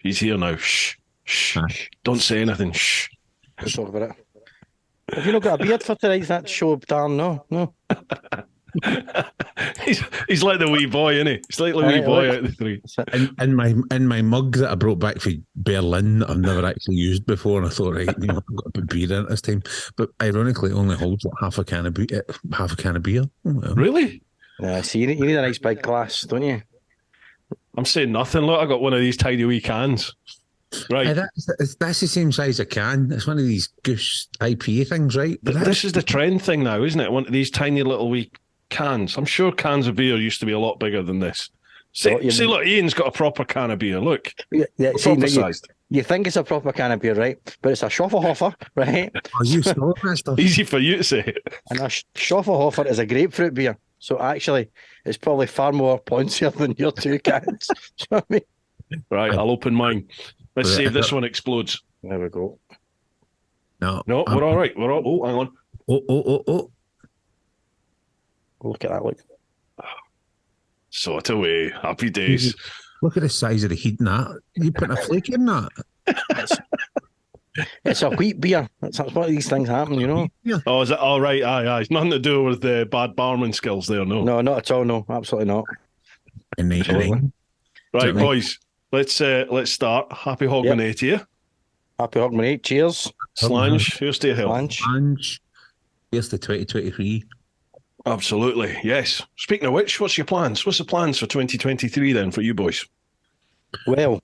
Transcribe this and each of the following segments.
He's here now. Shh. Shh. Aye. Don't say anything. Shh. We'll talk about it. Have you not got a beard for tonight's that show, Darren? No. he's like the wee boy, isn't he? He's like the wee boy out of the three. In my mug that I brought back from Berlin that I've never actually used before, and I thought, right, I've got to put beer in it this time. But ironically, it only holds like half a can of beer. Oh, well. Really? Yeah, see, you need a nice big glass, don't you? I'm saying nothing. Look, I got one of these tiny wee cans. Right. That's the same size a can. It's one of these Goose IPA things, right? But this is the trend thing now, isn't it? One of these tiny little wee cans. I'm sure cans of beer used to be a lot bigger than this. See, look, Ian's got a proper can of beer. Look. Yeah, proper sized. You think it's a proper can of beer, right? But it's a Schofferhofer, right? Oh, you saw that stuff. Easy for you to say. And a Schofferhofer is a grapefruit beer. So actually, it's probably far more poincier than your two cans. Do you know what I mean? Right, I'll open mine. Let's see if this one explodes. There we go. No, we're all right. We're all. Oh, hang on. Oh. Look at that, look. Sort away. Happy days. Look at the size of the heat in that. You putting a flake in that? It's a wheat beer. That's what these things happen, you know? Yeah. Oh, is it? All right, aye. It's nothing to do with the bad barman skills there, no. No, not at all, no. Absolutely not. Right, boys. Let's start. Happy Hogmanay to you. Happy Hogmanay. Cheers. Slange. Here's to your health. Slange. Here's to 2023. Absolutely, yes. Speaking of which, what's your plans? What's the plans for 2023 then for you boys? Well,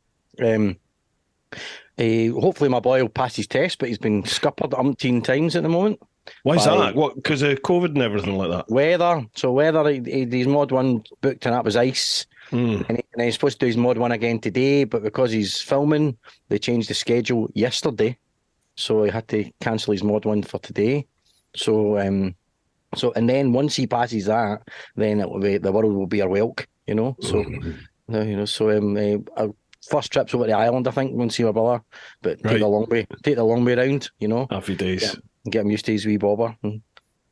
hopefully my boy will pass his test, but he's been scuppered umpteen times at the moment. Why is that? What? Because of COVID and everything like that? Weather. So weather, he's Mod 1 booked and that was ice. And he's supposed to do his Mod 1 again today, but because he's filming, they changed the schedule yesterday. So he had to cancel his Mod 1 for today. So and then once he passes that, then it will be, the world will be our welk, you know. So our first trip's over to Ireland, I think, we'll see my brother, but take the long way round, you know. Happy days. Get him used to his wee bobber, you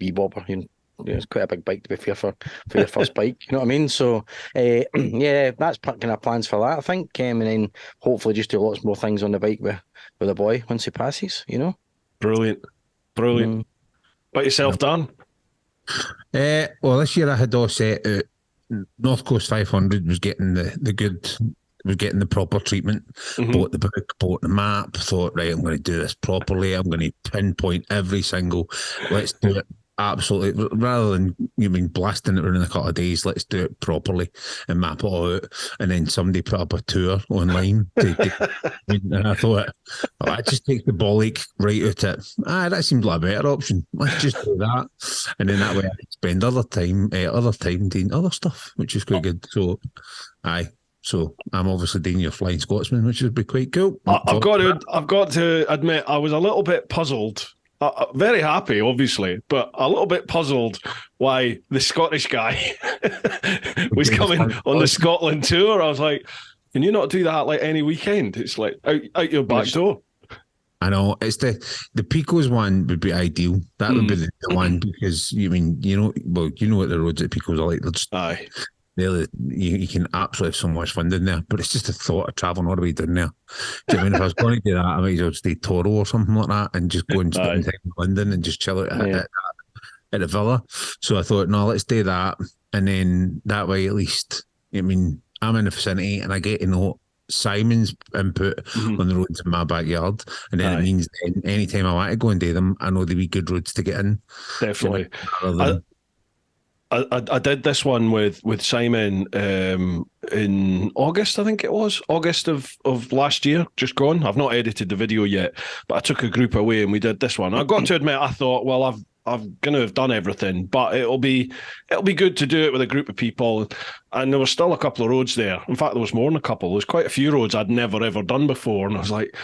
know. It's quite a big bike to be fair for your first bike, you know what I mean? So, that's kind of plans for that, I think, and then hopefully just do lots more things on the bike with the boy once he passes, you know. Brilliant. But yourself, Dan? Well, this year I had all set out. North Coast 500 was getting was getting the proper treatment. Bought the book, bought the map, thought, right, I'm going to do this properly. I'm going to pinpoint every single, let's do it absolutely, rather than blasting it within a couple of days, let's do it properly and map it all out. And then somebody put up a tour online and I thought, that just takes the bollock right out it. That seems like a better option. Let's just do that. And then that way I can spend other time doing other stuff, which is quite good. So So I'm obviously doing your Flying Scotsman, which would be quite cool. I've got to admit, I was a little bit puzzled. Very happy, obviously, but a little bit puzzled why the Scottish guy was coming on the Scotland tour. I was like, can you not do that like any weekend? It's like out your back door. I know, it's the Picos one would be ideal. That would be the one, because you know what the roads at Picos are like. They're just, you can absolutely have so much fun down there, but it's just the thought of travelling all the way down there. Do you know what I mean? If I was going to do that, I might as well stay Toro or something like that and just go and spend time in London and just chill out at the villa. So I thought, no, let's do that, and then that way at least, I'm in the vicinity and I get to know Simon's input on the roads in my backyard, and then it means anytime I want to go and do them, I know there'll be good roads to get in. Definitely. I did this one with Simon in August, I think it was. August of last year, just gone. I've not edited the video yet, but I took a group away and we did this one. I got to admit, I thought, well, I'm going to have done everything, but it'll be good to do it with a group of people. And there was still a couple of roads there. In fact, there was more than a couple. There was quite a few roads I'd never, ever done before. And I was like,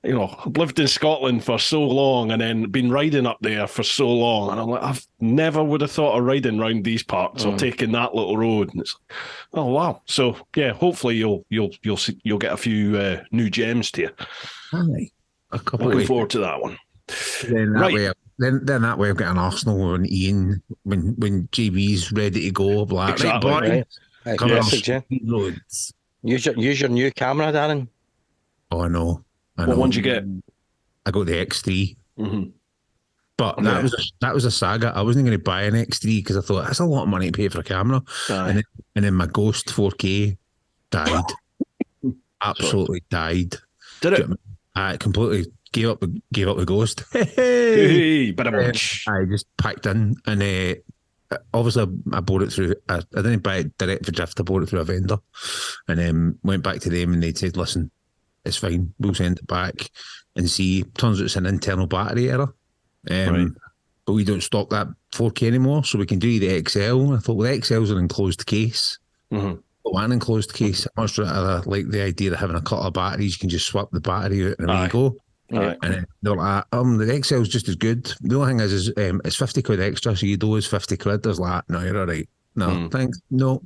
you know, I've lived in Scotland for so long and then been riding up there for so long. And I'm like, I've never would have thought of riding around these parts or taking that little road. And it's like, oh, wow. So, yeah, hopefully you'll get a few new gems to you. Aye. Looking forward to that one. Then that way I've got an Arsenal and Ian when JB's ready to go. Like, exactly. Right. Use your new camera, Darren. Oh, I know. What one did you get? I got the X3. Mm-hmm. But that was a saga. I wasn't going to buy an X3 because I thought that's a lot of money to pay for a camera. Aye. And then my Ghost 4K died. Absolutely died. Did it? I completely gave up the Ghost. Hey, but I just packed in, and obviously I bought it through. I didn't buy it direct for drift. I bought it through a vendor, and then went back to them, and they said, "Listen, it's fine. We'll send it back." And see, turns out it's an internal battery error. Right. But we don't stock that 4K anymore, so we can do the XL. I thought, well, the XL's an enclosed case. Mm-hmm. An enclosed case. I much rather like the idea of having a couple of batteries. You can just swap the battery out and away you go. Aye. And they're like, the XL's just as good. The only thing is it's 50 quid extra, so you do is 50 quid. There's like, no, you're all right. No, thanks. No.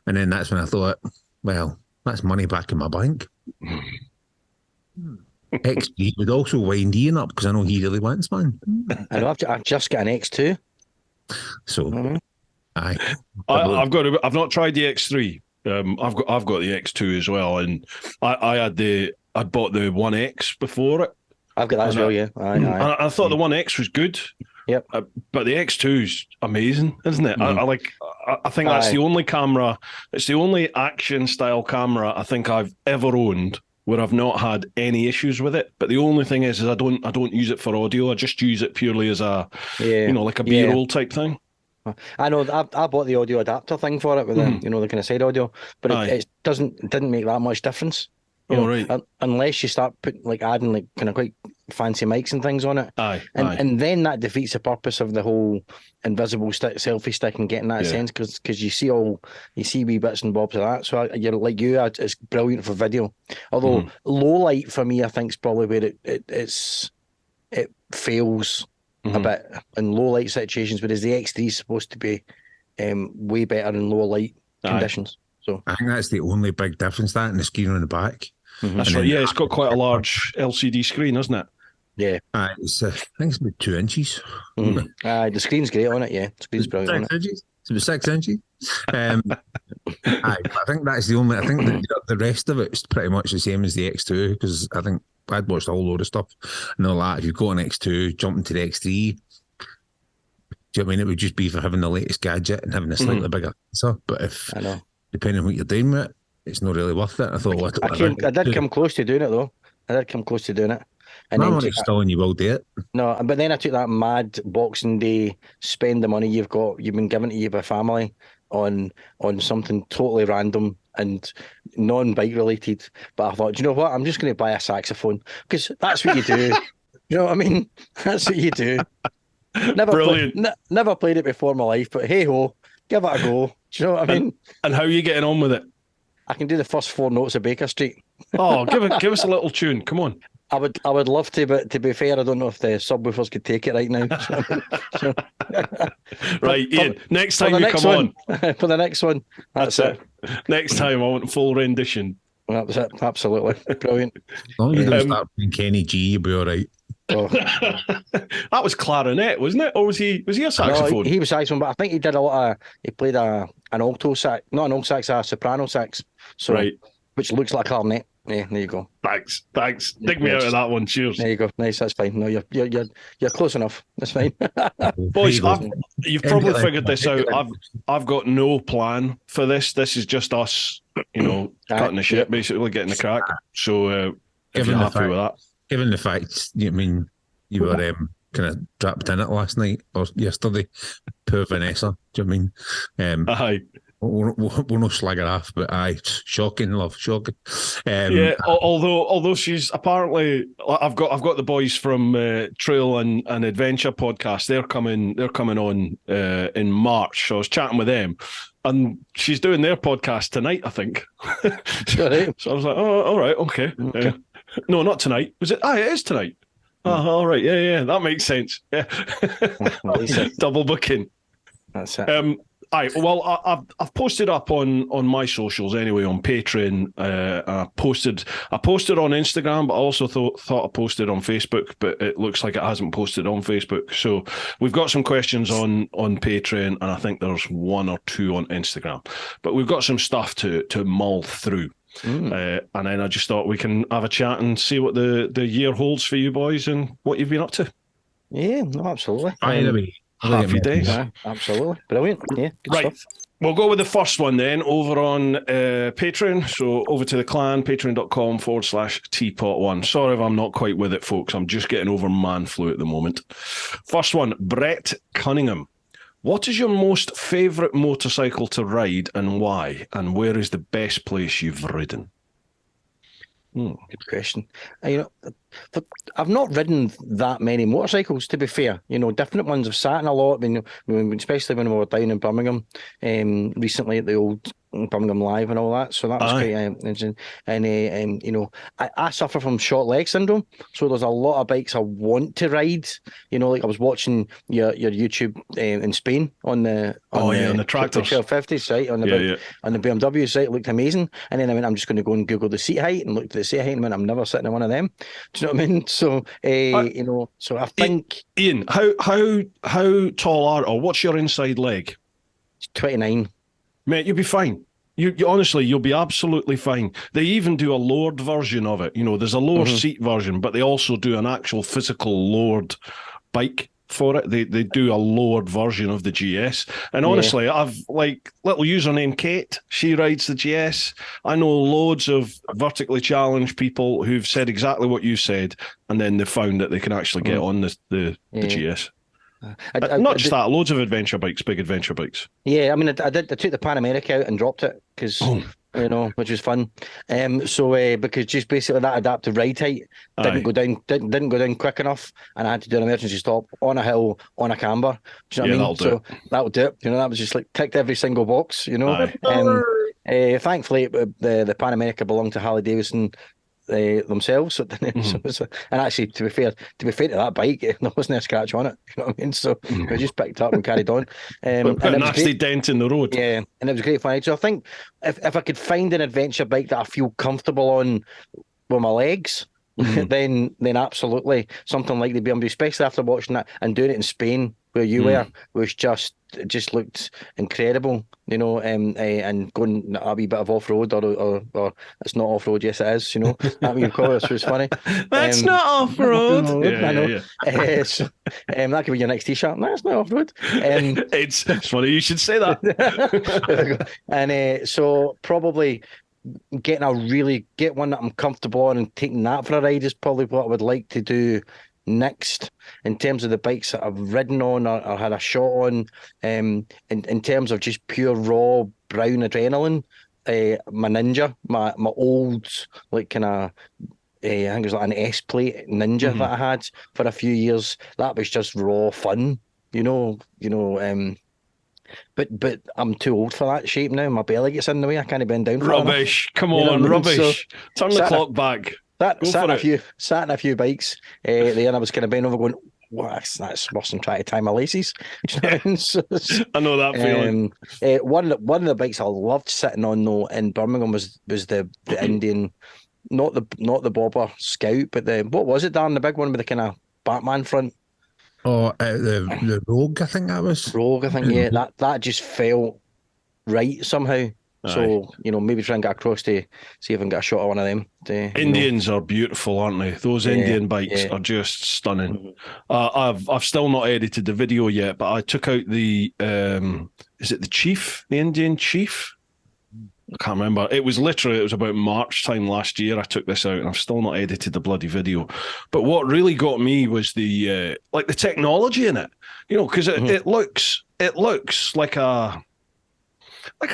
And then that's when I thought, well, that's money back in my bank. X3 would also wind Ian up because I know he really wants one. I know. I've just got an X2. So, aye. I've not tried the X3. I've got the X2 as well, and I bought the 1X before it. I've got that as well, yeah. Aye. I thought the 1X was good. Yep. But the X2 is amazing, isn't it? I think that's the only camera. It's the only action style camera I think I've ever owned where I've not had any issues with it. But the only thing is I don't use it for audio. I just use it purely as a like a B-roll type thing. I know. I bought the audio adapter thing for it with the the kind of side audio, but it didn't make that much difference. Right. Unless you start adding kind of quite fancy mics and things on it. And then that defeats the purpose of the whole invisible selfie stick and getting that sense because you see wee bits and bobs of that. So you're like it's brilliant for video. Although low light for me, I think is probably where it fails a bit in low light situations, whereas the X3 is supposed to be way better in low light conditions. So I think that's the only big difference. That and the screen on the back. That's right. Yeah, it's got quite a large LCD screen, isn't it? Yeah. I think it's about 2 inches. The screen's great on it. Yeah, the screen's brilliant. 6 inches. It's about 6 inches. I think that's the only. I think the rest of it's pretty much the same as the X2 because I think I'd watched a whole load of stuff. And all that. If you go on X2, jump into the X3. Do you know what I mean? It would just be for having the latest gadget and having a slightly bigger sensor. But depending on what you're doing with it, it's not really worth it. I thought, I did come close to doing it though. And I'm not installing you will do it. No, but then I took that mad Boxing Day spend the money you've been given to you by family on something totally random and non-bike related. But I thought, do you know what? I'm just going to buy a saxophone because that's what you do. You know what I mean? That's what you do. Never played it before in my life, but hey ho, give it a go. Do you know what I mean? And how are you getting on with it? I can do the first 4 notes of Baker Street. Oh, give us a little tune. Come on. I would love to, but to be fair, I don't know if the subwoofers could take it right now. Right, Ian. Next time you come on. For the next one. That's it. Next time I want full rendition. That's it. Absolutely. Brilliant. As long as you don't start playing Kenny G, you'll be all right. Oh. That was clarinet, wasn't it? Or was he a saxophone? No, he was saxophone, but I think he did a lot of. He played an alto sax, not an alto sax, a soprano sax. So, right, which looks like a clarinet. Yeah, there you go. Thanks. Dig me out of that one. Cheers. There you go. Nice. That's fine. No, you're close enough. That's fine. Boys, you've probably figured this out. I've got no plan for this. This is just us, cutting the shit, basically getting the crack. So if you're happy with that. Given the fact, you were kind of trapped in it last night or yesterday, poor Vanessa. Do you know what I mean? Aye. We're no slagger off, but aye, shocking, love, shocking. Although she's apparently, I've got the boys from Trail and Adventure podcast. They're coming on in March. So I was chatting with them, and she's doing their podcast tonight, I think. Right. So I was like, oh, all right, okay. No, not tonight. Was it? It is tonight. Oh, all right, yeah, that makes sense. Yeah, double booking. That's it. Well, I've posted up on my socials anyway on Patreon. I posted on Instagram, but I also thought I posted on Facebook, but it looks like it hasn't posted on Facebook. So we've got some questions on Patreon, and I think there's 1 or 2 on Instagram. But we've got some stuff to mull through. And then I just thought we can have a chat and see what the year holds for you boys and what you've been up to. Yeah, no, absolutely. By the way, Happy days. Yeah, absolutely. Brilliant. Yeah, good right. stuff. We'll go with the first one then over on Patreon. So over to the clan, patreon.com/TeapotOne. Sorry if I'm not quite with it, folks. I'm just getting over man flu at the moment. First one, Brett Cunningham. What is your most favourite motorcycle to ride and why? And where is the best place you've ridden? Good question. I've not ridden that many motorcycles, to be fair. Different ones. I've sat in a lot, especially when we were down in Birmingham recently at the old Birmingham Live and all that. So that was quite interesting. And, I suffer from short leg syndrome. So there's a lot of bikes I want to ride. Like I was watching your YouTube in Spain on the tractors. The 1250s, right? On the BMW site, it looked amazing. And then I went, I'm just going to go and Google the seat height and looked at the seat height and went, I'm never sitting in one of them. Do you know what I mean? So, so I think... Ian, how tall or what's your inside leg? 29. Mate, you'll be fine. You honestly, you'll be absolutely fine. They even do a lowered version of it. There's a lower seat version, but they also do an actual physical lowered bike for it. They do a lowered version of the GS. And honestly, I've little username Kate. She rides the GS. I know loads of vertically challenged people who've said exactly what you said, and then they found that they can actually get on the GS. Not just that, loads of adventure bikes, big adventure bikes. Yeah, I mean, I took the Pan America out and dropped it because which was fun. Because just basically that adaptive ride height didn't go down quick enough, and I had to do an emergency stop on a hill on a camber. Do you know what I mean? That'll do it. That was just ticked every single box. Thankfully, the Pan America belonged to Harley Davidson themselves. And actually, to be fair to that bike, there wasn't a scratch on it. You know what I mean? So we just picked it up and carried on. And a nasty dent in the road. Yeah, and it was great fun. So I think if I could find an adventure bike that I feel comfortable on with my legs, then absolutely something like the BMW, especially after watching that and doing it in Spain where you were, was just looked incredible, and going a wee bit of off road or it's not off road. Yes, it is. That we call it. So it's funny. That's not off road. I know. So, that could be your next T-shirt. No, it's not off road. It's funny you should say that. And so probably get one that I'm comfortable on and taking that for a ride is probably what I would like to do next in terms of the bikes that I've ridden on or had a shot on. In terms of just pure raw brown adrenaline, my Ninja, my old kind of I think it was an S-plate Ninja that I had for a few years. That was just raw fun, But I'm too old for that shape now. My belly gets in the way. I can't bend down. Rubbish! Come on, rubbish! So, turn the clock back. Sat in a few bikes there, and I was kind of bending over, going, "Wow, that's worse than trying to tie my laces." I know that feeling. One of the bikes I loved sitting on though in Birmingham was the Indian, not the Bobber Scout, but what was it, Darren? The big one with the kind of Batman front. Oh, the Rogue, I think that was. Rogue, I think, yeah. That just felt right somehow. So, maybe try and get across to see if I can get a shot of one of them. Indians are beautiful, aren't they? Those Indian bikes are just stunning. I've still not edited the video yet, but I took out the, is it the Indian Chief? I can't remember. It was about March time last year I took this out, and I've still not edited the bloody video. But what really got me was the technology in it. Because it looks like a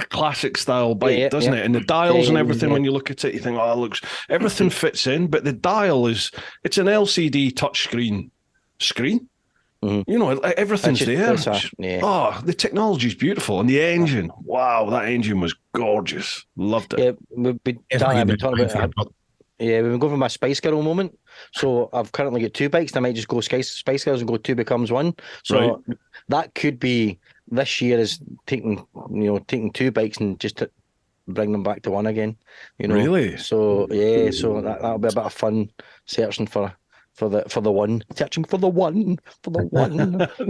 classic style bike, doesn't it? And the dials and everything, when you look at it, you think, everything fits in, but the dial it's an LCD touchscreen screen. Everything's there. The technology's beautiful. And the engine, wow, that engine was gorgeous. Loved it. Yeah, we've been talking about we've been going for my Spice Girl moment. So I've currently got two bikes, and I might just go Spice Girls and go two becomes one. So that could be this year is taking two bikes and just to bring them back to one again. Really? So so that'll be a bit of fun searching for the one. Searching for the one.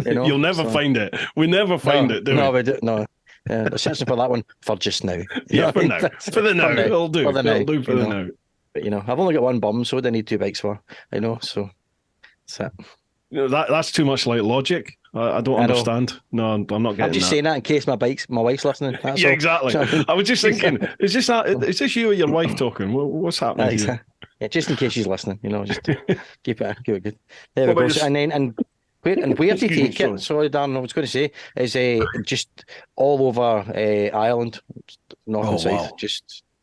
You'll never find it. We never find it, do we? No, we do. No. Essentially for that one for just now. Yeah, for now. For the now. It'll do. It'll do for the now. But I've only got one bum, so what do I need 2 bikes for? So that's it. That's too much like logic. I don't understand. No, I'm not getting. I'm just saying that in case my wife's listening. That's yeah, all. exactly. I was just thinking, is this you or your wife talking? What's happening here? Yeah, just in case she's listening, just keep it good. There we go. And where to take it? Sorry, Darren, I was going to say is just all over Ireland, north and south.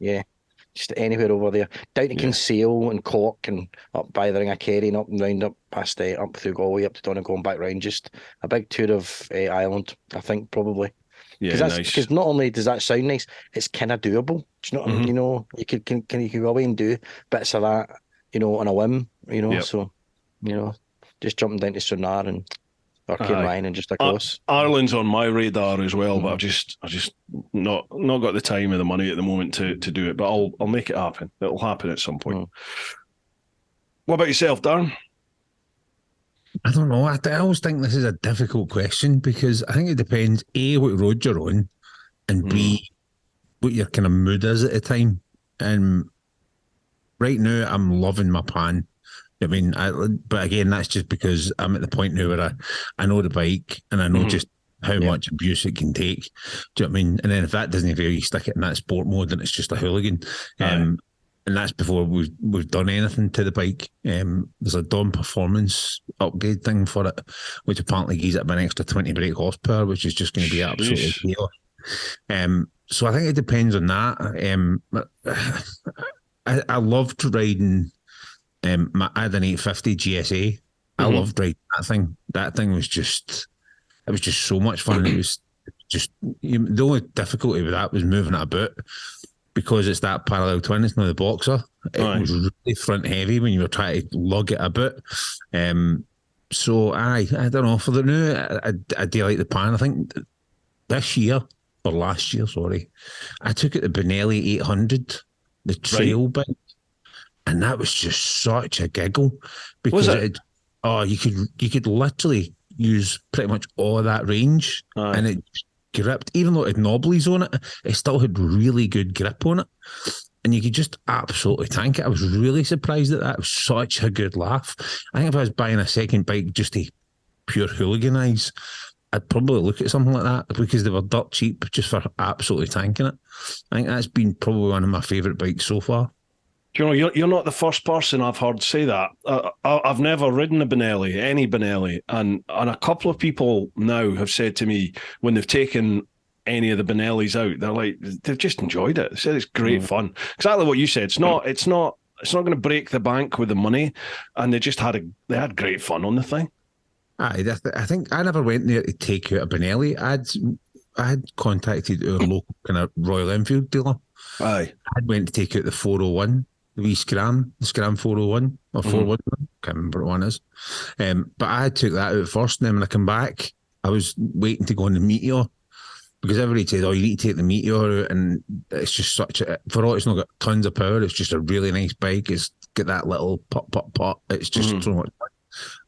Wow. Just anywhere over there, down to Kinsale and Cork and up by the Ring of Kerry and up and round up past up through Galway up to Donegal and back round. Just a big tour of Ireland, I think probably. Yeah, nice. Because not only does that sound nice, it's kind of doable. Do you know what I mean? You could go away and do bits of that, on a whim. Yep. So just jumping down to Stranraer and Ryan and just across. Ireland's on my radar as well, but I've just not got the time or the money at the moment to do it. But I'll make it happen. It'll happen at some point. What about yourself, Darren? I don't know. I always think this is a difficult question because I think it depends A, what road you're on, and B, what your kind of mood is at the time. And right now, I'm loving my pan. I mean, but again, that's just because I'm at the point now where I know the bike and I know just how much abuse it can take. Do you know what I mean? And then if that doesn't feel, you stick it in that sport mode and it's just a hooligan. And that's before we've done anything to the bike. There's a Dawn performance upgrade thing for it, which apparently gives it an extra 20 brake horsepower, which is just going to be absolutely chaos. So I think it depends on that. I loved riding. I had an 850 GSA. I loved riding that thing. That thing was just so much fun. It was just the only difficulty with that was moving it about because it's that parallel twin. It's not the Boxer. It was really front heavy when you were trying to lug it a bit. So I don't know. For the new, I do like the pan. I think this year or last year, sorry, I took it to Benelli 800, the trail bike. And that was just such a giggle because you could literally use pretty much all of that range and it gripped. Even though it had knobblies on it, it still had really good grip on it. And you could just absolutely tank it. I was really surprised at that. It was such a good laugh. I think if I was buying a second bike just to pure hooliganize, I'd probably look at something like that because they were dirt cheap just for absolutely tanking it. I think that's been probably one of my favourite bikes so far. Do you know, you're not the first person I've heard say that. I've never ridden a Benelli, any Benelli, and a couple of people now have said to me when they've taken any of the Benellis out, they're like, they've just enjoyed it. They said it's great fun. Exactly what you said. It's not going to break the bank with the money, and they had great fun on the thing. I think I never went there to take out a Benelli. I had contacted our local kind of Royal Enfield dealer. I went to take out the 401. The wee Scram 401 or 411, can't remember what one is. But I took that out first, and then when I come back, I was waiting to go on the Meteor because everybody said, "Oh, you need to take the Meteor out," and it's just for all it's not got tons of power. It's just a really nice bike. It's got that little pop. It's just so much fun.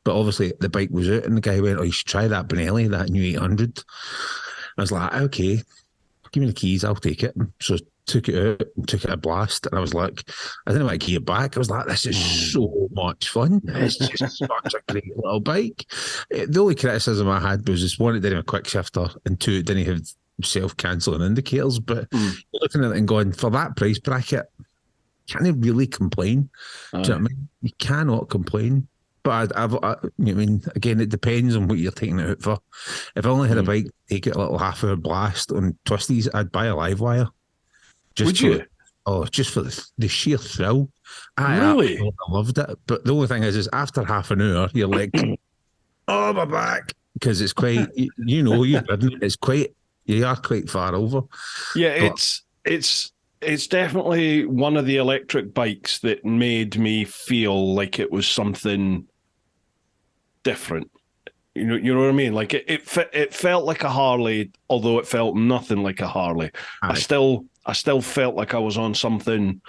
But obviously, the bike was out, and the guy went, "Oh, you should try that Benelli, that new 800." I was like, "Okay, give me the keys, I'll take it." So took it out and took it a blast, and I was like, I didn't want to gear back. I was like, this is so much fun. It's just such a great little bike. The only criticism I had was this: one, it didn't have a quick shifter, and two, it didn't have self-cancelling indicators. But you're looking at it and going, for that price bracket, can you really complain? Do you know what I mean? You cannot complain. But I mean, again, it depends on what you're taking it out for. If I only had a bike, take it a little half-hour blast on twisties, I'd buy a live wire. Would you? Just for the sheer thrill. I loved it. But the only thing is after half an hour, you're like, oh, my back. Because it's quite, you've ridden it. You are quite far over. Yeah, but it's definitely one of the electric bikes that made me feel like it was something different. You know what I mean? Like it felt like a Harley, although it felt nothing like a Harley. I still felt like I was on something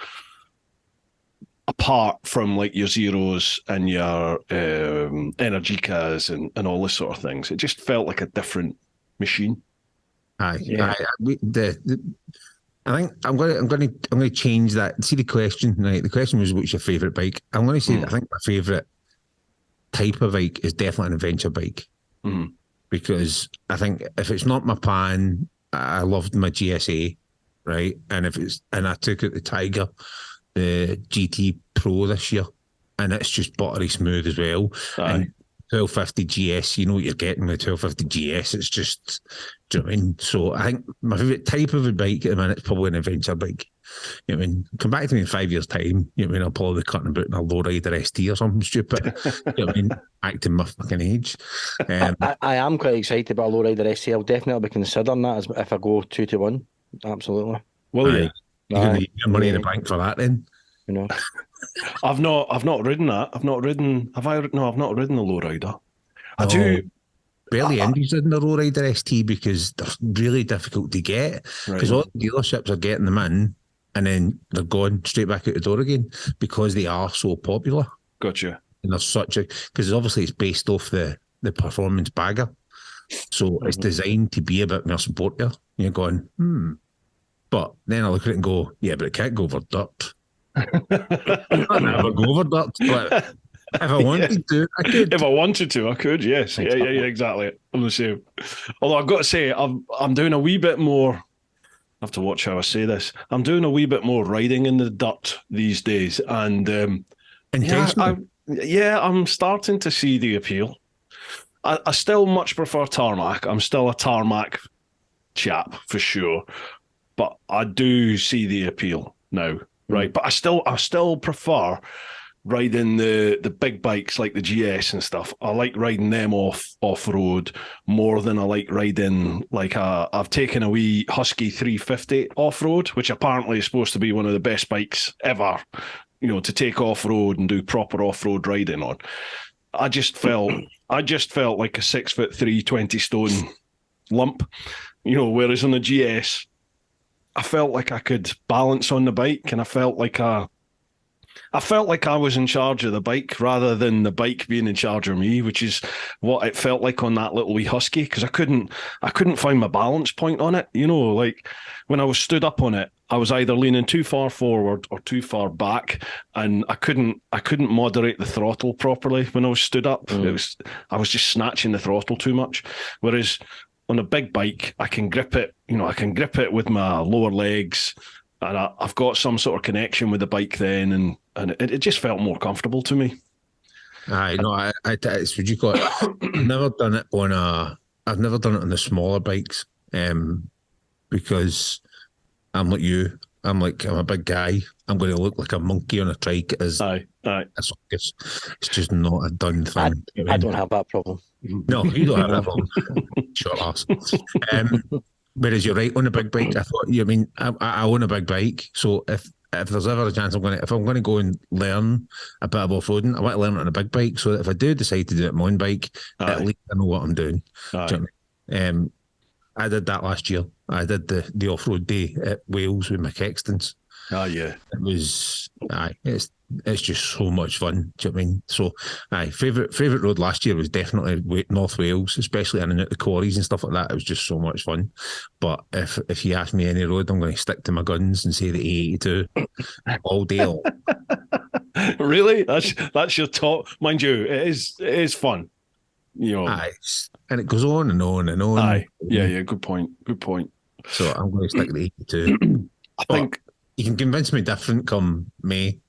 apart from like your Zeros and your Energicas and all this sort of things. It just felt like a different machine. Aye, Yeah. I think I'm going to change that. See the question, right? The question was, what's your favourite bike? I'm going to say that I think my favourite type of bike is definitely an adventure bike, because I think if it's not my pan, I loved my GSA, right? And I took out the Tiger, the GT Pro this year, and it's just buttery smooth as well. Aye. And 1250 GS, you know what you're getting with 1250 GS. It's just, do you know what I mean? So I think my favourite type of a bike at the minute is probably an adventure bike. You know what I mean? Come back to me in 5 years' time, you know what I mean? I'll probably be cutting about in a lowrider ST or something stupid. You know what I mean? Acting my fucking age. I am quite excited about a lowrider SC. I'll definitely be considering that as if I go 2-1. Absolutely. Will you? You're going to Aye. get your money in Yeah. the bank for that then? You know. I've not ridden that. I've not ridden. Have I? No, I've not ridden the lowrider. I No. do. Barely anybody's in the lowrider ST because they're really difficult to get. Because all the dealerships are getting them in and then they're going straight back out the door again because they are so popular. Gotcha. And there's such a, because obviously it's based off the performance bagger. So it's designed to be a bit more sportier. You're going, But then I look at it and go, yeah, but it can't go over dirt. I never go over dirt, but if I wanted to, I could. If I wanted to, I could. Yes. Yeah, exactly. I'm the same. Although I've got to say, I'm doing a wee bit more. I have to watch how I say this. I'm doing a wee bit more riding in the dirt these days, and I'm starting to see the appeal. I still much prefer tarmac. I'm still a tarmac chap for sure, but I do see the appeal now, right? But I still prefer riding the big bikes like the GS and stuff. I like riding them off road more than I like riding like I've taken a wee Husky 350 off road, which apparently is supposed to be one of the best bikes ever, you know, to take off road and do proper off road riding on. I just felt like a 6'3", 20 stone lump, you know, whereas on the GS, I felt like I could balance on the bike, and I felt like I was in charge of the bike rather than the bike being in charge of me, which is what it felt like on that little wee Husky, because I couldn't find my balance point on it. You know, like when I was stood up on it, I was either leaning too far forward or too far back, and I couldn't moderate the throttle properly when I was stood up. I was just snatching the throttle too much. Whereas on a big bike, I can grip it. You know, I can grip it with my lower legs, and I've got some sort of connection with the bike then, and it just felt more comfortable to me. I know. It's what you call it. I've never done it on the smaller bikes, because I'm like you. I'm a big guy. I'm going to look like a monkey on a trike. Aye. It's just not a done thing. I don't have that problem. No, you don't have that problem. Short ass. Whereas you're right on a big bike. I own a big bike, so if there's ever a chance if I'm going to go and learn a bit of off-roading, I want to learn it on a big bike, so that if I do decide to do it on my own bike, at least I know what I'm doing. Do you know what I mean? I did that last year. I did the off-road day at Wales with my Kextons. Oh yeah, it was. It's just so much fun. Do you know what I mean? So, favourite road last year was definitely North Wales, especially in and out the quarries and stuff like that. It was just so much fun. But if you ask me any road, I'm going to stick to my guns and say the A82 all day long. Really? That's your top, mind you. It is fun. You know, and it goes on and on and on. Aye, yeah. Good point. So I'm going to stick to the 82. I think you can convince me different come May.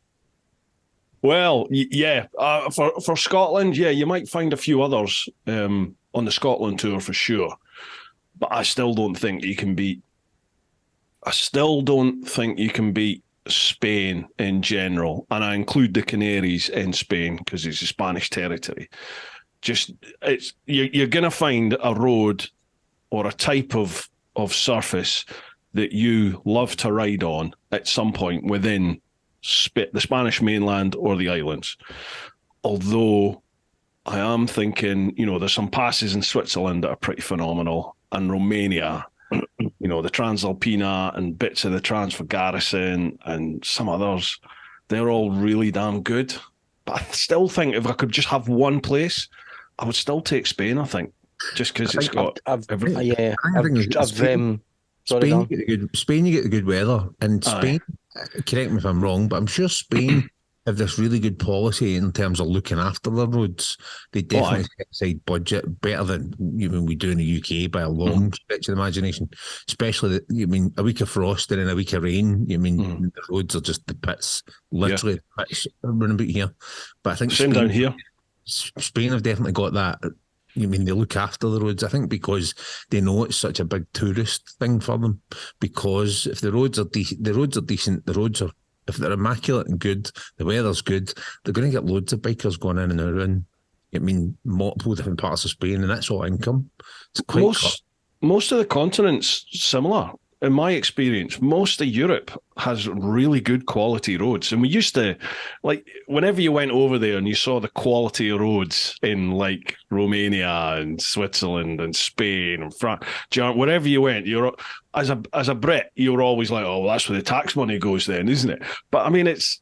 Well, yeah. For Scotland, yeah, you might find a few others on the Scotland tour for sure. But I still don't think you can beat. Spain in general, and I include the Canaries in Spain because it's a Spanish territory. You're going to find a road or a type of surface that you love to ride on at some point within the Spanish mainland or the islands. Although I am thinking, you know, there's some passes in Switzerland that are pretty phenomenal, and Romania, you know, the Transalpina and bits of the Transfagarasin and some others, they're all really damn good. But I still think if I could just have one place, I would still take Spain, I think. just because it's got everything. Yeah, I think sorry, Spain, Dan. Spain, you get the good weather, and Aye. Spain. Correct me if I'm wrong, but I'm sure Spain have this really good policy in terms of looking after the roads. They definitely set aside budget better than we do in the UK by a long stretch of the imagination. Especially, a week of frost and then a week of rain. The roads are just the pits, literally the pits running about here. But I think Same down here. Spain have definitely got that. They look after the roads, I think, because they know it's such a big tourist thing for them. Because if the roads are decent, if they're immaculate and good, the weather's good, they're going to get loads of bikers going in and around. Multiple different parts of Spain, and that's all income. It's quite most of the continent's similar. In my experience, most of Europe has really good quality roads. And we used to, whenever you went over there and you saw the quality of roads in Romania and Switzerland and Spain and France, wherever you went, as a Brit, you were always like, oh, well, that's where the tax money goes then, isn't it? But I mean, it's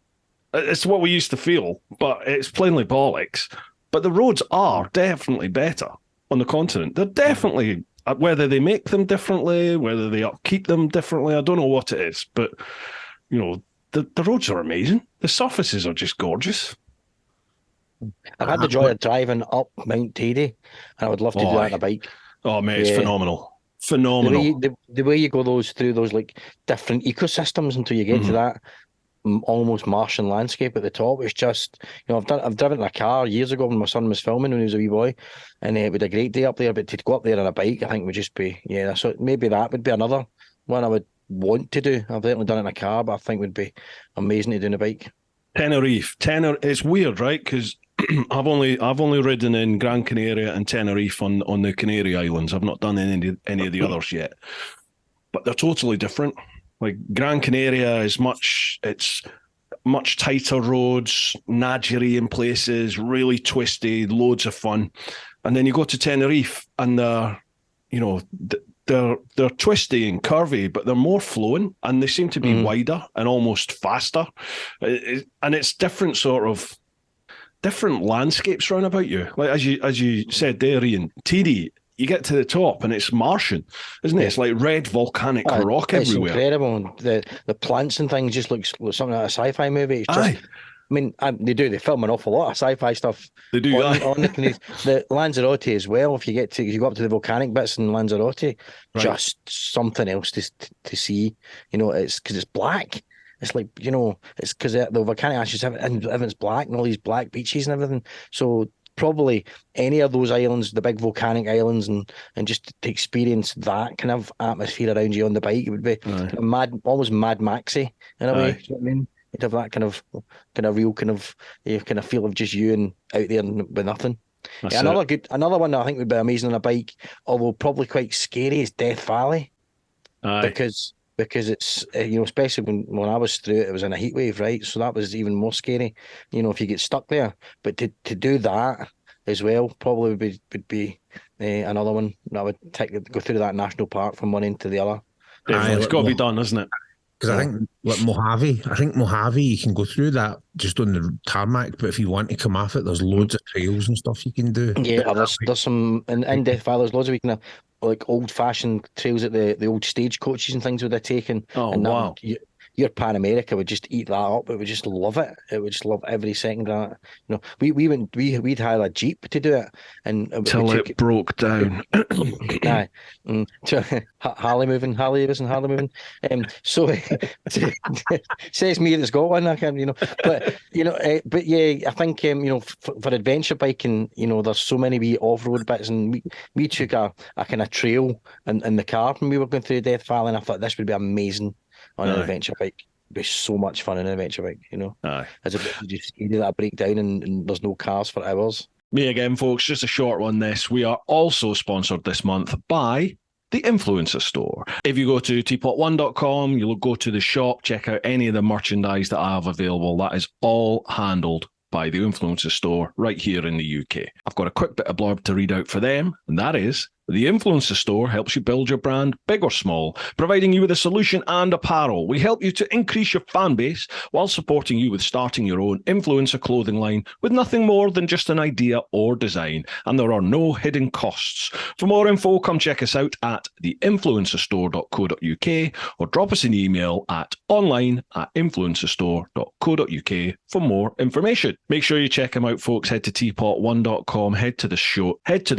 what we used to feel, but it's plainly bollocks. But the roads are definitely better on the continent. They're definitely... Whether they make them differently, whether they upkeep them differently, I don't know what it is. But, the roads are amazing. The surfaces are just gorgeous. I've had the joy of driving up Mount Teide, and I would love to do that on a bike. Oh, mate, it's phenomenal. Phenomenal. The way you go through those different ecosystems until you get to that almost Martian landscape at the top. It's just, I've driven in a car years ago when my son was filming when he was a wee boy, and it would a great day up there. But to go up there on a bike, I think would just be So maybe that would be another one I would want to do. I've certainly done it in a car, but I think would be amazing to do on a bike. Tenerife, it's weird, right? Because I've only ridden in Gran Canaria and Tenerife on the Canary Islands. I've not done any of the others yet, but they're totally different. Gran Canaria is much tighter roads, nadgery in places, really twisty, loads of fun. And then you go to Tenerife and they're twisty and curvy, but they're more flowing and they seem to be wider and almost faster. And it's different landscapes round about you. As you said there, Ian, Teide, you get to the top and it's Martian, isn't it? It's like red volcanic rock everywhere. It's incredible. The plants and things just look something like a sci-fi movie. It's just, they film an awful lot of sci-fi stuff. They do on the Lanzarote as well. If you go up to the volcanic bits in Lanzarote, just something else to see. It's because it's black. It's it's because the volcanic ashes and everything's black and all these black beaches and everything. So probably any of those islands, the big volcanic islands, and just to experience that kind of atmosphere around you on the bike, it would be almost Mad Maxy in a way. You know what I mean? You'd have that kind of real kind of feel of just you and out there with nothing. Another one that I think would be amazing on a bike, although probably quite scary, is Death Valley. Because it's especially when I was through it, it was in a heat wave, right? So that was even more scary. If you get stuck there, but to do that as well probably would be another one that would go through that national park from one end to the other. It's got to be done, isn't it? Because I think Mojave, you can go through that just on the tarmac, but if you want to come off it, there's loads of trails and stuff you can do. Yeah, there's some in Death Valley. There's loads of old-fashioned trails that the old stage coaches and things would have taken. Oh, and wow. Your Pan America would just eat that up. It would just love it. It would just love every second of that. We'd hire a Jeep to do it, and until it broke down. Harley moving. So says me that's got one. I can, but yeah, I think for adventure biking, there's so many wee off-road bits, and we took a kind of trail in the car when we were going through Death Valley, and I thought this would be amazing on an adventure bike. It'd be so much fun on an adventure bike, as opposed to just scary that breakdown and there's no cars for hours. Me again, folks, just a short one this. We are also sponsored this month by the Influencer Store. If you go to TeapotOne.com, you'll go to the shop, check out any of the merchandise that I have available. That is all handled by the Influencer Store right here in the UK. I've got a quick bit of blurb to read out for them, and that is, The Influencer Store helps you build your brand, big or small, providing you with a solution and apparel. We help you to increase your fan base while supporting you with starting your own influencer clothing line with nothing more than just an idea or design. And there are no hidden costs. For more info, come check us out at theinfluencerstore.co.uk or drop us an email at online@influencerstore.co.uk for more information. Make sure you check them out, folks. Head to TeapotOne.com, head to the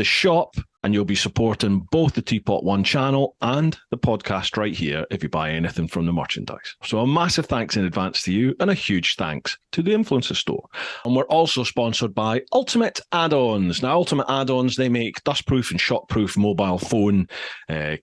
shop, and you'll be supporting both the TeapotOne channel and the podcast right here if you buy anything from the merchandise. So a massive thanks in advance to you and a huge thanks to the Influencer Store. And we're also sponsored by Ultimate Add-ons. Now, Ultimate Add-ons, they make dustproof and shockproof mobile phone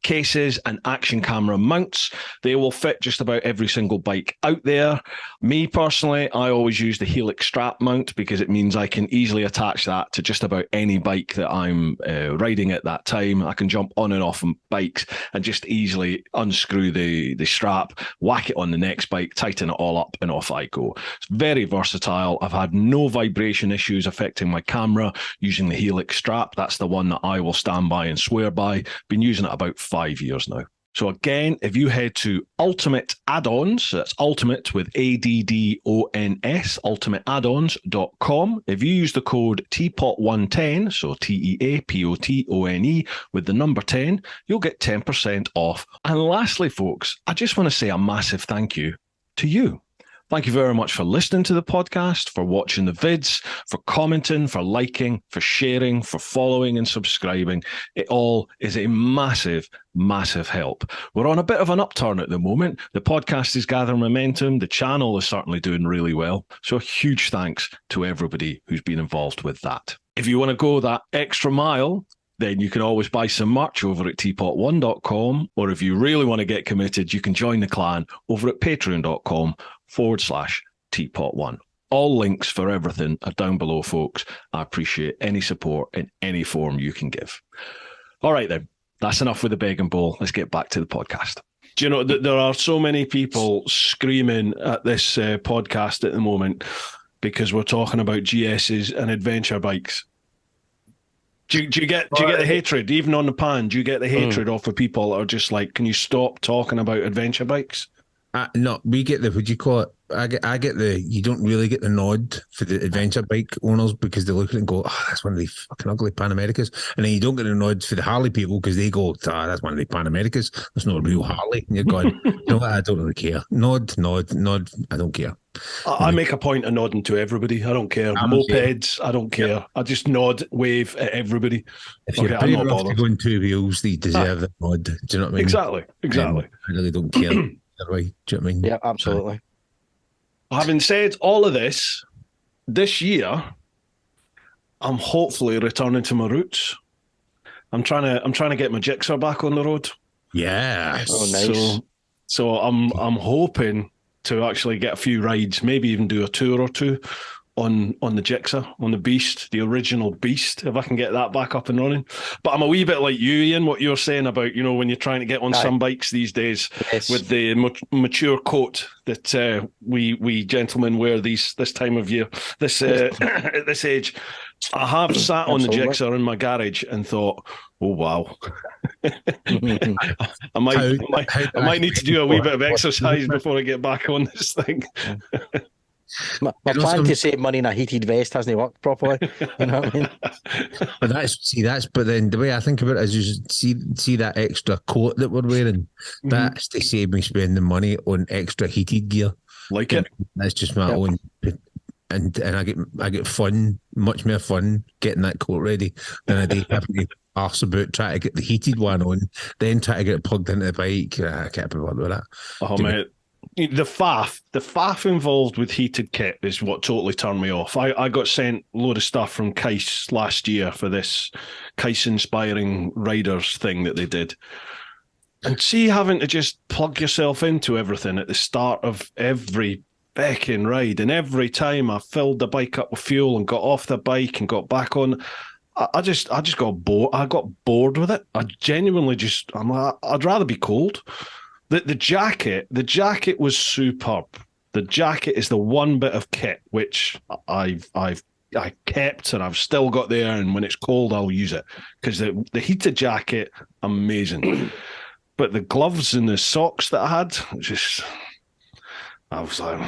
cases and action camera mounts. They will fit just about every single bike out there. Me personally, I always use the Helix strap mount because it means I can easily attach that to just about any bike that I'm riding at that time. I can jump on and off on bikes and just easily unscrew the strap, whack it on the next bike, tighten it all up, and off I go. It's very versatile. I've had no vibration issues affecting my camera using the Helix strap. That's the one that I will stand by and swear by. Been using it about 5 years now. So again, if you head to Ultimate Add-ons, so that's Ultimate with ADDONS, ultimateaddons.com. If you use the code TEAPOT110, so TEAPOTONE with the number 10, you'll get 10% off. And lastly, folks, I just want to say a massive thank you to you. Thank you very much for listening to the podcast, for watching the vids, for commenting, for liking, for sharing, for following and subscribing. It all is a massive, massive help. We're on a bit of an upturn at the moment. The podcast is gathering momentum. The channel is certainly doing really well. So a huge thanks to everybody who's been involved with that. If you want to go that extra mile, then you can always buy some merch over at TeapotOne.com. Or if you really want to get committed, you can join the clan over at patreon.com/TeapotOne. All links for everything are down below, folks. I appreciate any support in any form you can give. All right, then. That's enough with the beg and bowl. Let's get back to the podcast. Do you know, there are so many people screaming at this podcast at the moment because we're talking about GSs and adventure bikes. Do you get the hatred, even on the pan? Do you get the hatred off of people that are just like, can you stop talking about adventure bikes? No, we get the, what do you call it? I get the, you don't really get the nod for the adventure bike owners because they look at it and go, oh, that's one of the fucking ugly Pan Americas. And then you don't get the nod for the Harley people because they go, that's one of the Pan Americas. That's not a real Harley. And you're going, no, I don't really care. Nod. I don't care. I make a point of nodding to everybody. I don't care. Mopeds, I don't care. Yeah. I just nod, wave at everybody. If you're brave enough to go on two wheels, they deserve the nod. Do you know what I mean? Exactly. I really don't care. Way. Do you know what I mean? Yeah, absolutely. Having said all of this year, I'm hopefully returning to my roots. I'm trying to get my Gixxer back on the road. Yeah. Oh, nice. So I'm hoping to actually get a few rides, maybe even do a tour or two on the Gixxer, on the Beast, the original Beast, if I can get that back up and running. But I'm a wee bit like you, Ian, what you're saying about, you know, when you're trying to get on some bikes these days with the mature coat that we gentlemen wear this time of year, at this age. I have sat on the Gixxer in my garage and thought, oh, wow. I might need to do a wee bit of exercise before I get back on this thing. My plan to save money in a heated vest hasn't worked properly. You know what I mean? But then the way I think about it is, you see that extra coat that we're wearing. That's to save me spending money on extra heated gear. Like it. That's just my own. And I get fun, much more fun getting that coat ready than I do having to arse about trying to get the heated one on, then try to get it plugged into the bike. I can't be bothered with that. Oh, mate. The faff involved with heated kit is what totally turned me off. I got sent a load of stuff from Keiss last year for this Keiss Inspiring Riders thing that they did. And see, having to just plug yourself into everything at the start of every becking ride, and every time I filled the bike up with fuel and got off the bike and got back on, I just got bored. I got bored with it. I genuinely I'd rather be cold. The jacket was superb. The jacket is the one bit of kit which I've I kept and I've still got there. And when it's cold, I'll use it because the heated jacket, amazing. But the gloves and the socks that I had, I was like,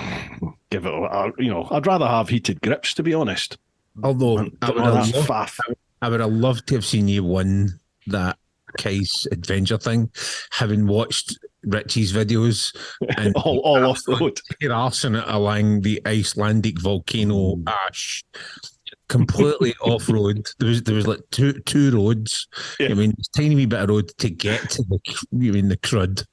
give it. I'd rather have heated grips, to be honest. Although faff. I would have loved to have seen you win that case adventure thing, having watched Richie's videos and all off road. You're arsing it along the Icelandic volcano ash, completely off road. There was like two roads. Yeah. I mean, there's a tiny wee bit of road to get to the crud,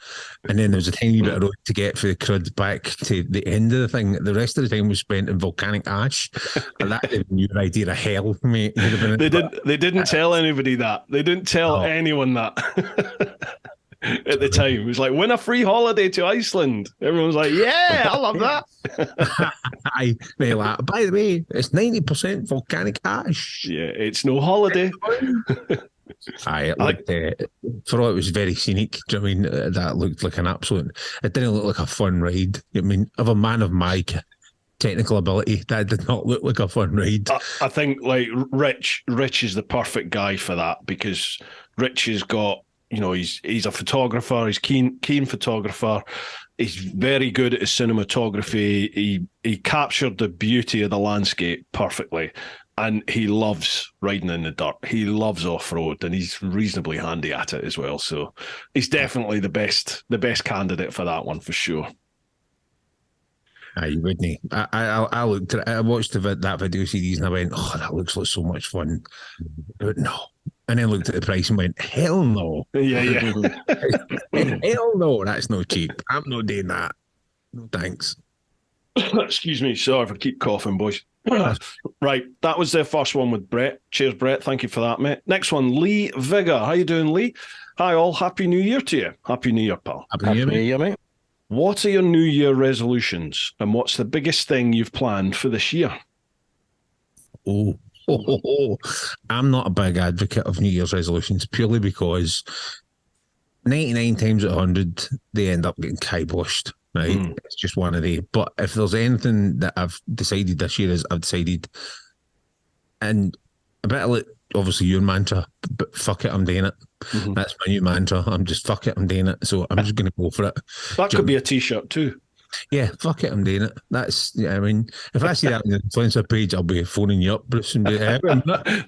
and then there's a tiny bit of road to get for the crud back to the end of the thing. The rest of the time was spent in volcanic ash, and that would your idea of hell, mate. They didn't tell anybody that. They didn't tell anyone that. At the time, it was like, win a free holiday to Iceland. Everyone was like, yeah, I love that. By the way, it's 90% volcanic ash. Yeah, it's no holiday. For all it was very scenic. Do you know what I mean? That looked like an absolute. It didn't look like a fun ride. I mean, of a man of my technical ability, that did not look like a fun ride. I think like Rich is the perfect guy for that because Rich has got. He's a photographer. He's keen photographer. He's very good at his cinematography. He captured the beauty of the landscape perfectly, and he loves riding in the dirt. He loves off road, and he's reasonably handy at it as well. So he's definitely the best candidate for that one for sure. You wouldn't. I looked at it, I watched that video series and I went, oh, that looks like so much fun. But no. And then looked at the price and went, hell no. Yeah. Hell no, that's no cheap. I'm not doing that. No thanks. Excuse me. Sorry if I keep coughing, boys. Right. That was the first one with Brett. Cheers, Brett. Thank you for that, mate. Next one, Lee Vigor. How you doing, Lee? Hi, all. Happy New Year to you. Happy New Year, pal. Happy New Year, mate. What are your New Year resolutions and what's the biggest thing you've planned for this year? I'm not a big advocate of New Year's resolutions purely because 99 times out of 100, they end up getting kiboshed, right? It's just one of the. But if there's anything that I've decided this year is I've decided, and a bit like obviously your mantra, but fuck it, I'm doing it. That's my new mantra. I'm just fuck it, I'm doing it. So I'm just going to go for it. That could be a t-shirt too. Yeah, fuck it, I'm doing it. That's, I mean, if I see that on the influencer page, I'll be phoning you up, Bruce, and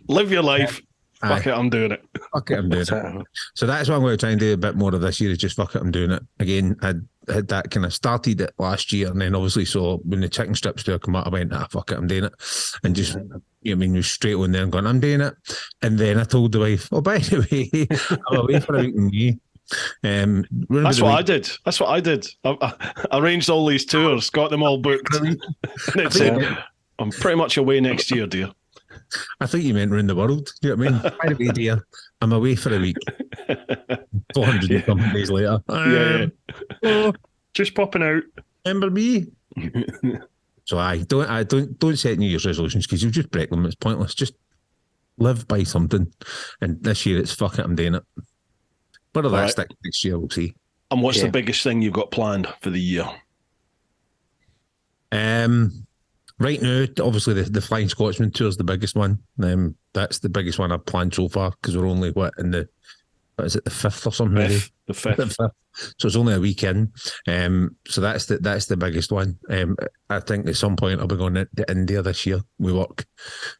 live your life. Fuck it, I'm doing it. Fuck it, I'm doing it. So that's what I'm going to try and do a bit more of this year is just fuck it, I'm doing it. Again, I had that kind of started it last year, and then obviously, so when the chicken strips do come out, I went, fuck it, I'm doing it. And just, was straight on there and going, I'm doing it. And then I told the wife, oh, by the way, I'm away for a week in May. That's what I did. I arranged all these tours, got them all booked. And said, I'm pretty much away next year, dear. I think you meant around the world. You know what I mean? By the way, dear, I'm away for a week. 400 and something days later. Just popping out. Remember me? So don't set New Year's resolutions because you'll just break them. It's pointless. Just live by something. And this year it's fuck it, I'm doing it. Whether that sticks next year, we'll see. And what's the biggest thing you've got planned for the year? Right now, obviously the Flying Scotsman tour is the biggest one. That's the biggest one I've planned so far because we're only the 5th or something? The 5th. So it's only a weekend. So that's the biggest one. I think at some point I'll be going to India this year. We work.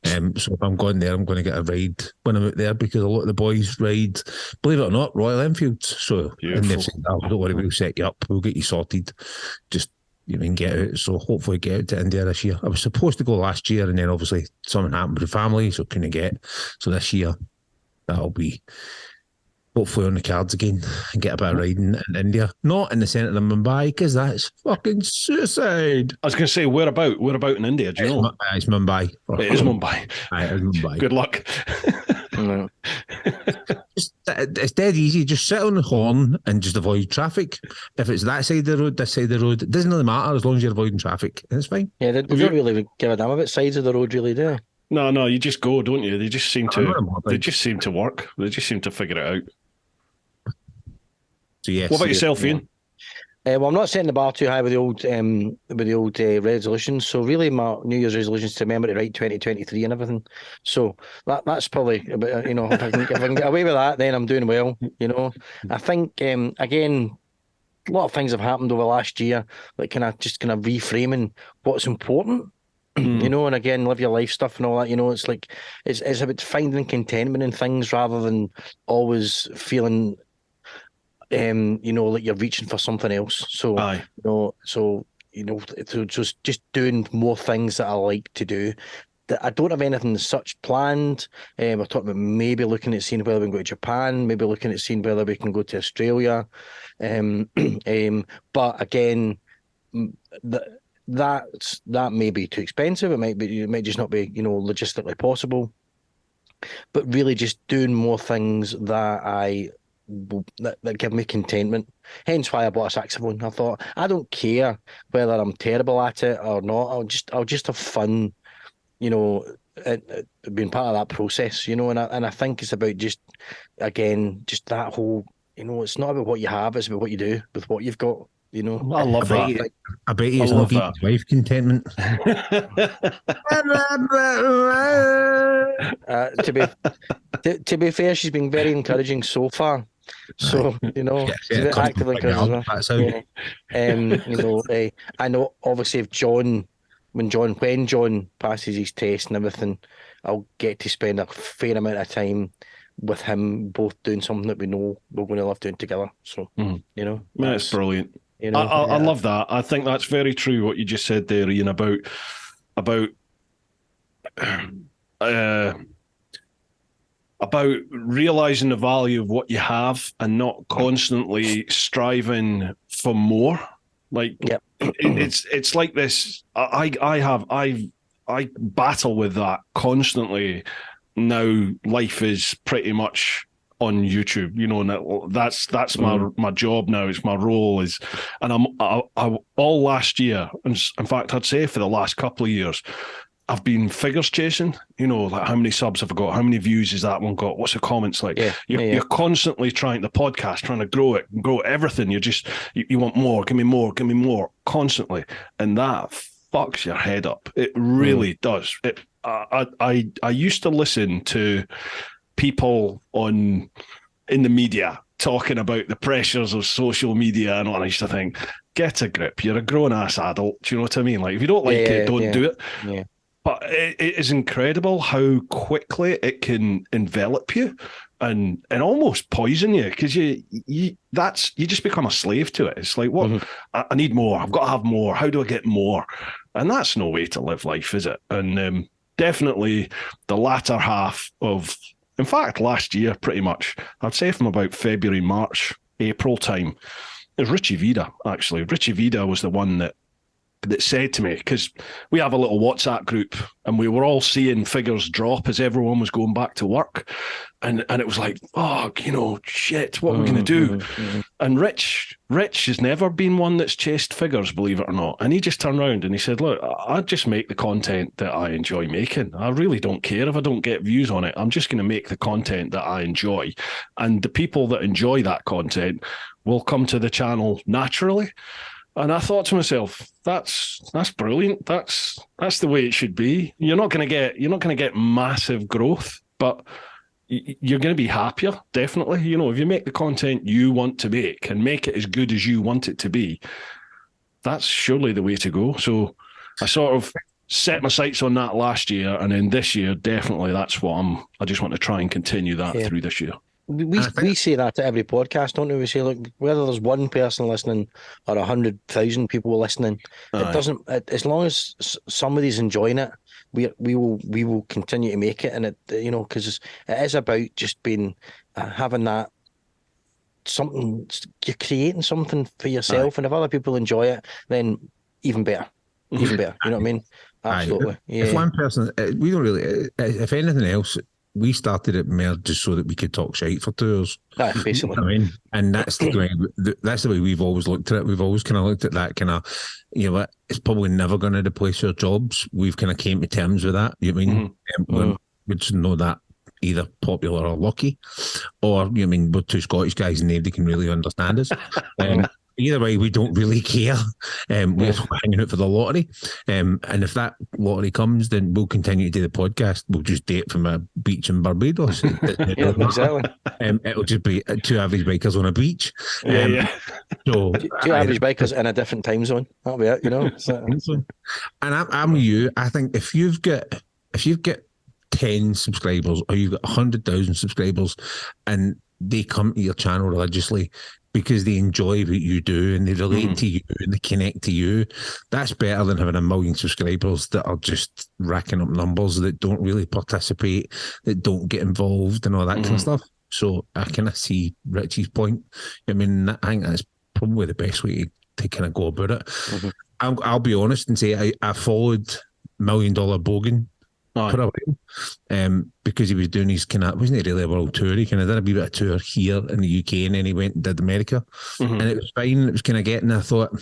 So if I'm going there, I'm going to get a ride when I'm out there because a lot of the boys ride, believe it or not, Royal Enfields. So and they've said, don't worry, we'll set you up. We'll get you sorted. Just get out. So hopefully get out to India this year. I was supposed to go last year and then obviously something happened with the family, so couldn't get. So this year that'll be hopefully on the cards again and get a bit of riding in India. Not in the centre of Mumbai because that's fucking suicide. I was going to say, where about in India? Do you know? It's Mumbai. It is Mumbai. It is Mumbai. Good luck. It's dead easy. Just sit on the horn and just avoid traffic. If it's that side of the road, this side of the road, it doesn't really matter as long as you're avoiding traffic. It's fine. Yeah, they don't really give a damn about sides of the road, really, do they? No, you just go, don't you? They just seem to. They just seem to work. They just seem to figure it out. So yes. What about yourself, Ian? Well, I'm not setting the bar too high with the old resolutions. So really, my New Year's resolution is to remember to write 2023 and everything. So that's probably if I can get away with that, then I'm doing well. I think again, a lot of things have happened over the last year, like kind of reframing what's important. And again, live your life stuff and all that. It's like it's about finding contentment in things rather than always feeling like you're reaching for something else. So, Aye. So just doing more things that I like to do. I don't have anything such planned. We're talking about maybe looking at seeing whether we can go to Japan, maybe looking at seeing whether we can go to Australia. But again, that may be too expensive. It might just not be, logistically possible. But really, just doing more things that give me contentment. Hence why I bought a saxophone. I thought I don't care whether I'm terrible at it or not. I'll just have fun, being part of that process. And I think it's about just that whole. It's not about what you have; it's about what you do with what you've got. I love that. I bet he's not giving his wife contentment. To be fair, she's been very encouraging so far. So it's a bit active encouraging as well. I know obviously if when John passes his test and everything, I'll get to spend a fair amount of time with him, both doing something that we know we're going to love doing together. So that's brilliant. I love that. I think that's very true what you just said there, Ian, about realizing the value of what you have and not constantly striving for more. Like it's like this. I battle with that constantly. Now life is pretty much on YouTube, and that's my job now. It's my role and I all last year, and in fact, I'd say for the last couple of years, I've been figures chasing. Like how many subs have I got? How many views has that one got? What's the comments like? You're constantly trying to grow everything. You want more. Give me more, constantly, and that fucks your head up. It really does. I used to listen to people in the media talking about the pressures of social media and all. I used to think, get a grip. You're a grown-ass adult. Do you know what I mean? Like, if you don't like it, don't do it. Yeah. But it is incredible how quickly it can envelop you and almost poison you, because you just become a slave to it. It's like, what? I need more. I've got to have more. How do I get more? And that's no way to live life, is it? And definitely the latter half of, in fact, last year, pretty much, I'd say from about February, March, April time, it was Richie Vida, actually. Richie Vida was the one that said to me, because we have a little WhatsApp group and we were all seeing figures drop as everyone was going back to work. And it was like, shit, what are we going to do? And Rich has never been one that's chased figures, believe it or not. And he just turned around and he said, look, I just make the content that I enjoy making. I really don't care if I don't get views on it. I'm just going to make the content that I enjoy. And the people that enjoy that content will come to the channel naturally. And I thought to myself, that's brilliant. That's the way it should be. You're not going to get massive growth, but you're going to be happier, definitely. If you make the content you want to make and make it as good as you want it to be, that's surely the way to go. So I sort of set my sights on that last year, and then this year, definitely that's what I just want to try and continue that through this year. We say that to every podcast, don't we? We say, look, whether there's one person listening or 100,000 people listening, it doesn't. As long as somebody's enjoying it, we will continue to make it, and it because it is about just being having that something. You're creating something for yourself, and if other people enjoy it, then even better, even better. You know what I mean? Absolutely. If one person, we don't really. If anything else, we started it more just so that we could talk shite for 2 hours. Basically. I mean, and that's the way we've always looked at it. We've always kind of looked at that kind of, it's probably never going to replace our jobs. We've kind of came to terms with that. You mean, we just know that either popular or lucky, or we're 2 Scottish guys and nobody can really understand us. either way, we don't really care. We're hanging out for the lottery. And if that lottery comes, then we'll continue to do the podcast. We'll just do it from a beach in Barbados. Yeah, exactly. It'll just be two average bikers on a beach. So two average bikers in a different time zone. That'll be it, you know. And I'm you. I think if you've got 10 subscribers or you've got 100,000 subscribers and they come to your channel religiously because they enjoy what you do and they relate to you and they connect to you, that's better than having 1 million subscribers that are just racking up numbers, that don't really participate, that don't get involved and all that kind of stuff. So I kind of see Richie's point. I mean, I think that's probably the best way to kind of go about it. I'll be honest and say I followed $1 Million Bogan for a while, because he was doing his kind of, wasn't he really a world tour? He kind of did a wee bit of tour here in the UK and then he went and did America, and it was fine. It was kind of getting, I thought,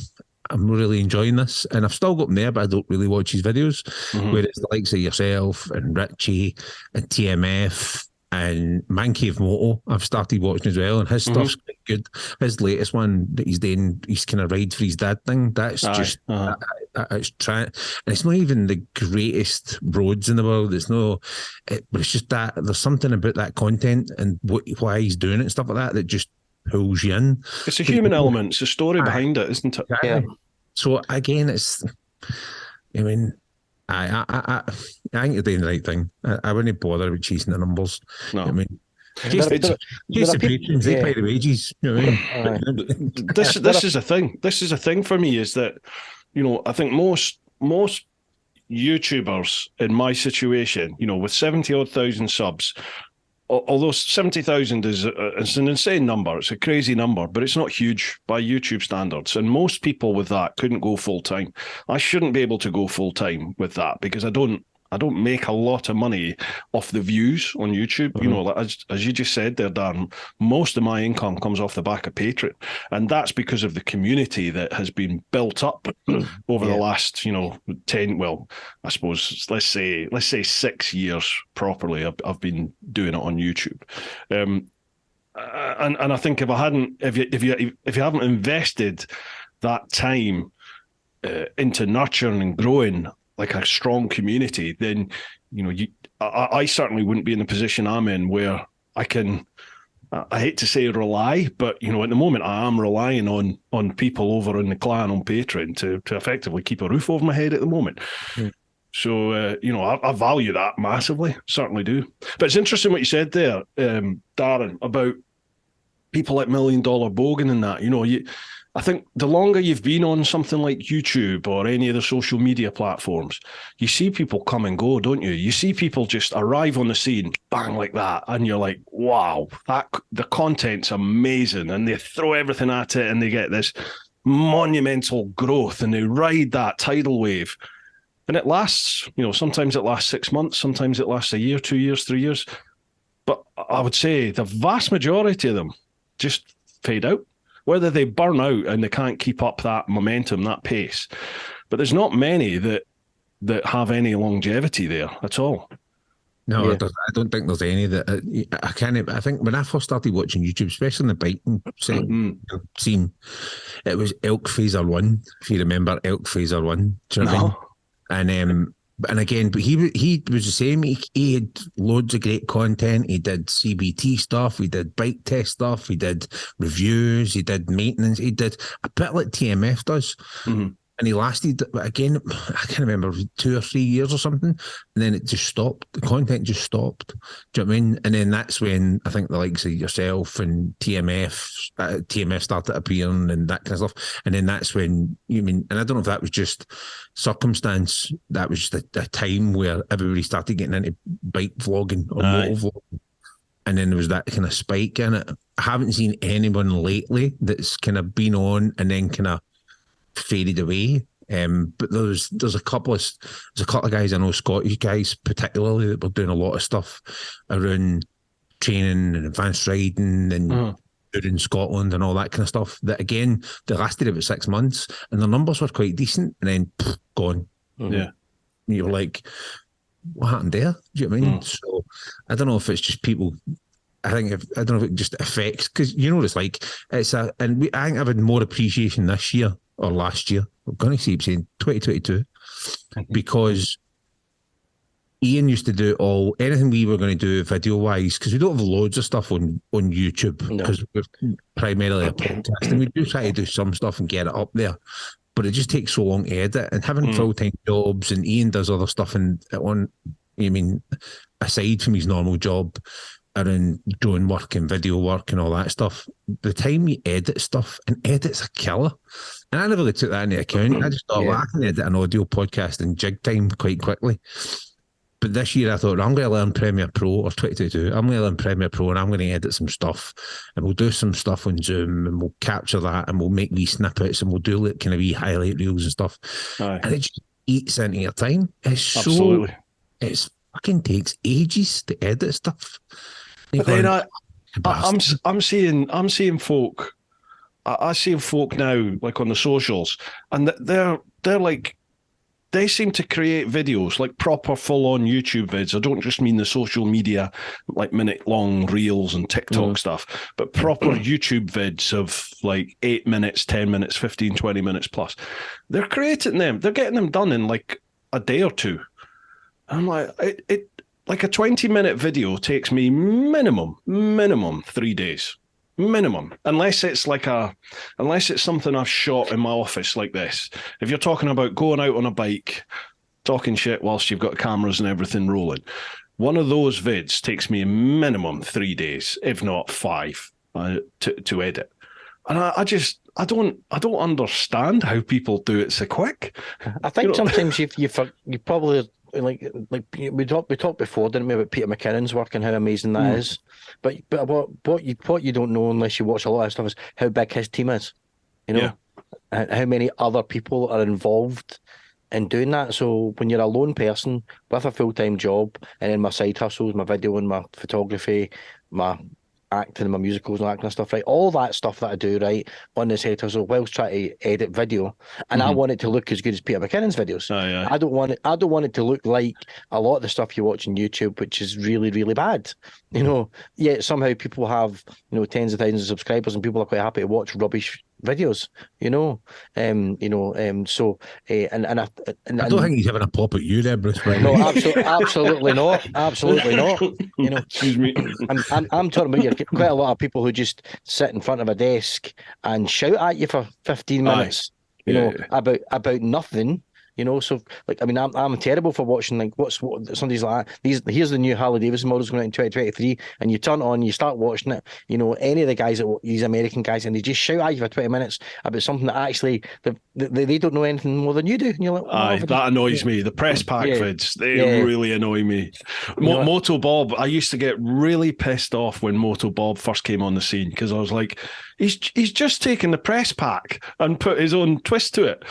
I'm really enjoying this, and I've still got him there, but I don't really watch his videos. Whereas the likes of yourself and Richie and TMF and Man Cave Moto, I've started watching as well, and his stuff's quite good. His latest one that he's doing, he's kind of ride for his dad thing. That's just it's trying, and it's not even the greatest roads in the world. It's no, but it's just that there's something about that content and why he's doing it and stuff like that that just pulls you in. It's a human element. It's a story behind it, isn't it? Yeah. So again, it's, I mean, I think you're doing the right thing. I wouldn't bother with chasing the numbers. No. I mean, chase the patrons, they pay the wages. You know what I mean? This is a thing. This is a thing for me, is that, you know, I think most YouTubers in my situation, you know, with 70-odd thousand subs, although 70,000 is it's an insane number, it's a crazy number, but it's not huge by YouTube standards. And most people with that couldn't go full time. I shouldn't be able to go full time with that because I don't make a lot of money off the views on YouTube. You know, like, as you just said there, Darren, most of my income comes off the back of Patreon. And that's because of the community that has been built up over the last, you know, 10, well, I suppose, let's say 6 years properly. I've been doing it on YouTube. And I think if you haven't invested that time into nurturing and growing like a strong community, then, you know, I certainly wouldn't be in the position I'm in where I can, I hate to say rely, but, you know, at the moment I am relying on people over in the clan on Patreon to effectively keep a roof over my head at the moment. So, you know, I value that massively, certainly do. But it's interesting what you said there, Darren, about people like $1 Million Bogan and that. You know, I think the longer you've been on something like YouTube or any of the social media platforms, you see people come and go, don't you? You see people just arrive on the scene, bang, like that, and you're like, wow, the content's amazing, and they throw everything at it, and they get this monumental growth, and they ride that tidal wave. And it lasts, you know, sometimes it lasts 6 months, sometimes it lasts a year, 2 years, 3 years. But I would say the vast majority of them just fade out. Whether they burn out and they can't keep up that momentum, that pace. But there's not many that have any longevity there at all. No, I don't think there's any that I can't. I think when I first started watching YouTube, especially in the biking scene, it was Elk Phaser 1. If you remember Elk Phaser 1, do you know what I mean? And again, but he was the same. He had loads of great content. He did CBT stuff. He did bike test stuff. He did reviews. He did maintenance. He did a bit like TMF does. And he lasted, again, I can't remember, 2 or 3 years or something. And then it just stopped. The content just stopped. Do you know what I mean? And then that's when I think the likes of yourself and TMF started appearing and that kind of stuff. And then that's when, and I don't know if that was just circumstance, that was just a time where everybody started getting into bike vlogging or moto vlogging. And then there was that kind of spike in it. I haven't seen anyone lately that's kind of been on and then kind of faded away, but there's a couple of guys I know, Scottish guys particularly, that were doing a lot of stuff around training and advanced riding and in Scotland and all that kind of stuff, that again they lasted about 6 months and their numbers were quite decent and then gone. You're like, what happened there? Do you know what I mean? So I don't know if it's just people I think I don't know if it just affects, because you know what it's like. I think I've had more appreciation this year or last year. I'm going to keep saying 2022 because Ian used to do anything we were going to do video wise, because we don't have loads of stuff on YouTube because we're primarily a podcast, and we do try to do some stuff and get it up there. But it just takes so long to edit, and having full-time jobs, and Ian does other stuff aside from his normal job around drone work and video work and all that stuff, the time we edit stuff, and edit's a killer. And I never really took that into account. I just thought, well, I can edit an audio podcast in jig time quite quickly. But this year I thought, I'm going to learn Premiere Pro, or 2022, I'm going to learn Premiere Pro, and I'm going to edit some stuff, and we'll do some stuff on Zoom, and we'll capture that, and we'll make wee snippets, and we'll do like kind of wee highlight reels and stuff. Aye. And it just eats into your time. Absolutely. It's fucking takes ages to edit stuff. But then I'm seeing folk. I see folk now, like on the socials, and they're like, they seem to create videos, like proper full-on YouTube vids. I don't just mean the social media, like minute-long reels and TikTok stuff, but proper YouTube vids of like 8 minutes, 10 minutes, 15, 20 minutes plus. They're creating them. They're getting them done in like a day or two. I'm like, it like a 20-minute video takes me minimum 3 days. Minimum, unless it's something I've shot in my office like this. If you're talking about going out on a bike, talking shit whilst you've got cameras and everything rolling, one of those vids takes me a minimum 3 days, if not 5, to edit. And I don't understand how people do it so quick. I think sometimes you probably. Like we talked before, didn't we, about Peter McKinnon's work and how amazing that is. But what you don't know unless you watch a lot of stuff is how big his team is. You know, and how many other people are involved in doing that. So when you're a lone person with a full-time job, and then my side hustles, my video and my photography, my acting and my musicals and all that kind of stuff, right? All that stuff that I do, right, on this side hustle, whilst trying to edit video, and I want it to look as good as Peter McKinnon's videos. I don't want it to look like a lot of the stuff you watch on YouTube, which is really, really bad. You know, yet somehow people have, tens of thousands of subscribers, and people are quite happy to watch rubbish videos, so I don't think he's having a pop at you there, Bruce. No, absolutely not. Absolutely not. Excuse me. I'm talking about quite a lot of people who just sit in front of a desk and shout at you for 15 minutes. About nothing. So like, I mean, I'm terrible for watching like what somebody's like. Here's the new Harley Davidson models going out in 2023, and you turn on, you start watching it. Any of the guys these American guys, and they just shout at you for 20 minutes about something that actually they don't know anything more than you do. And you're like, that annoys me. The press pack vids, they really annoy me. Moto Bob, I used to get really pissed off when Moto Bob first came on the scene, because I was like, he's just taken the press pack and put his own twist to it.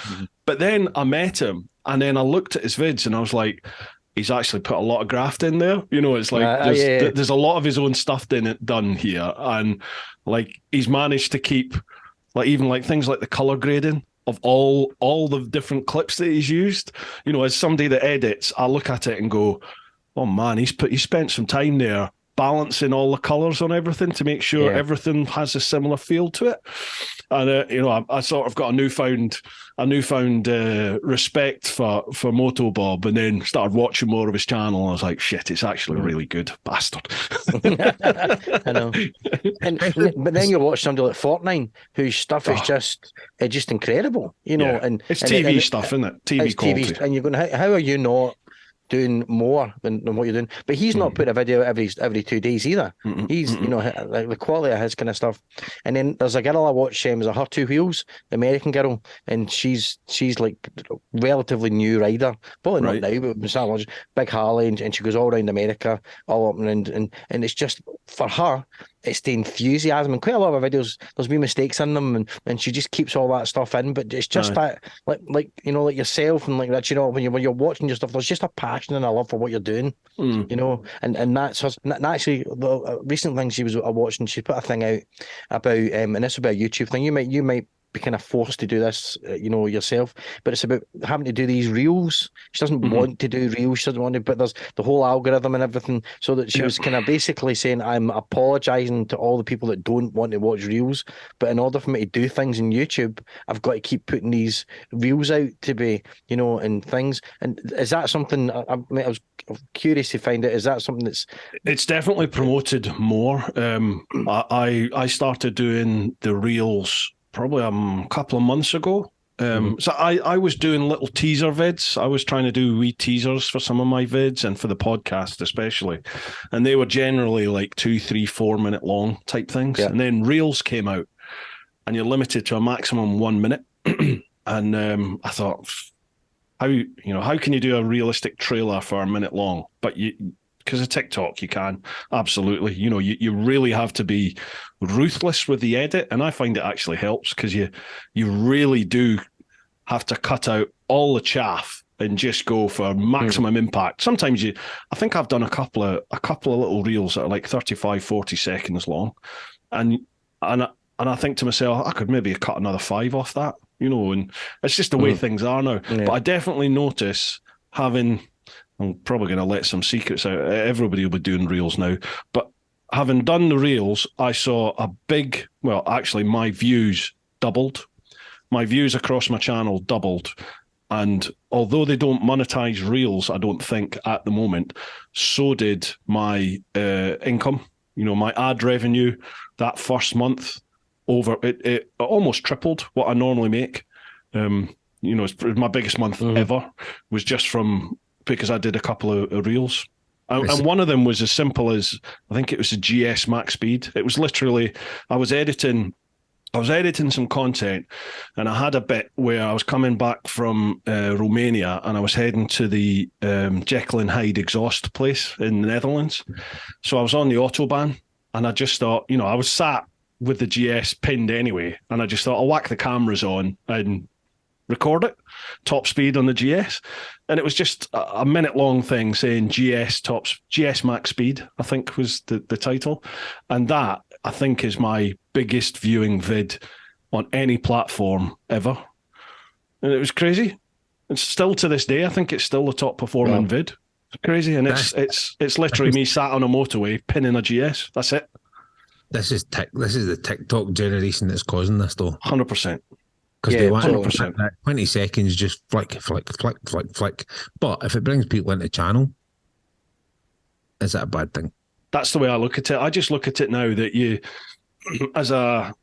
But then I met him, and then I looked at his vids, and I was like, he's actually put a lot of graft in there. It's like there's a lot of his own stuff done here, and like he's managed to keep like even like things like the color grading of all the different clips that he's used. As somebody that edits, I look at it and go, oh man, he spent some time there balancing all the colors on everything to make sure everything has a similar feel to it. And I sort of got a newfound respect for Moto Bob, and then started watching more of his channel. And I was like, shit, it's actually really good, bastard. I know. But then you watch somebody like Fortnite, whose stuff is just incredible. And it's TV stuff, isn't it? TV quality. And you're going, how are you not doing more than what you're doing? But he's not putting a video every 2 days either. He's like the quality of his kind of stuff. And then there's a girl I watch, is Her Two Wheels, the American girl, and she's like relatively new rider, probably not now, but big Harley, and she goes all around America, all up and it's just, for her, it's the enthusiasm. And quite a lot of her videos, there's been mistakes in them, and she just keeps all that stuff in. But it's just that, like yourself and like that. When you're watching your stuff, there's just a passion and a love for what you're doing. And that's her. And actually, the recent thing I watched, and she put a thing out about, and this will be a YouTube thing. You might be kind of forced to do this, yourself. But it's about having to do these reels. She doesn't want to do reels. She doesn't want to, but there's the whole algorithm and everything. So that she was kind of basically saying, I'm apologising to all the people that don't want to watch reels. But in order for me to do things in YouTube, I've got to keep putting these reels out to be, and things. And is that something, I was curious to find out, is that something It's definitely promoted more. I started doing the reels probably a couple of months ago. So I was doing little teaser vids. I was trying to do wee teasers for some of my vids and for the podcast especially. And they were generally like 2, 3, 4 minute long type things. Yeah. And then reels came out and you're limited to a maximum 1 minute. And I thought, how can you do a realistic trailer for a minute long? But because of TikTok, you can. Absolutely. You really have to be ruthless with the edit. And I find it actually helps because you really do have to cut out all the chaff and just go for maximum impact. Sometimes I think I've done a couple of little reels that are like 35, 40 seconds long. And I think to myself, I could maybe cut another 5 off that, and it's just the way things are now. Yeah. But I definitely notice I'm probably going to let some secrets out. Everybody will be doing reels now. But having done the reels, I saw actually my views doubled. My views across my channel doubled. And although they don't monetize reels, I don't think at the moment, so did my income. My ad revenue that first month it almost tripled what I normally make. It's my biggest month ever was just because I did a couple of reels. And one of them was as simple as, I think it was a GS max speed. It was literally, I was editing some content and I had a bit where I was coming back from Romania and I was heading to the Jekyll and Hyde exhaust place in the Netherlands. So I was on the Autobahn and I just thought, I was sat with the GS pinned anyway. And I just thought I'll whack the cameras on and record it, top speed on the GS. And it was just a minute long thing saying GS max speed, I think was the title. And that, I think, is my biggest viewing vid on any platform ever. And it was crazy. It's still to this day, I think it's still the top performing vid. It's crazy. And it's literally me sat on a motorway pinning a GS. That's it. This is the TikTok generation that's causing this though. 100%. Because they want 100%. 20 seconds, just flick. But if it brings people into the channel, is that a bad thing? That's the way I look at it. I just look at it now that you, as a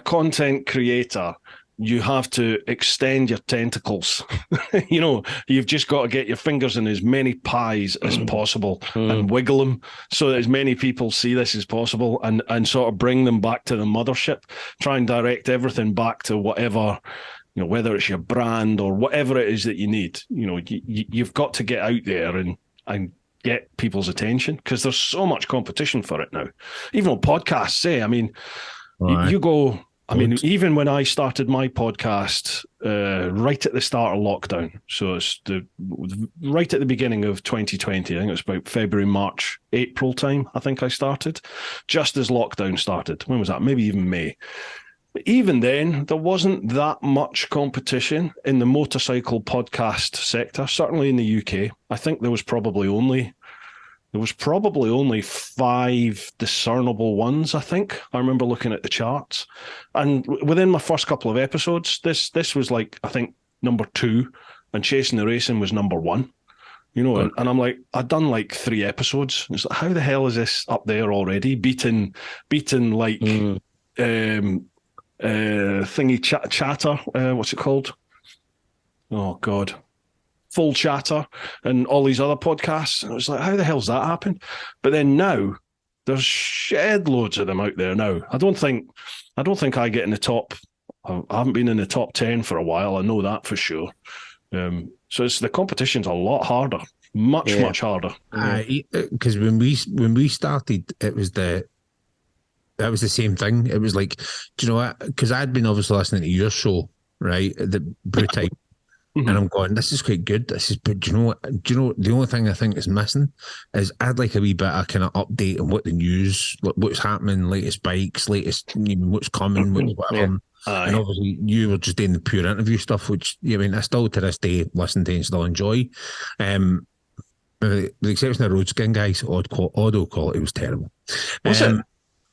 content creator, you have to extend your tentacles. You've just got to get your fingers in as many pies as possible and wiggle them so that as many people see this as possible and sort of bring them back to the mothership. Try and direct everything back to whatever, whether it's your brand or whatever it is that you need. You've got to get out there and get people's attention because there's so much competition for it now. Even on podcasts, you go... even when I started my podcast right at the start of lockdown, so it's right at the beginning of 2020, I think it was about February, March, April time, I think I started, just as lockdown started. When was that? Maybe even May. But even then, there wasn't that much competition in the motorcycle podcast sector, certainly in the UK. I think there was probably only 5 discernible ones, I think. I remember looking at the charts. And within my first couple of episodes, this was like, I think, number 2, and Chasing the Racing was number 1. And I'm like, I'd done like 3 episodes. It's like, how the hell is this up there already? Beating like thingy chatter, what's it called? Oh, God. Full Chatter and all these other podcasts. And it was like, how the hell's that happened? But then now there's shed loads of them out there now. I don't think I get in the top. I haven't been in the top 10 for a while. I know that for sure. So the competition's a lot harder, much harder. Because when we started, that was the same thing. It was like, do you know what? Because I'd been obviously listening to your show, right? The Bru Time. And I'm going, this is quite good. But do you know the only thing I think is missing is I'd like a wee bit of kind of update on what the news, what's happening, latest bikes, latest, what's coming, whatever. And Aye. obviously, you were just doing the pure interview stuff, which I still to this day listen to and still enjoy. With the exception of Road Skin guys, audio quality was terrible. Was it?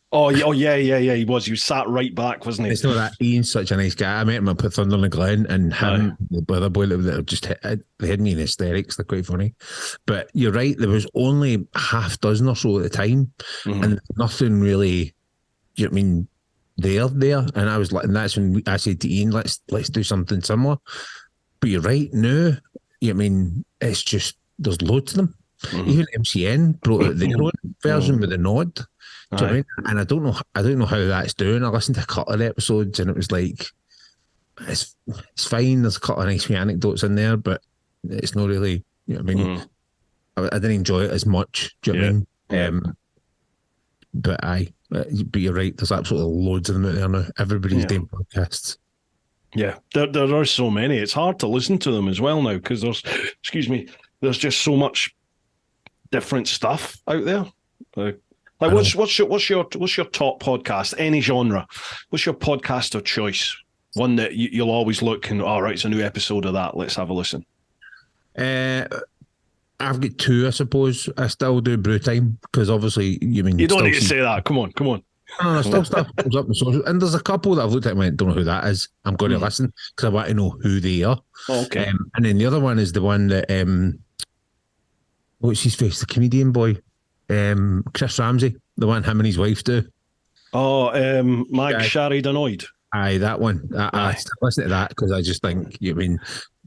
Oh yeah. He was. He was sat right back, wasn't he? It's not that Ian's such a nice guy. I met him up at Thunder and Glen, and him, the other boy that just they had me in hysterics. They're quite funny. But you're right. There was only half dozen or so at the time, and nothing really. You know what I mean? There, and I was like, and that's when I said to Ian, let's do something similar. But you're right. No, you know what I mean? It's just there's loads of them. Even MCN brought out their own version with the nod. Do you know what I mean? And I don't know how that's doing. I listened to a couple of episodes and it was like, it's fine. There's a couple of nice wee anecdotes in there, but it's not really, you know what I mean? I didn't enjoy it as much. Do you know what I mean? But you're right. There's absolutely loads of them out there now. Everybody's doing podcasts. Yeah, there are so many. It's hard to listen to them as well now because there's just so much different stuff out there. Like what's your top podcast? Any genre? What's your podcast of choice? One that you'll always look and right, it's a new episode of that. Let's have a listen. I've got two, I suppose. I still do Bru Time because obviously you don't need to say that. Come on. No, still stuff comes up in social, and there's a couple that I've looked at and went, don't know who that is. I'm going to listen because I want to know who they are. Oh, okay. And then the other one is the one that what's his face, the comedian boy, Chris Ramsey, the one him and his wife do. Oh, Mag Shari Danoid. Aye, that one. I listen to that because I just think, you know what I mean,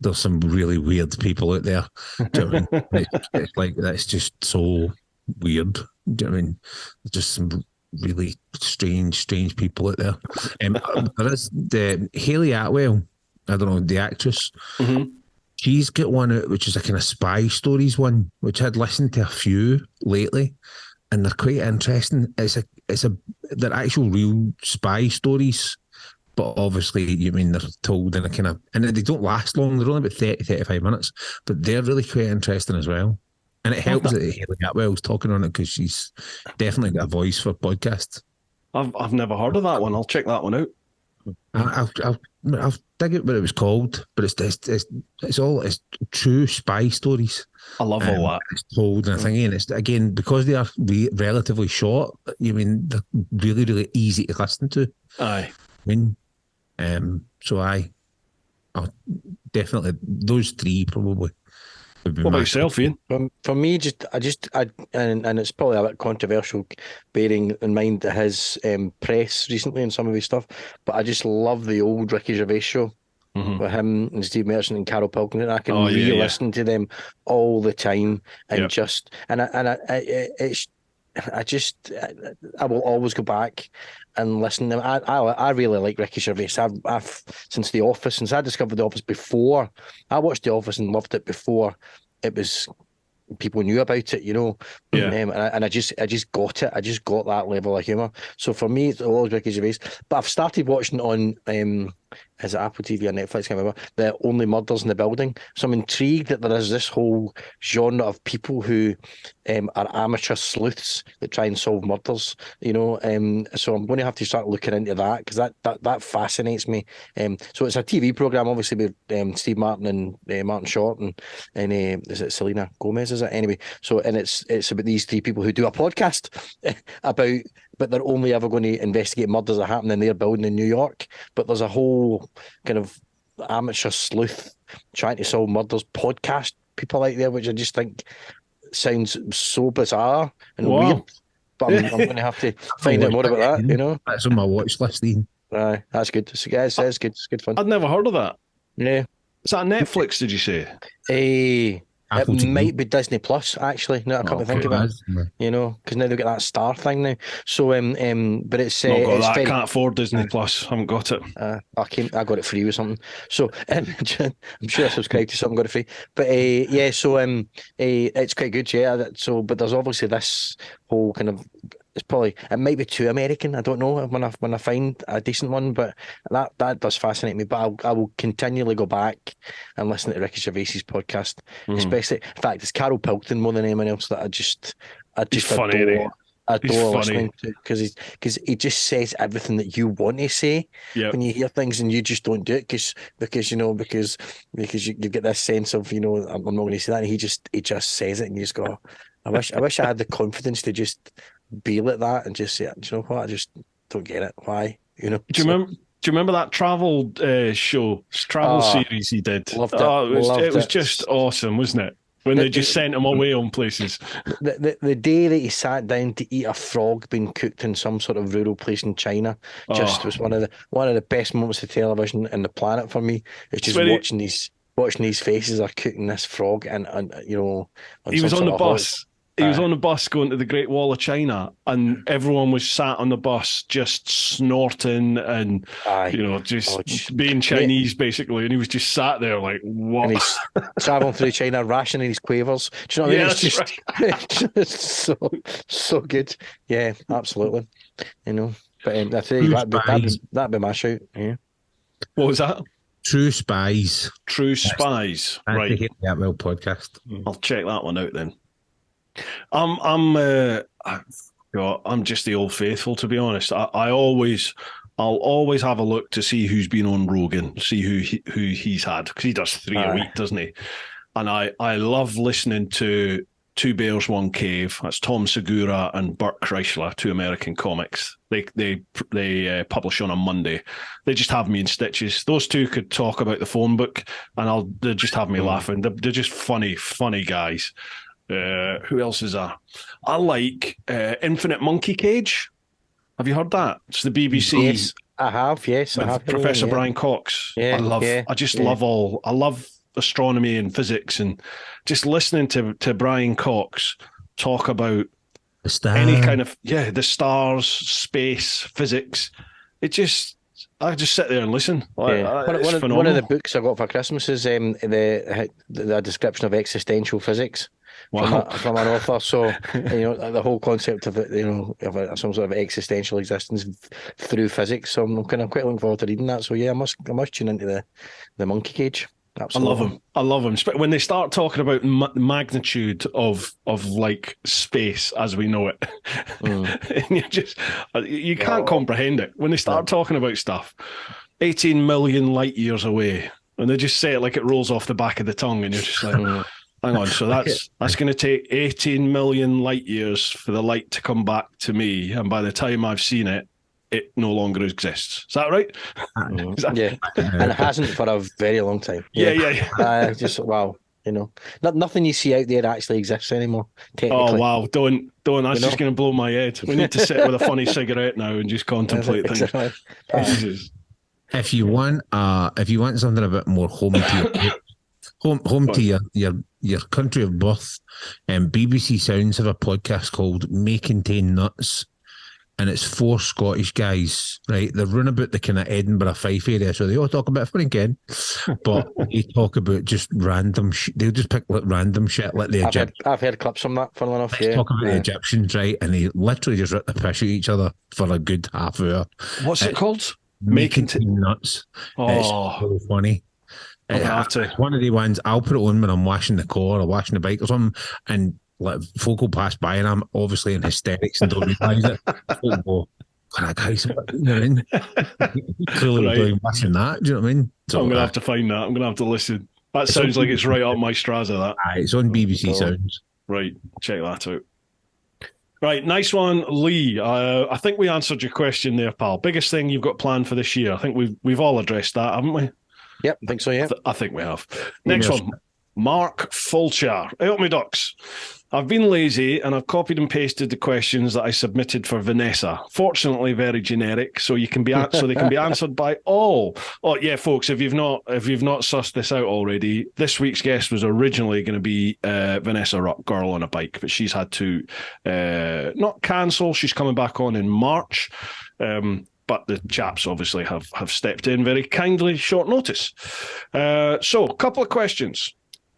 there's some really weird people out there. Do you know what I mean? It's like, that's just so weird. Do you know what I mean? There's just some really strange people out there. There is the Hayley Atwell, I don't know, the actress. She's got one out which is a kind of spy stories one, which I'd listened to a few lately, and they're quite interesting. They're actual real spy stories, but obviously, you mean they're told in a kind of, and they don't last long. They're only about 35 minutes, but they're really quite interesting as well. And it helps that Hayley Atwell's talking on it because she's definitely got a voice for podcasts. I've never heard of that one. I'll check that one out. I'll dig out what it was called, but it's true spy stories. I love all that. It's told, and I think it's again because they are relatively short. You mean they're really, really easy to listen to. Aye. I mean, so I'll definitely those three probably. What about yourself, Ian? For me, and it's probably a bit controversial, bearing in mind his press recently and some of his stuff, but I just love the old Ricky Gervais show with him and Steve Merchant and Carol Pilkington. I can re-listen to them all the time, and I will always go back and listen to them. I really like Ricky Gervais. I've since The Office, since I discovered The Office before, I watched The Office and loved it before it was people knew about it, you know. And I just got it. I just got that level of humour. So for me, it's always Ricky Gervais. But I've started watching on is it Apple TV or Netflix? I can't remember. The Only Murders in the Building. So I'm intrigued that there is this whole genre of people who are amateur sleuths that try and solve murders. You know, so I'm going to have to start looking into that because that fascinates me. So it's a TV program, obviously with Steve Martin and Martin Short and is it Selena Gomez? Is it anyway? So and it's about these three people who do a podcast about. But they're only ever going to investigate murders that happen in their building in New York. But there's a whole kind of amateur sleuth trying to solve murders podcast people out there, which I just think sounds so bizarre and weird. But I'm going to have to find out more about that, you know. That's on my watch list, Ian. That's good. So, guys, it's good. It's good fun. I'd never heard of that. Yeah. Is that Netflix, did you say? Apple it TV. might be Disney Plus, actually. Now I come to think of it, you know, because now they've got that Star thing now. So, but it's not got it's that. very, Can't afford Disney Plus. Haven't got it. I got it free or something. So I'm sure I subscribed to something, got it free. But so it's quite good, yeah. So, but there's obviously this whole kind of. It might be too American. I don't know when I find a decent one, but that does fascinate me. But I will continually go back and listen to Ricky Gervais's podcast, especially. In fact, it's Carol Pilkington more than anyone else that I just funny, adore. adore funny. listening to because he just says everything that you want to say when you hear things and you just don't do it because you get this sense of I'm not going to say that, and he just says it and you just go, I wish I had the confidence to just be like that and just say, do you know what, I just don't get it, why, Do you remember that travel series he did? Loved it. It was just awesome, wasn't it? When they just sent him away on places. The day that he sat down to eat a frog being cooked in some sort of rural place in China was one of the best moments of television in the planet for me. It's just watching these faces are cooking this frog and he was on the bus. He was on the bus going to the Great Wall of China, and everyone was sat on the bus just snorting and being Chinese basically, and he was just sat there like, what? And he's travelling through China, rationing his quavers. Do you know what I mean? It's just, it's just so good. Yeah, absolutely. But I tell you, that'd be my shout. Yeah. What was that? True Spies. Right. That well podcast. I'll check that one out then. I'm just the old faithful, to be honest. I'll always have a look to see who's been on Rogan, see who he's had, because he does 3 a week, doesn't he? And I love listening to Two Bears, One Cave. That's Tom Segura and Burt Kreischer, 2 American comics. They publish on a Monday. They just have me in stitches. Those 2 could talk about the phone book, and they just have me laughing. They're just funny guys. Who else is there? I like Infinite Monkey Cage. Have you heard that? It's the BBC. Yes, I have. Yes, I have. Professor Brian Cox. Yeah, I love astronomy and physics, and just listening to Brian Cox talk about any kind of the stars, space, physics. I just sit there and listen. One of the books I got for Christmas is the description of existential physics. Wow. From an author, so the whole concept of it, of some sort of existential existence through physics. So I'm quite looking forward to reading that. So yeah, I must tune into the Monkey Cage. Absolutely. I love them. When they start talking about magnitude of like space as we know it, and you can't comprehend it when they start talking about stuff. 18 million light years away, and they just say it like it rolls off the back of the tongue, and you're just like. Hang on, so that's going to take 18 million light years for the light to come back to me, and by the time I've seen it, it no longer exists. Is that right? Yeah, and it hasn't for a very long time. Yeah. Just wow, nothing you see out there actually exists anymore. Oh wow, don't! That's just going to blow my head. We need to sit with a funny cigarette now and just contemplate things. If you want something a bit more home to your country of birth, BBC Sounds have a podcast called May Contain Nuts, and it's 4 Scottish guys, right? They run about the kind of Edinburgh Fife area, so they all talk about everything again, but they talk about just random they'll just pick like random shit like the Egyptians. I've heard clips from that, funnily enough. They talk about the Egyptians, right? And they literally just rip the piss at each other for a good half hour. What's it called? May Contain Nuts. It's so funny. One of the ones I'll put it on when I'm washing the car or washing the bike or something, and like folk will pass by and I'm obviously in hysterics and don't realise it. Folk go, guys, clearly doing watching that. Do you know what I mean? So, I'm going to have to find that. I'm going to have to listen. That sounds like it's right up my Strasser, that. It's on BBC Sounds. Right, check that out. Right, nice one, Lee. I think we answered your question there, pal. Biggest thing you've got planned for this year? I think we've all addressed that, haven't we? Yep, I think so, yeah. I think we have. Next one, Mark Fulcher. Help me, Ducks. I've been lazy and I've copied and pasted the questions that I submitted for Vanessa. Fortunately, very generic, so they can be answered by all. Oh yeah, folks, if you've not sussed this out already, this week's guest was originally going to be Vanessa Ruck, Girl on a Bike, but she's had to not cancel. She's coming back on in March. But the chaps obviously have stepped in very kindly, short notice. So, a couple of questions.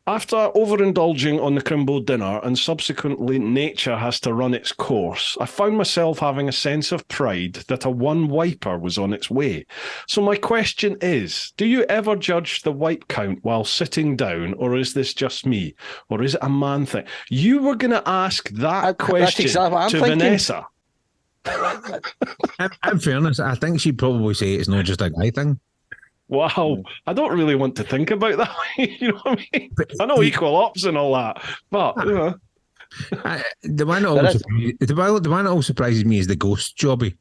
After overindulging on the Crimbo dinner and subsequently nature has to run its course, I found myself having a sense of pride that a one wiper was on its way. So my question is, do you ever judge the wipe count while sitting down, or is this just me? Or is it a man thing? You were going to ask that question exactly what I'm to thinking. Vanessa. In fairness, I think she'd probably say it's not just a guy thing. Wow, I don't really want to think about that. You know what I mean? I know equal ops and all that, but you know. The one that always surprises me is the ghost jobby.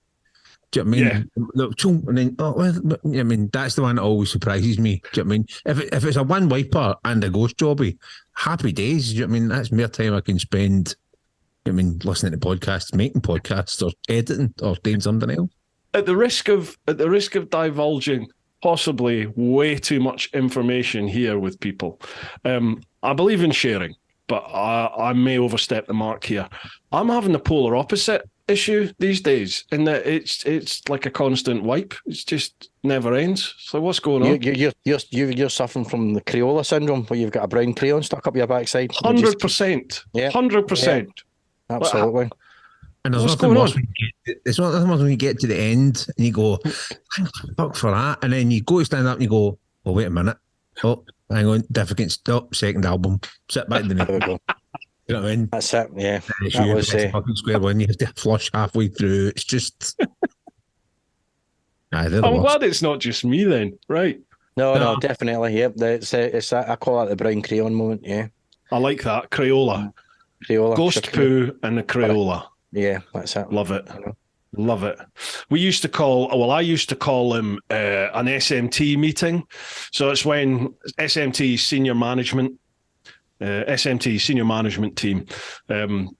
Do you know what I mean? Yeah. And then, I mean, that's the one that always surprises me. Do you know what I mean? If it's a one wiper and a ghost jobby, happy days. Do you know what I mean? That's more time I can spend. I mean, listening to podcasts, making podcasts, or editing, or doing something else. At the risk of divulging possibly way too much information here with people, I believe in sharing, but I may overstep the mark here. I'm having the polar opposite issue these days, in that it's like a constant wipe. It's just never ends. So what's going on? You're suffering from the Crayola syndrome, where you've got a brown crayon stuck up your backside. 100%. Yeah, 100%. Yeah, absolutely. And there's nothing worse when you get to the end and you go, fuck for that. And then you go to stand up and you go, oh, wait a minute. Oh, hang on, difficult. Stop, second album. Sit back in the middle. You know what I mean? That's it, yeah. That was fucking square one. You have to flush halfway through. It's just. I'm glad it's not just me then, right? No, definitely. Yep. It's I call it the brown crayon moment, yeah. I like that. Crayola. Ghost poo and the Crayola. Yeah, that's it. Love it. Love it. I used to call them an SMT meeting. So it's when SMT senior management team. And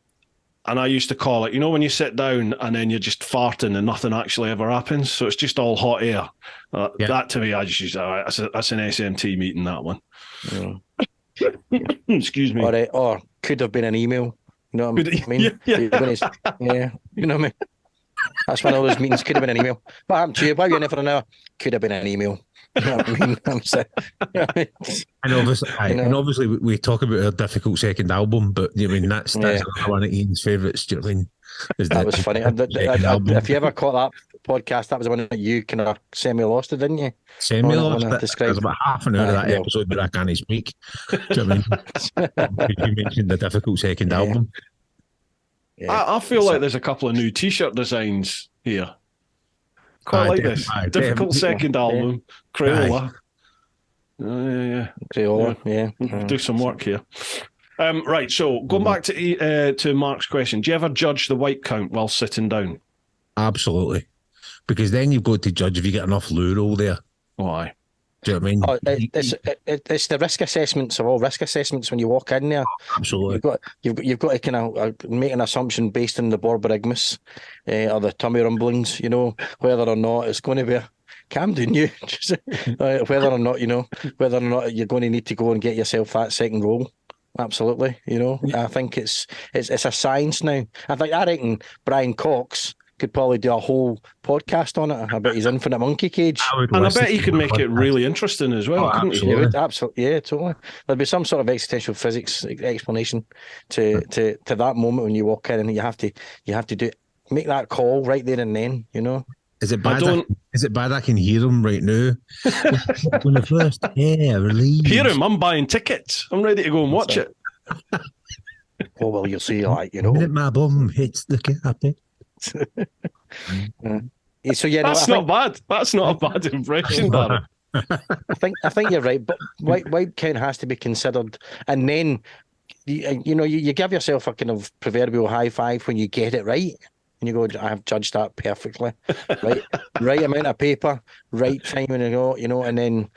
I used to call it, when you sit down and then you're just farting and nothing actually ever happens. So it's just all hot air. That to me, I just use that's an SMT meeting, that one. Yeah. Excuse me. Or could have been an email. You know what I mean? Yeah. You know what I mean? That's one of those meetings. Could have been an email. What happened to you? Why were you in there for an hour? Could have been an email. You know what I mean? And obviously, we talk about our difficult second album, but I mean that's one of Ian's favourites. Do you know what I mean? That was funny. If you ever caught that podcast, that was the one that you kind of semi-lost it, didn't you? Semi-lost it. There's about half an hour of that episode where I can't speak. Do you know what I mean? You mentioned the difficult second album. Yeah. I feel like there's a couple of new T-shirt designs here. Quite like this. Difficult second album. Crayola. Crayola, yeah. Do some work here. Right, so going back to Mark's question, do you ever judge the wipe count while sitting down? Absolutely. Because then you've got to judge if you get enough loo roll there. Oh, aye. Do you know what I mean? It's the risk assessments of all risk assessments when you walk in there. Absolutely. You've got to kind of make an assumption based on the borborygmus or the tummy rumblings, whether or not it's going to be calm down you. Whether or not, whether or not you're going to need to go and get yourself that second roll. Absolutely. I think it's a science now. I reckon Brian Cox could probably do a whole podcast on it about his infinite monkey cage. And I bet he could make it really interesting as well, couldn't he? Absolutely, yeah, totally. There'd be some sort of existential physics explanation to that moment when you walk in and you have to make that call right there and then, Is it bad? Is it bad I can hear him right now? When the first air leaves. Hear him, I'm buying tickets. I'm ready to go and watch it. Oh, well, you'll see, The minute my bum hits the carpet. So that's not bad. That's not a bad impression, Darren. I think you're right, but wipe count has to be considered, and then you give yourself a kind of proverbial high five when you get it right. And you go, I have judged that perfectly. Right amount of paper, right timing, and then,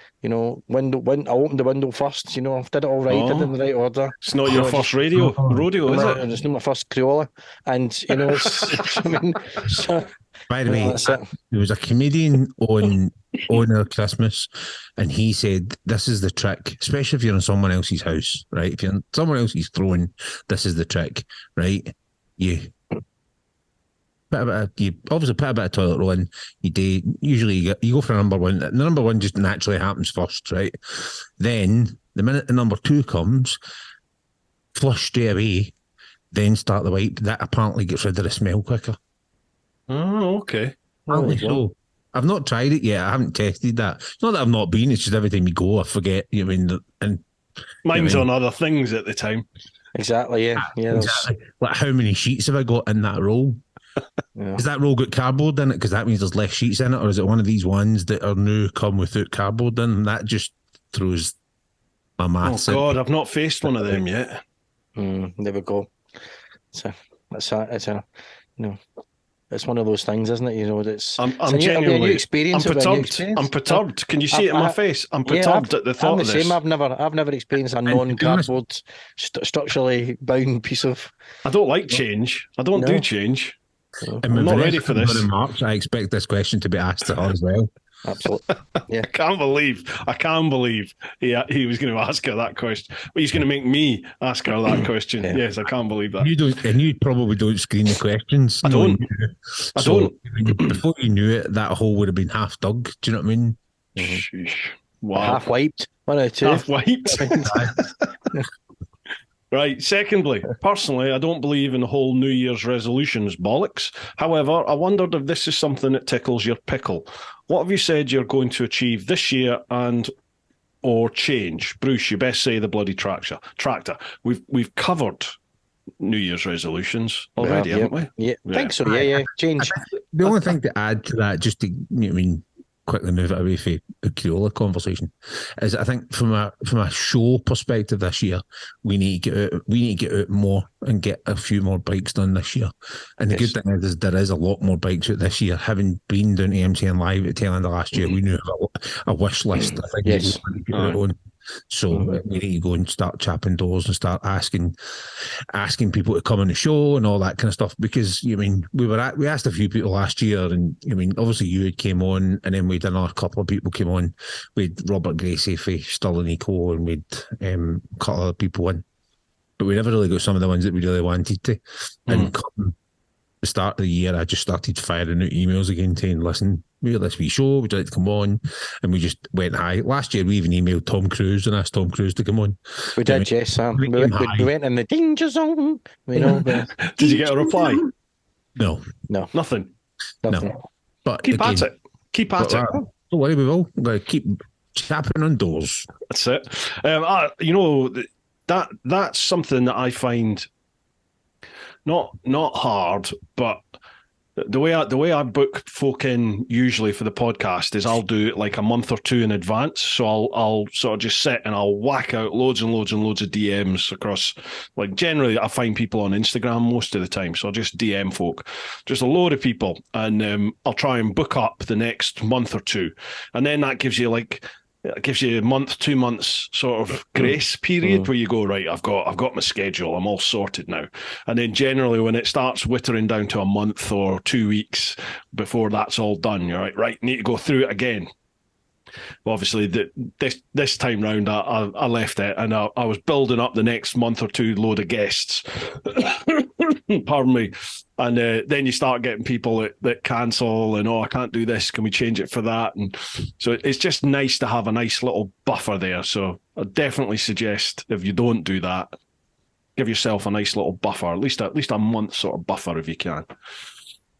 window. I opened the window first, I did it all right, did it in the right order. It's not your first rodeo, is it? It's not my first Crayola. And, By the way, there was a comedian on our Christmas, and he said, this is the trick, especially if you're in someone else's house, right? If you're in someone else's throne, this is the trick, right? You obviously put a bit of toilet roll in. Usually you go for a number one. The number one just naturally happens first, right? Then The minute the number 2 comes, flush straight away, then start the wipe. That apparently gets rid of the smell quicker. Oh, okay. Apparently so. I've not tried it yet. I haven't tested that. It's not that I've not been. It's just every time you go, I forget. You know, and mine's on other things at the time. Exactly. Yeah. Yeah. Exactly. Like, how many sheets have I got in that roll? Yeah. Is that roll got cardboard in it? Because that means there's less sheets in it, or is it one of these ones that are new come without cardboard in? That just throws my maths. Oh God, I've not faced one of them yet. There we go. It's one of those things, isn't it? You know, I'm genuinely experience. I'm perturbed. I'm perturbed. Can you see it in my face? I'm perturbed at the thought of this. I've never experienced a non-cardboard structurally bound piece of. I don't like change. I don't do change. I'm not ready for this. In March, I expect this question to be asked to her as well. Absolutely. Yeah. I can't believe he was going to ask her that question. But he's going to make me ask her that question. Yeah. Yes, I can't believe that. You don't, and you probably don't screen the questions. I don't. Before you knew it, that hole would have been half dug. Do you know what I mean? Sheesh. Wow. Half wiped. 1 out of 2. Half wiped. Right. Secondly, personally, I don't believe in the whole New Year's resolutions bollocks. However, I wondered if this is something that tickles your pickle. What have you said you're going to achieve this year and or change? Bruce, you best say the bloody tractor. We've covered New Year's resolutions already, haven't we? Yeah. I think so. Yeah. Change. The only thing to add to that, just to quickly move it away from the Creola conversation, is I think from a show perspective this year, we need to get out more and get a few more bikes done this year. And the good thing is there is a lot more bikes out this year. Having been down to MTN Live at the tail end of last year, we knew a wish list. I think we wanted to get our own. So we need to go and start chapping doors and start asking people to come on the show and all that kind of stuff. Because we asked a few people last year, and obviously you came on, and then we had another couple of people came on. We had Robert Gracie for Stirling Eco, and we'd a couple of other people in, but we never really got some of the ones that we really wanted to. And come the start of the year, I just started firing out emails again saying, listen, we had this wee show, would you like to come on? And we just went high. Last year, we even emailed Tom Cruise and asked Tom Cruise to come on. We did, yes, Sam. We went in the danger zone. Did you get a reply? No. Nothing. No. But keep at it. Don't worry, we will. We're going to keep tapping on doors. That's it. That's something that I find not hard, but the way I book folk in usually for the podcast is I'll do it like a month or two in advance. So I'll sort of just sit and I'll whack out loads and loads and loads of DMs across. Like generally, I find people on Instagram most of the time, so I'll just DM folk, just a load of people, and I'll try and book up the next month or two, and then that gives you it gives you a month, 2 months sort of grace period where you go, right, I've got my schedule, I'm all sorted now. And then generally when it starts wittering down to a month or 2 weeks before that's all done, you're right, need to go through it again. Well, obviously, this time round, I left it, and I was building up the next month or two load of guests. Pardon me. And then you start getting people that cancel and, I can't do this. Can we change it for that? And so it's just nice to have a nice little buffer there. So I definitely suggest if you don't do that, give yourself a nice little buffer, at least a month sort of buffer if you can.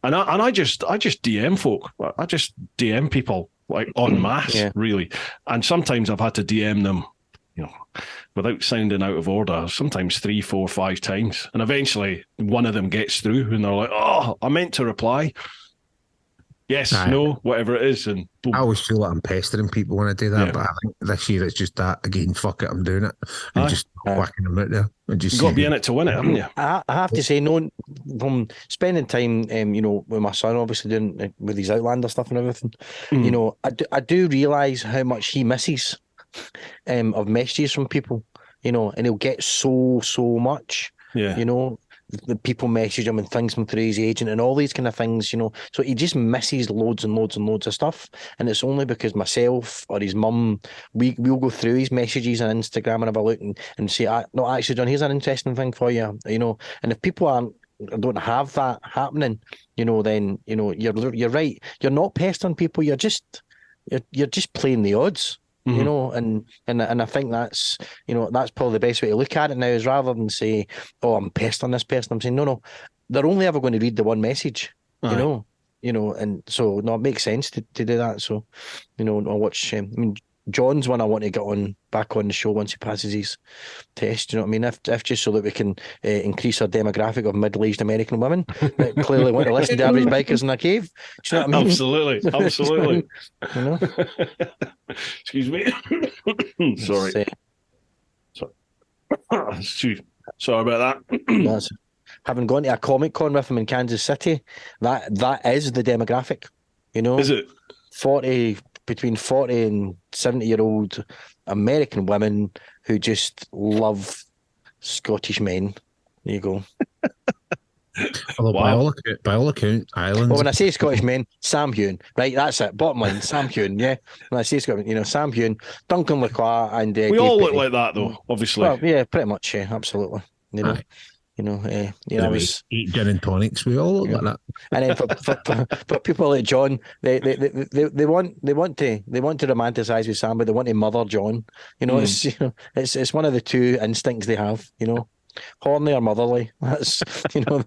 And I just DM folk. I just DM people like en masse, really. And sometimes I've had to DM them, without sounding out of order, sometimes 3, 4, 5 times. And eventually one of them gets through and they're like, oh, I meant to reply. Yes, no, whatever it is. And boom. I always feel like I'm pestering people when I do that, but I think this year it's just that, again, fuck it, I'm doing it. And just whacking them out there. And just you've got to be in it to win it, haven't you? I have to say, from spending time, with my son, obviously doing with his Outlander stuff and everything, I do realise how much he misses of messages from people, and he'll get so much, the people message him and things come through his agent and all these kind of things, so he just misses loads and loads and loads of stuff. And it's only because myself or his mum, we'll go through his messages on Instagram and have a look and say, no, actually, John, here's an interesting thing for you, and if people don't have that happening, then you're right, you're not pestering people, you're just playing the odds. you know, and I think that's, you know, that's probably the best way to look at it now, is rather than say, oh, I'm pissed on this person, I'm saying, no, they're only ever going to read the one message, Aye. you know, and so no, it makes sense to do that. So, you know, I'll watch. I mean, John's one I want to get back on the show once he passes his test. You know what I mean? If just so that we can increase our demographic of middle-aged American women that clearly want to listen to average bikers in a cave. Do you know what I mean? Absolutely, absolutely. You know. Excuse me. Sorry. Sorry about that. That's, having gone to a Comic Con with him in Kansas City, that is the demographic. You know, Is it between 40 and 70-year-old American women who just love Scottish men? There you go. Although Wow. by all accounts, Ireland. Well, when I say Scottish men, Sam Hewn, right? That's it. Bottom line, Sam Hewn. Yeah. When I say Scottish, you know, Sam Hewn, Duncan Lacroix, and We Dave all look Petty. like that, though. Obviously. Well, yeah, pretty much. Yeah, absolutely. You know. Aye. You know, I was 8 gin and tonics. We all look like that. And then for people like John, they want to romanticize with Sam, but they want to mother John. You know, it's one of the two instincts they have. You know, horny or motherly. That's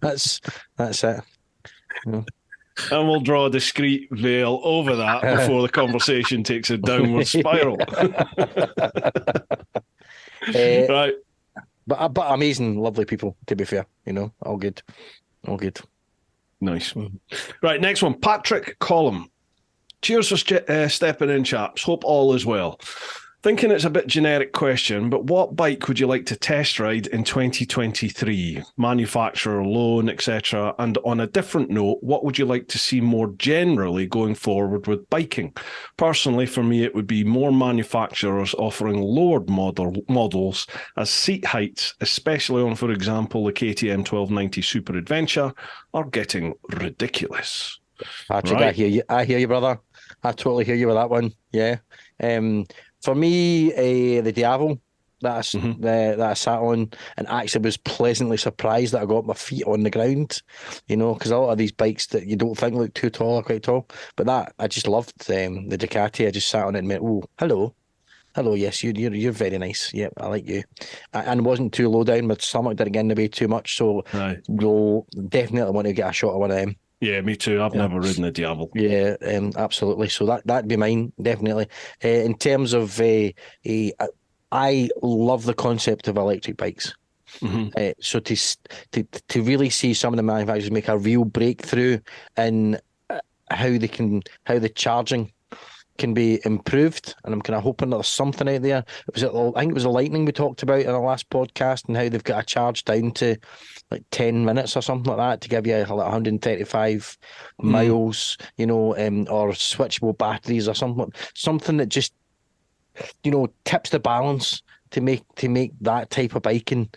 that's it. You know. And we'll draw a discreet veil over that before the conversation takes a downward spiral. Right. But amazing, lovely people, to be fair. You know, all good. Nice. Right, next one. Patrick Collum. Cheers for stepping in, chaps. Hope all is well. Thinking it's a bit generic question, but what bike would you like to test ride in 2023? Manufacturer, loan, etc. And on a different note, what would you like to see more generally going forward with biking? Personally, for me, it would be more manufacturers offering lowered models as seat heights, especially on, for example, the KTM 1290 Super Adventure, are getting ridiculous. Patrick, Right. I hear you, brother. I totally hear you with that one. Yeah. For me, the Diavel that I sat on and actually was pleasantly surprised that I got my feet on the ground. You know, because a lot of these bikes that you don't think look too tall are quite tall, but that I just loved the Ducati. I just sat on it and went, "Oh, hello." Yes, you're very nice. Yeah, I like you, and wasn't too low down. My stomach didn't get in the way too much, so we'll definitely want to get a shot of one of them. Yeah, me too. I've never ridden a Diavel. Yeah, absolutely. So that'd be mine, definitely. In terms of, I love the concept of electric bikes. So to really see some of the manufacturers make a real breakthrough in how the charging can be improved, and I'm kind of hoping that there's something out there. I think it was the Lightning we talked about in our last podcast, and how they've got a charge down to like 10 minutes or something like that to give you like 135 miles, you know, or switchable batteries or something that just, you know, tips the balance to make that type of biking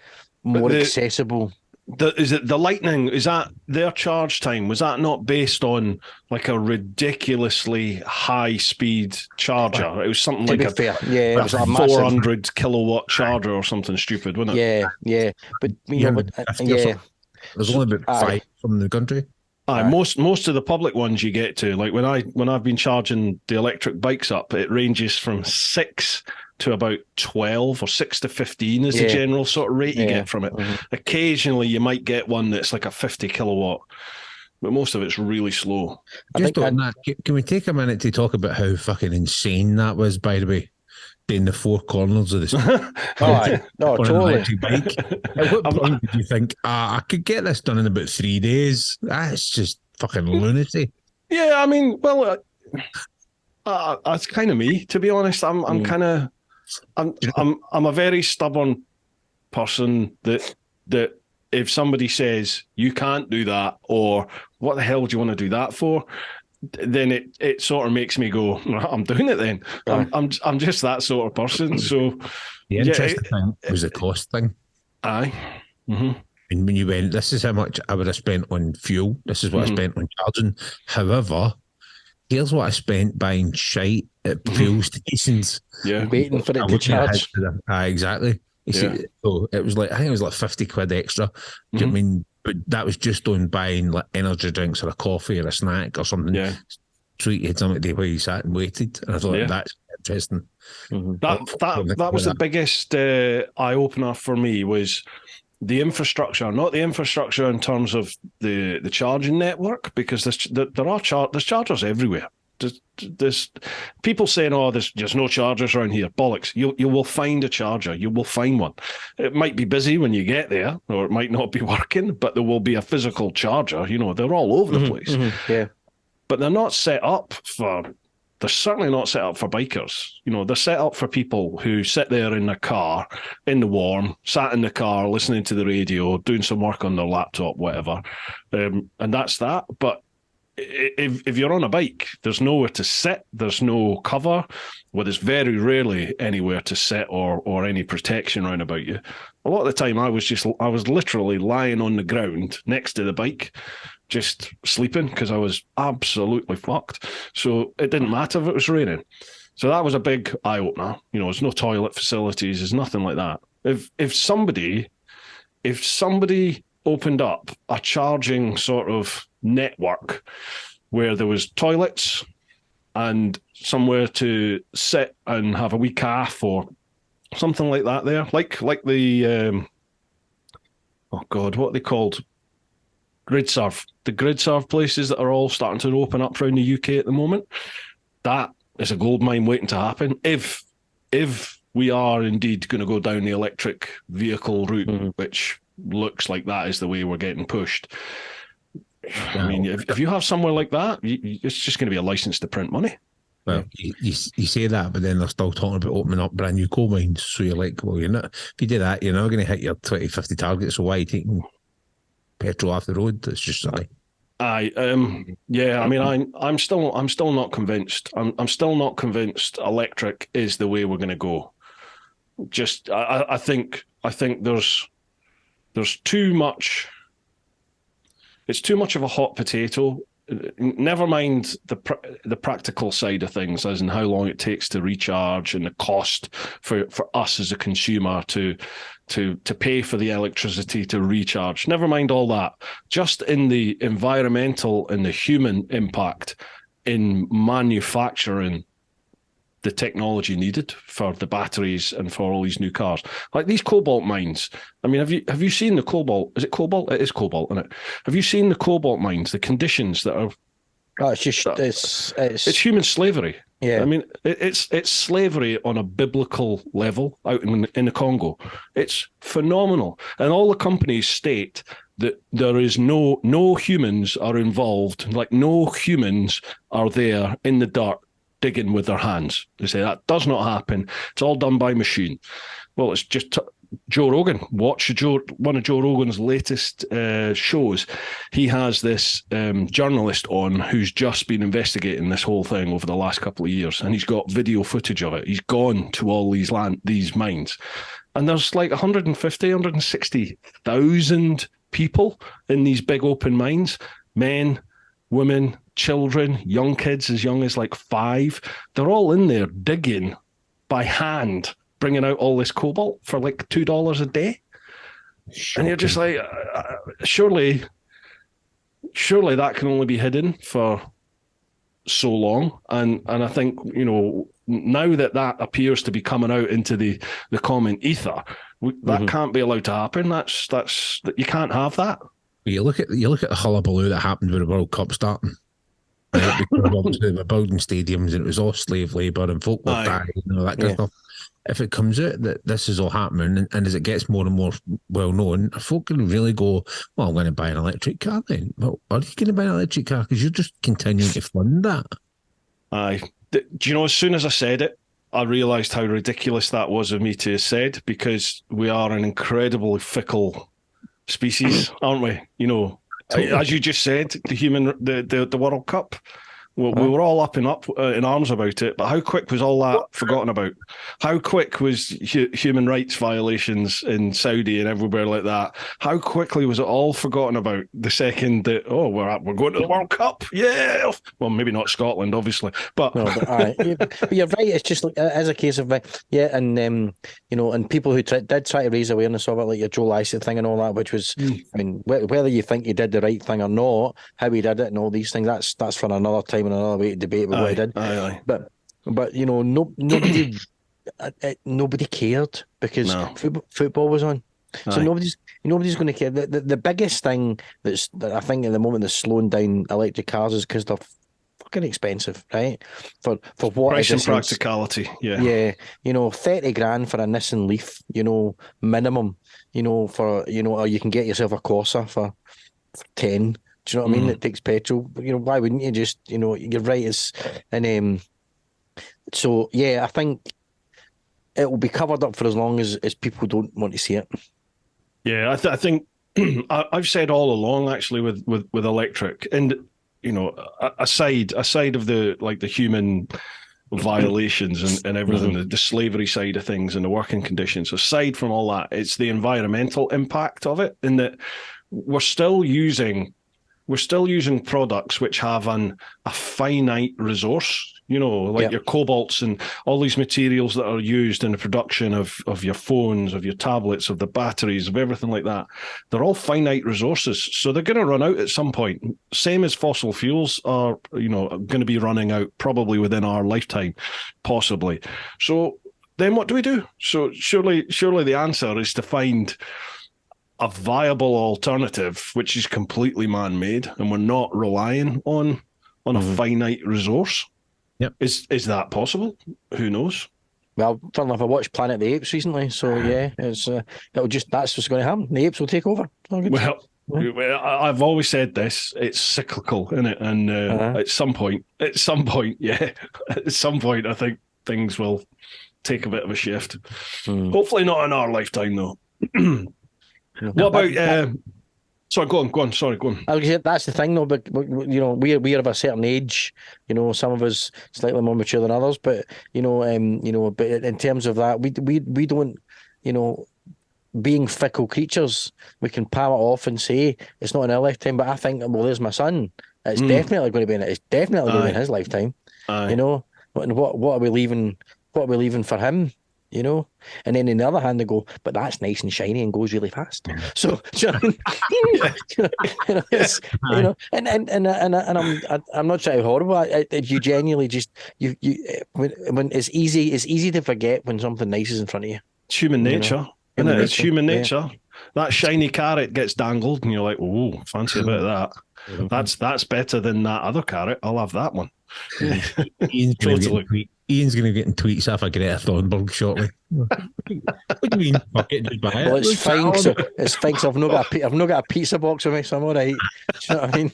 more accessible. Is it the Lightning? Is that their charge time? Was that not based on like a ridiculously high speed charger? It was something like it was a 400 kilowatt charger or something stupid, wasn't it? Yeah. But you know, there's only about 5 from the country. Most of the public ones you get to, like when I've been charging the electric bikes up, it ranges from 6 to about 12 or 6 to 15 is the general sort of rate you get from it. Occasionally you might get one that's like a 50 kilowatt, but most of it's really slow. Just on that, can we take a minute to talk about how fucking insane that was, by the way? In the 4 corners of this. Totally. Bike. At what point did you think, I could get this done in about 3 days? That's just fucking lunacy. Yeah, I mean, well, that's kind of me, to be honest. I'm a very stubborn person that if somebody says you can't do that, or what the hell do you want to do that for, then it sort of makes me go, I'm doing it then. I'm just that sort of person. So the interesting thing was the cost thing. Aye. And when you went, this is how much I would have spent on fuel. This is what I spent on charging. However, here's what I spent buying shite at fuel stations. Yeah. Waiting for it to charge. Exactly. See, so I think it was like 50 quid extra. Do you know what I mean? But that was just on buying like energy drinks or a coffee or a snack or something. Yeah. Sweet, you had something to do where you sat and waited. And I thought interesting. That was the biggest eye opener for me, was the infrastructure, not the infrastructure in terms of the charging network, because there's chargers everywhere. There's people saying, "Oh, there's no chargers around here." Bollocks! You will find a charger. You will find one. It might be busy when you get there, or it might not be working, but there will be a physical charger. They're all over the place. Yeah, but they're not set up for. They're certainly not set up for bikers. They're set up for people who sit there in their car, in the warm, sat in the car, listening to the radio, doing some work on their laptop, whatever. And that's that. But if you're on a bike, there's nowhere to sit. There's no cover. Well, there's very rarely anywhere to sit or any protection around about you. A lot of the time, I was literally lying on the ground next to the bike, just sleeping, because I was absolutely fucked. So it didn't matter if it was raining. So that was a big eye opener. There's no toilet facilities. There's nothing like that. If somebody opened up a charging sort of network where there was toilets and somewhere to sit and have a wee calf or something like that there, like the oh god, what are they called? Grid serve. The grid serve places that are all starting to open up around the UK at the moment. That is a gold mine waiting to happen. If we are indeed going to go down the electric vehicle route, which looks like that is the way we're getting pushed. I mean, if you have somewhere like that, it's just going to be a license to print money. Well, you say that, but then they're still talking about opening up brand new coal mines. So you're like, well, you're not. If you do that, you're never going to hit your 2050 target. So why are you taking petrol off the road? It's just silly. Yeah. I mean, I'm still not convinced. I'm still not convinced electric is the way we're going to go. Just, I think there's too much. It's too much of a hot potato. Never mind the practical side of things, as in how long it takes to recharge and the cost for us as a consumer to pay for the electricity to recharge. Never mind all that. Just in the environmental and the human impact in manufacturing the technology needed for the batteries and for all these new cars, like these cobalt mines. I mean, have you seen the cobalt? Is it cobalt? It is cobalt, isn't it? Have you seen the cobalt mines? The conditions that are. It's human slavery. Yeah, I mean, it's slavery on a biblical level out in the Congo. It's phenomenal, and all the companies state that there is no humans are involved. Like no humans are there in the dirt digging with their hands. They say that does not happen. It's all done by machine. Well, it's just Joe Rogan. Watch one of Joe Rogan's latest shows. He has this journalist on who's just been investigating this whole thing over the last couple of years, and he's got video footage of it. He's gone to all these mines, and there's like 160,000 people in these big open mines, men, women, children, young kids as young as like 5. They're all in there digging by hand, bringing out all this cobalt for like $2 a day. Shocking. And you're just like, surely that can only be hidden for so long. And I think, now that appears to be coming out into the common ether, that can't be allowed to happen. That's you can't have that. You look at the hullabaloo that happened with the World Cup starting. Right? Because obviously we're building stadiums and it was all slave labour and folk were dying and all that kind of stuff. If it comes out that this is all happening and as it gets more and more well known, folk can really go, well, I'm going to buy an electric car then. Well, are you going to buy an electric car? Because you're just continuing to fund that. Aye. Do you know, as soon as I said it, I realised how ridiculous that was of me to have said, because we are an incredibly fickle species, aren't we? Totally. As you just said, the World Cup. Well, we were all up in arms about it, but how quick was all that forgotten about? How quick was human rights violations in Saudi and everywhere like that? How quickly was it all forgotten about the second that we're going to the World Cup? Yeah, well, maybe not Scotland, obviously, but but you're right. It's just as a case of and and people who did try to raise awareness of it, like your Joe Lycett thing and all that, which was, I mean, whether you think he did the right thing or not, how he did it and all these things, that's for another time and another way to debate about what he did. Aye. But but nobody nobody cared because No. football was on. So Aye. nobody's going to care. The biggest thing that I think at the moment that's slowing down electric cars is because they're fucking expensive, right? For what Price and is practicality. Yeah. yeah, 30 grand for a Nissan Leaf, minimum, or you can get yourself a Corsa for 10. Do you know what I mean? It takes petrol. But, why wouldn't you just, you're right. So yeah, I think it will be covered up for as long as people don't want to see it. Yeah, I think I've said all along actually with electric, and aside of the human violations and everything, the slavery side of things and the working conditions, aside from all that, it's the environmental impact of it, in that we're still using products which have a finite resource, like your cobalts and all these materials that are used in the production of your phones, of your tablets, of the batteries, of everything like that. They're all finite resources. So they're going to run out at some point. Same as fossil fuels are, going to be running out probably within our lifetime, possibly. So then what do we do? So surely the answer is to find a viable alternative, which is completely man-made, and we're not relying on a finite resource. Yep. Is that possible? Who knows? Well, fun enough, I watched Planet of the Apes recently, so yeah, it's that's what's going to happen. The apes will take over. Well, I've always said this: it's cyclical, isn't it? And at some point, I think things will take a bit of a shift. Hopefully, not in our lifetime, though. What about? Sorry, go on. Sorry, go on. I was gonna say, that's the thing, though. But we're of a certain age. Some of us slightly more mature than others. But but in terms of that, we don't. Being fickle creatures, we can power off and say it's not in our lifetime. But I think, well, there's my son. It's definitely going to be it's definitely going to be in his lifetime. Aye. And what are we leaving? What are we leaving for him? And then on the other hand, they go, but that's nice and shiny and goes really fast. So, do you know what I mean? And I'm not trying to be horrible. If you genuinely just when it's easy to forget when something nice is in front of you. It's human nature. It's human nature. Yeah. That shiny carrot gets dangled, and you're like, "Oh, fancy a bit of that." That's better than that other carrot. I'll have that one. Iain's going to get in tweets off a Greta Thunberg shortly. What do you mean? Fuck it, just buy it. Well, it's fine. So it's fine. So I've not got a pizza box with me, so I'm all right. Do you know what I mean?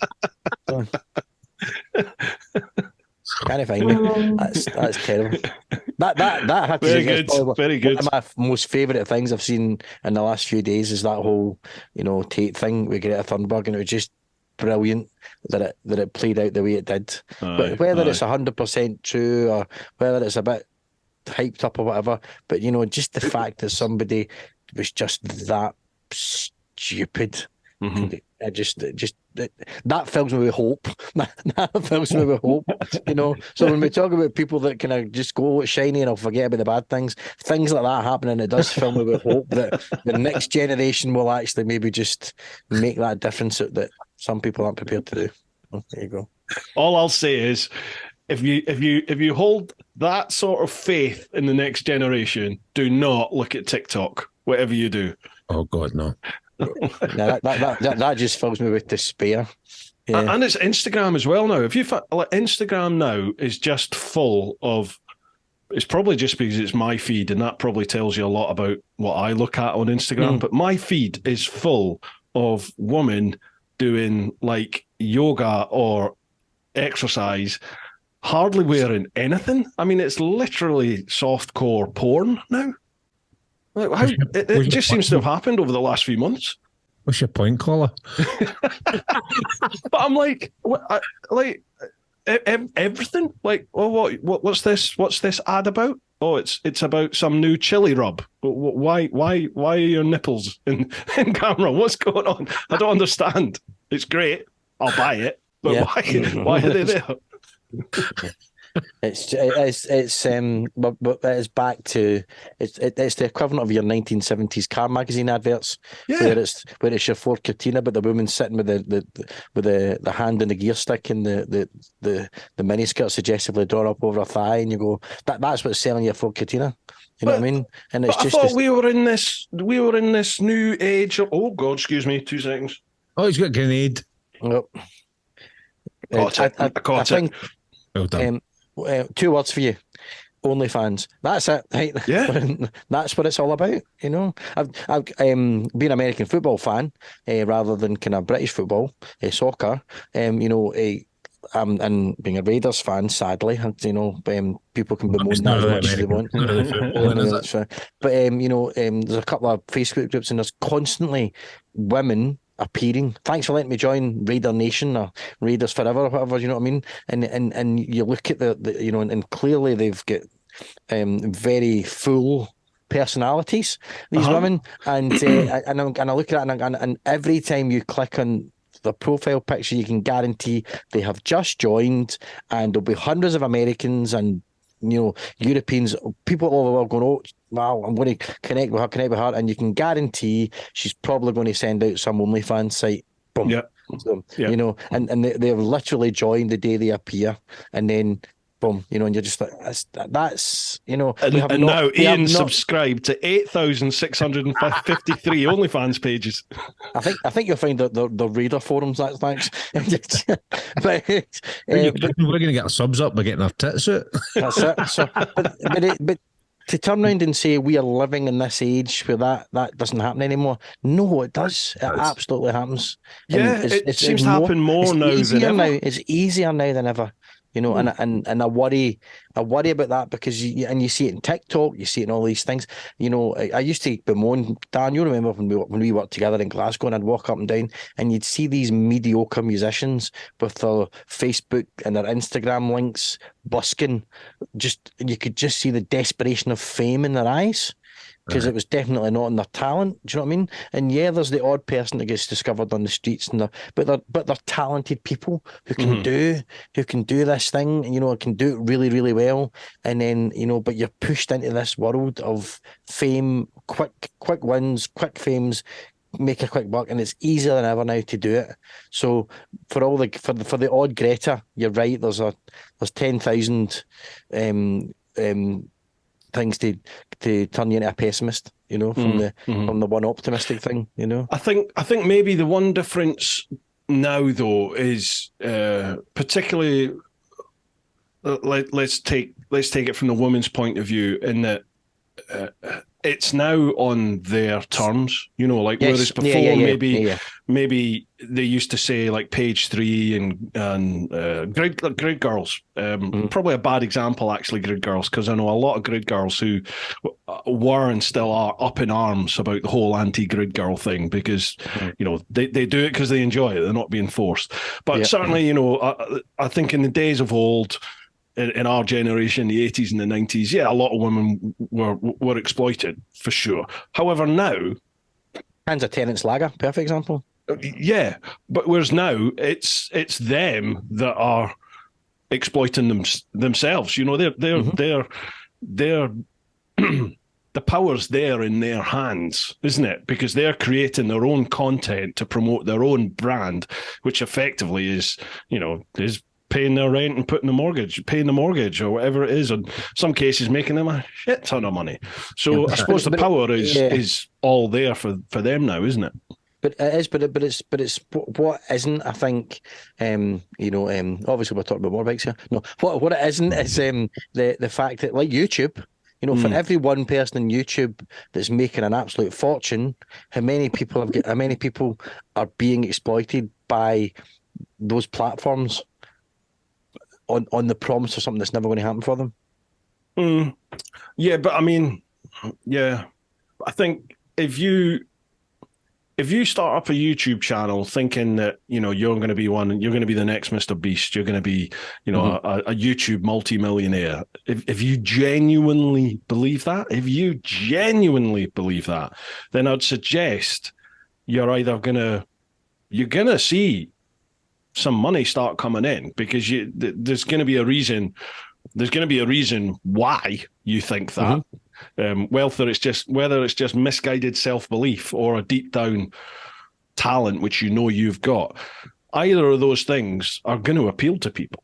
Can't find me. That's terrible. That very good. Very good. One of my most favourite things I've seen in the last few days is that whole Tate thing with Greta Thunberg, and it was just brilliant that it played out the way it did. But whether it's 100% true or whether it's a bit hyped up or whatever, but just the fact that somebody was just that stupid. That fills me with hope. That fills me with hope. So when we talk about people that kind of just go shiny and I'll forget about the bad things like that happen, and it does fill me with hope that the next generation will actually maybe just make that difference that some people aren't prepared to do. There you go. All I'll say is, if you hold that sort of faith in the next generation, do not look at TikTok. Whatever you do. Oh God, no. That just fills me with despair. Yeah. And it's Instagram as well now. If you Instagram now is just full of. It's probably just because it's my feed, and that probably tells you a lot about what I look at on Instagram. But my feed is full of women doing like yoga or exercise, hardly wearing anything. I mean, it's literally softcore porn now. Like, it just seems to have happened over the last few months. What's your point, caller? But I'm like, everything. Like, well, what's this? What's this ad about? Oh, it's about some new chili rub. But why are your nipples in camera? What's going on? I don't understand. It's great. I'll buy it. But why are they there? But it's back to it's the equivalent of your 1970s car magazine adverts, Yeah. where it's your Ford Cortina, but the woman sitting with the hand in the gear stick and the miniskirt suggestively drawn up over her thigh, and you go, that's what's selling your Ford Cortina. You know what I mean? And it's But I just thought this, we were in this new age. Oh God, excuse me, 2 seconds. Oh, he's got a grenade. Nope. Caught it. I I caught think Well done. 2 words for you. OnlyFans. That's it, right? Yeah. That's what it's all about. You know, I've been an American football fan rather than kind of British football, soccer. You know, and being a Raiders fan, sadly, you know, people can bemoan It's that not as really much as they American. want. It's not really football, then, is it? But you know, there's a couple of Facebook groups, and there's constantly women appearing. Thanks for letting me join Raider Nation or Raiders Forever or whatever. You know what I mean? And you look at the you know, and clearly they've got very full personalities, these women, and I look at it, and every time you click on the profile picture, you can guarantee they have just joined, and there'll be hundreds of Americans and, you know, Europeans, people all over the world going, oh wow, I'm going to connect with her, and you can guarantee she's probably going to send out some OnlyFans site. Boom. Yeah. So, Yeah. you know, and they've literally joined the day they appear, and then boom, you know, and you're just like, that's you know, And now Ian subscribed to 8,653 OnlyFans pages. I think you'll find that the Raider forums. That's thanks. but We're going to get our subs up by getting our tits out. that's it. So, but to turn around and say we are living in this age where that doesn't happen anymore. No, it does. It absolutely happens. Yeah, it seems to happen more now than ever. It's easier now than ever. You know, and I worry about that because you see it in TikTok, you see it in all these things. You know, I used to bemoan, Dan, you remember when we worked together in Glasgow, and I'd walk up and down and you'd see these mediocre musicians with their Facebook and their Instagram links busking. You could just see the desperation of fame in their eyes. Because it was definitely not in their talent. Do you know what I mean? And yeah, there's the odd person that gets discovered on the streets, but they're talented people who can do this thing. You know, can do it really, really well. And then, you know, but you're pushed into this world of fame, quick wins, quick fames, make a quick buck, and it's easier than ever now to do it. So for the odd Greta, you're right. There's 10,000 things to turn you into a pessimist, you know, from the one optimistic thing, you know. I think maybe the one difference now though is particularly let's take it from the woman's point of view, in that it's now on their terms, you know, like whereas before maybe they used to say like page 3 and grid girls, probably a bad example actually, grid girls, because I know a lot of grid girls who were and still are up in arms about the whole anti-grid girl thing, because you know they do it because they enjoy it, they're not being forced. But certainly, you know, I think in the days of old, in our generation, the 80s and the 90s, yeah, a lot of women were exploited for sure. However, now, Hands of Terence Lager, perfect example. Yeah, but whereas now it's them that are exploiting themselves. You know, they're the power's there in their hands, isn't it? Because they're creating their own content to promote their own brand, which effectively is, you know, is paying their rent and paying the mortgage or whatever it is, in some cases making them a shit ton of money. So I suppose the power is all there for them now, isn't it? But it is, but it's what isn't. I think, you know, obviously we're talking about motorbikes here. No, what it isn't is the fact that, like YouTube, you know, for every one person on YouTube that's making an absolute fortune, how many people are being exploited by those platforms on the promise of something that's never going to happen for them? Yeah, but I mean, yeah, I think if you start up a YouTube channel thinking that, you know, you're going to be the next Mr. Beast, you're going to be, you know, a YouTube multi-millionaire. If you genuinely believe that, then I'd suggest you're going to see some money start coming in, because there's going to be a reason there's going to be a reason why you think that. Whether it's just misguided self-belief or a deep down talent which you know you've got, either of those things are going to appeal to people.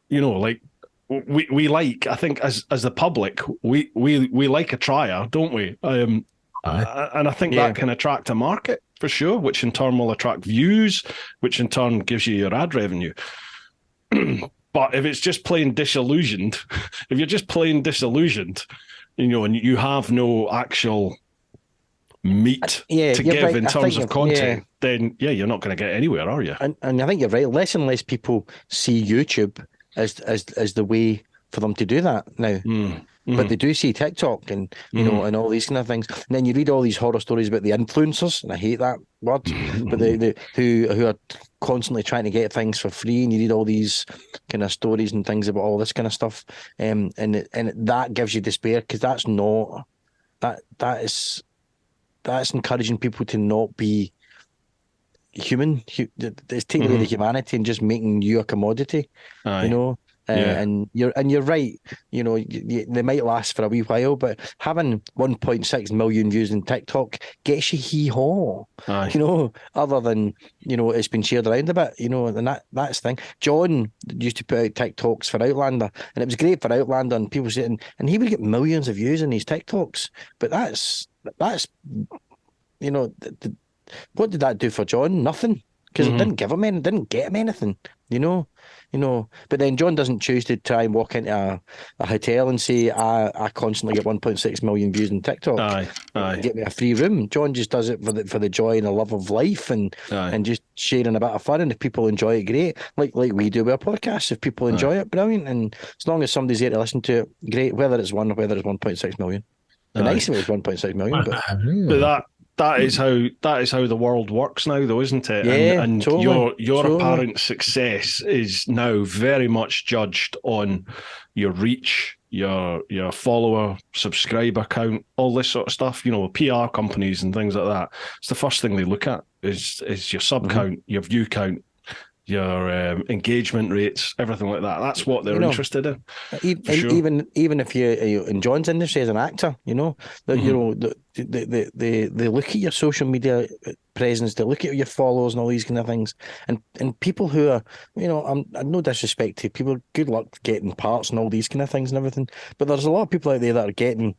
You know, like we like, I think as the public, we like a trier, don't we? And I think that can attract a market for sure, which in turn will attract views, which in turn gives you your ad revenue. But if it's just plain disillusioned, if you're just plain disillusioned, you know, and you have no actual meat to give in terms of content, then you're not going to get anywhere, are you? And I think you're right. Less and less people see YouTube as the way for them to do that now. But they do see TikTok and you know and all these kind of things. And then you read all these horror stories about the influencers, and I hate that word, but the who are constantly trying to get things for free, and you read all these kind of stories and things about all this kind of stuff, and that gives you despair, because that's encouraging people to not be human. It's taking away the humanity and just making you a commodity. You know. And you're right. You know, they might last for a wee while, but having 1.6 million views in TikTok gets you hee-haw. You know, other than, you know, it's been shared around a bit. You know, and that's the thing. John used to put out TikToks for Outlander, and it was great for Outlander, and people saying, and he would get millions of views in his TikToks. But that's you know, what did that do for John? Nothing, because it didn't get him anything. You know, but then John doesn't choose to try and walk into a hotel and say, I constantly get 1.6 million views on TikTok. Get me a free room. John just does it for the joy and the love of life, and just sharing a bit of fun. And if people enjoy it, great. Like we do with our podcast. If people enjoy it, brilliant. And as long as somebody's there to listen to it, great. Whether it's 1 or whether it's 1.6 million. The nice if it was 1.6 million. But that is how the world works now, though, isn't it? And totally, your apparent success is now very much judged on your reach, your follower, subscriber count, all this sort of stuff. You know, PR companies and things like that. It's the first thing they look at is your sub count, your view count, your engagement rates, everything like that. That's what they're interested in. Even if you in John's industry as an actor, you know, you know, they look at your social media presence, they look at your followers and all these kind of things, and people who are, you know, I'm no disrespect to people, good luck getting parts and all these kind of things and everything, but there's a lot of people out there that are getting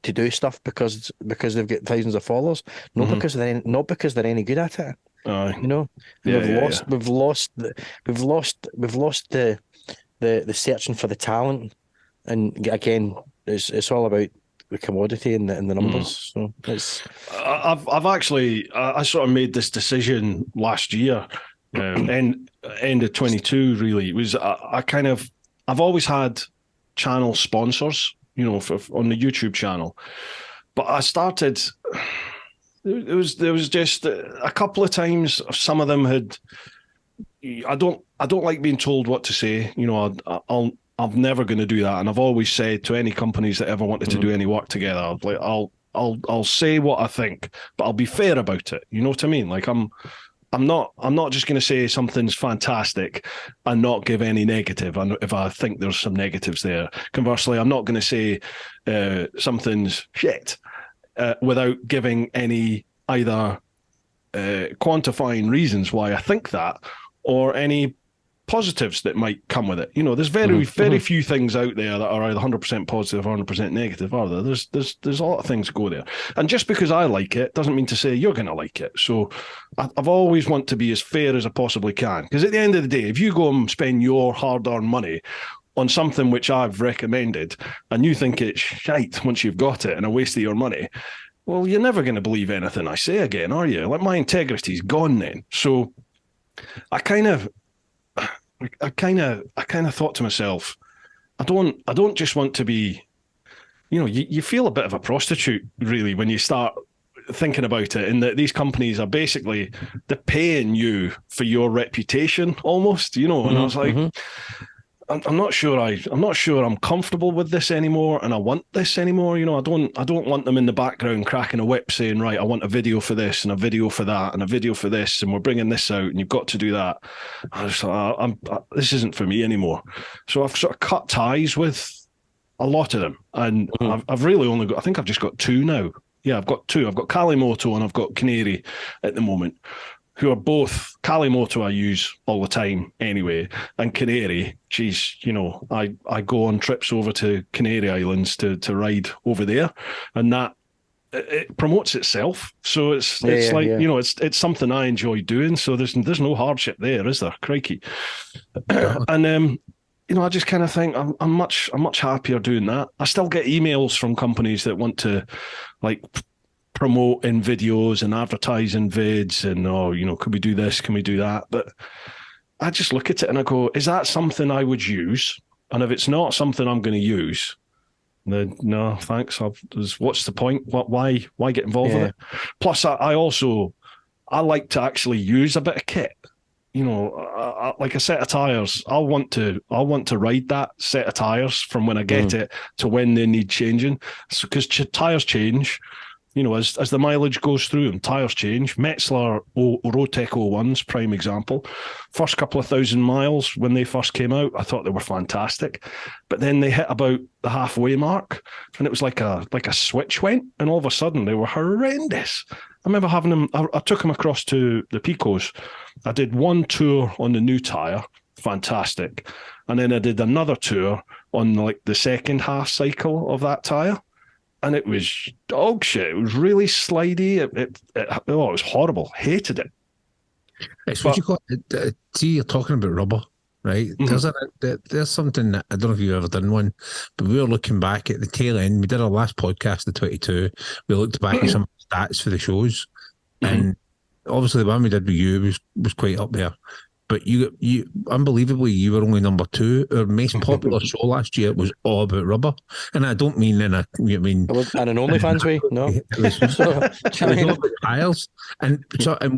to do stuff because they've got thousands of followers, not because they're any good at it. You know, we've lost the searching for the talent, and again, it's all about the commodity and the numbers. So it's. I've actually I sort of made this decision last year, end of 22. Really, it was I've always had channel sponsors, you know, on the YouTube channel, but I started. There was just a couple of times. Some of them had. I don't like being told what to say. You know, I'm never going to do that, and I've always said to any companies that ever wanted to do any work together, I'll say what I think, but I'll be fair about it. You know what I mean? Like I'm not just going to say something's fantastic and not give any negative. And if I think there's some negatives there, conversely, I'm not going to say something's shit. Without giving any either quantifying reasons why I think that, or any positives that might come with it. You know, there's very few things out there that are either 100% positive or 100% negative, are there? There's a lot of things go there. And just because I like it doesn't mean to say you're going to like it. So I've always want to be as fair as I possibly can. Because at the end of the day, if you go and spend your hard-earned money on something which I've recommended, and you think it's shite once you've got it and a waste of your money, well, you're never going to believe anything I say again, are you? Like, my integrity's gone then. So I kind of thought to myself, I don't just want to be, you know, you feel a bit of a prostitute really when you start thinking about it, in that these companies are basically, they're paying you for your reputation almost, you know. And I was like, I'm not sure. I'm not sure I'm comfortable with this anymore, and I want this anymore. You know, I don't want them in the background cracking a whip saying, right, I want a video for this and a video for that and a video for this, and we're bringing this out, and you've got to do that. I just thought, this isn't for me anymore. So I've sort of cut ties with a lot of them, and I've really only got. I think I've just got two now. Yeah, I've got two. I've got Kalimoto and I've got Canary at the moment, who are both. Kalimoto I use all the time anyway, and Canary, geez, you know, I go on trips over to Canary Islands to ride over there, and that it promotes itself. So it's you know, it's something I enjoy doing. So there's no hardship there, is there? Crikey. And you know, I just kind of think I'm much happier doing that. I still get emails from companies that want to like promote in videos and advertise in vids and, oh, you know, could we do this? Can we do that? But I just look at it and I go, is that something I would use? And if it's not something I'm going to use, then no, thanks. What's the point? Why get involved with it? Plus, I like to actually use a bit of kit. You know, like a set of tires. I'll want to ride that set of tires from when I get it to when they need changing. So, because tires change, you know, as the mileage goes through and tires change. Metzler Rotec 01's prime example. First couple of 1,000 miles when they first came out, I thought they were fantastic, but then they hit about the halfway mark, and it was like a switch went, and all of a sudden they were horrendous. I remember having them. I took them across to the Picos. I did one tour on the new tire, fantastic, and then I did another tour on like the second half cycle of that tire, and it was dog shit. It was really slidey. It was horrible. Hated it. It's what you call it. See, you're talking about rubber, right? There's something that I don't know if you've ever done one, but we were looking back at the tail end. We did our last podcast, the 22. We looked back at some stats for the shows, and obviously the one we did with you was quite up there. But you unbelievably, you were only number 2. Our most popular show last year was all about rubber, and I don't mean in a, you mean and an OnlyFans way, no. It was all about tires, and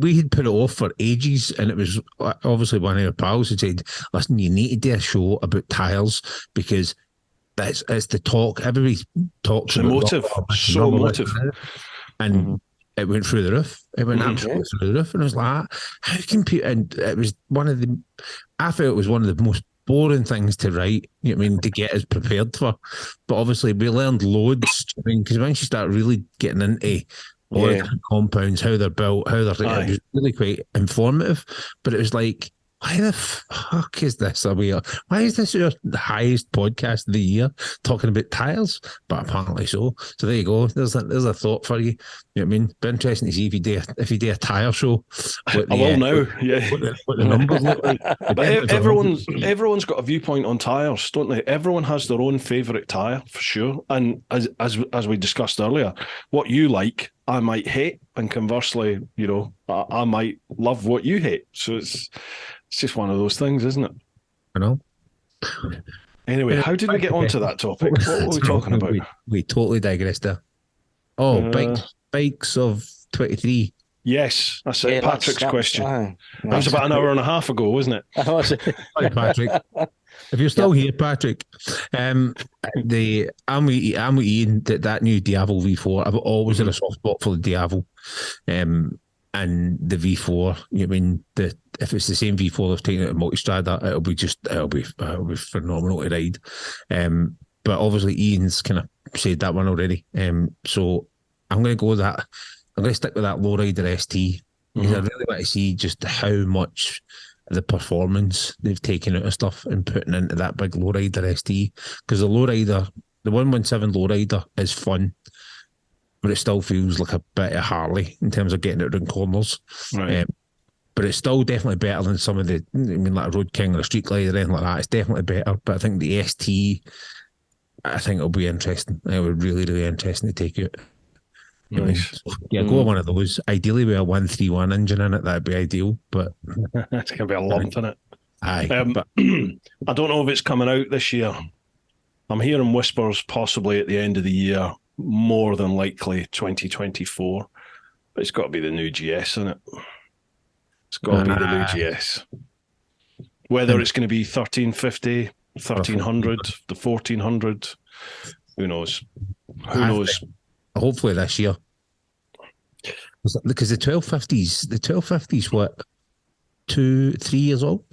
we had put it off for ages, and it was obviously one of our pals who said, "Listen, you need to do a show about tires because it's the talk. Everybody talks about motive, so motive, and." It went through the roof. It went absolutely through the roof. And I was like, how can people... And it was I felt it was one of the most boring things to write, you know what I mean, to get us prepared for. But obviously we learned loads. I mean, because once you start really getting into all the compounds, how they're built, it was really quite informative. But it was like, why the fuck is this? Why is this the highest podcast of the year talking about tires? But apparently so. So there you go. There's a thought for you. You know what I mean? Be interesting to see if you do a tire show. I will now. Yeah. What the numbers look like. But everyone's got a viewpoint on tires, don't they? Everyone has their own favourite tire for sure. And as we discussed earlier, what you like, I might hate, and conversely, you know, I might love what you hate. So it's just one of those things, isn't it? I know. Anyway, how did we get onto that topic? What were we talking about? We totally digressed there. Oh, bikes of 23. Yes, that's it. Patrick's question. That was about an hour and a half ago, wasn't it? Sorry, Patrick. If you're still here, Patrick, I'm with Ian, that new Diavo V4. I've always had a soft spot for the Diavo. And the V4, you mean if it's the same V4 they've taken out of Multistrada, it'll be phenomenal to ride. But obviously Ian's kind of said that one already. So I'm going to go with that. I'm going to stick with that lowrider ST because I really want to see just how much the performance they've taken out of stuff and putting into that big lowrider ST. Because the 117 lowrider is fun, but it still feels like a bit of Harley in terms of getting it around corners. Right. But it's still definitely better than some of the, I mean, like a Road King or a Street Glide or anything like that. It's definitely better. But I think the ST, I think it'll be interesting. It would be really, really interesting to take out. Nice. Yeah, go on one of those. Ideally with a 131 engine in it, that'd be ideal. But it's going to be a lump in it. Aye. But I don't know if it's coming out this year. I'm hearing whispers possibly at the end of the year, more than likely 2024. But it's got to be the new GS, isn't it? It's got to be the new GS. Whether it's going to be 1350, 1300, the 1400. Who knows? Who knows? Hopefully this year. Because the 1250s, what, 2-3 years old?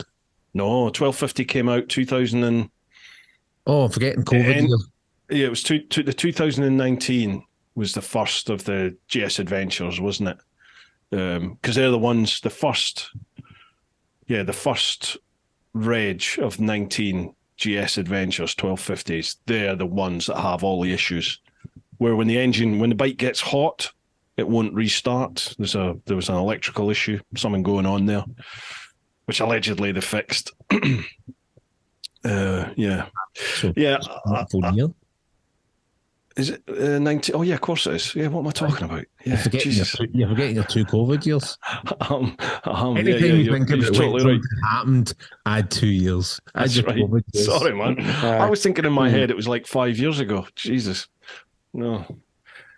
No, 1250 came out 2000 and... Oh, I'm forgetting COVID. Yeah, it was the 2019 was the first of the GS Adventures, wasn't it? Because they're the ones, the first reg of 19 GS Adventures 1250s. They're the ones that have all the issues. Where when the bike gets hot, it won't restart. There was an electrical issue, something going on there, which allegedly they fixed. Yeah. So, Is it 90? Oh, yeah, of course it is. Yeah, what am I talking about? Yeah, you're forgetting your 2 COVID years. Anytime you think about totally what happened, add 2 years. That's right. Sorry, man. I was thinking in my head it was like 5 years ago. Jesus. No,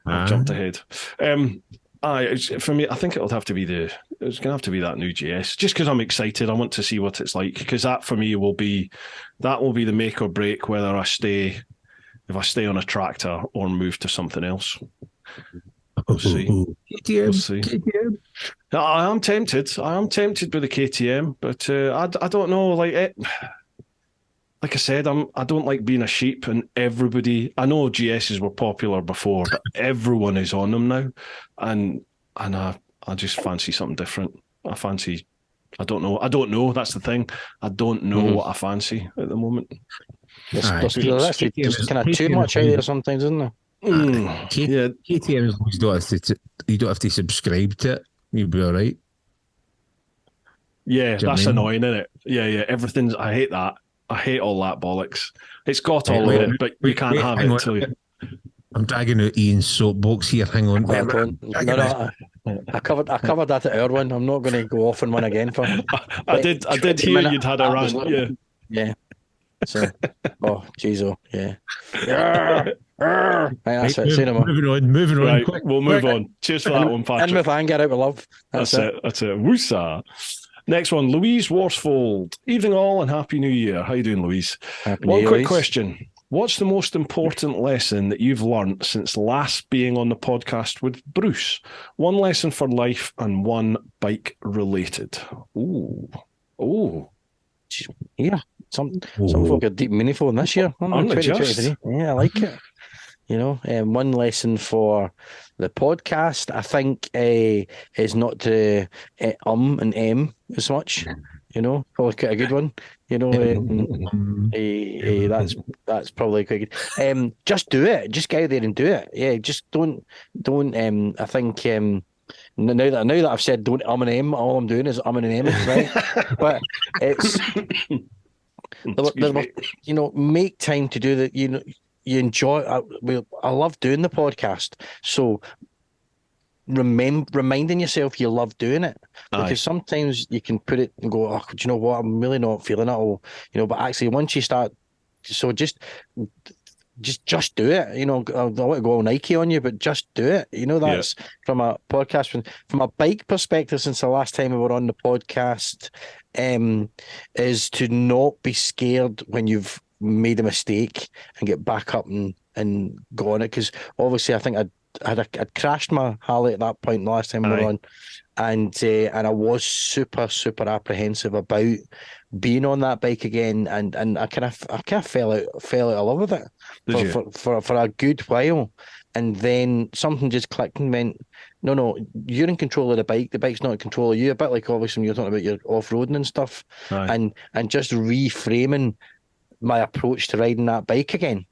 I jumped ahead. For me, I think it's going to have to be that new GS, just because I'm excited. I want to see what it's like, because that for me will be the make or break whether if I stay on a tractor or move to something else. We'll see. KTM. We'll see. KTM. I am tempted by the KTM, but I don't know. Like I said, I don't like being a sheep, and everybody. I know GSs were popular before, but everyone is on them now, and I just fancy something different. I don't know. That's the thing. I don't know what I fancy at the moment. There's kind of too much out there sometimes, isn't there? KTM, as long as you don't have to subscribe to it, you'll be all right. Yeah, that's annoying, isn't it? Yeah. Everything's. I hate that. I hate all that bollocks. It's got all of it, but you can't have it till you. I'm dragging out Ian's soapbox here. Hang on. I covered that at our one. I'm not going to go off on one again for. I did hear you'd had a rant. Yeah. So, jeez, yeah. Right, that's it. Say no more. Moving on. Right, Quick, we'll move on. Cheers for that one, Patrick. And with anger, out with love. That's it. Woosa. Next one, Louise Worsfold. Evening all and Happy New Year. How you doing, Louise? One quick question. What's the most important lesson that you've learned since last being on the podcast with Bruce? One lesson for life and one bike related. Ooh. Yeah. Some folk are deep meaningful in this year. Aren't they just? Yeah, I like it. One lesson for the podcast, I think, is not to and as much. Probably quite a good one. That's probably quite good. Just do it. Just get out there and do it. Yeah, just don't. I think. Now that I've said don't and M, all I'm doing is and M, right? But it's make time to do that. You enjoy. I love doing the podcast, so reminding yourself you love doing it, because sometimes you can put it and go, oh, do you know what? I'm really not feeling it all, But actually, once you start, so just do it. I don't want to go all Nike on you, but just do it. That's from a podcast. From a bike perspective, since the last time we were on the podcast, is to not be scared when you've made a mistake and get back up and go on it. Because obviously, I think I'd crashed my Harley at that point the last time we were on, and I was super, super apprehensive about being on that bike again, and I kind of fell out of love with it for a good while, and then something just clicked and went, no, you're in control of the bike. The bike's not in control of you. A bit like obviously when you're talking about your off-roading and stuff, and just reframing my approach to riding that bike again.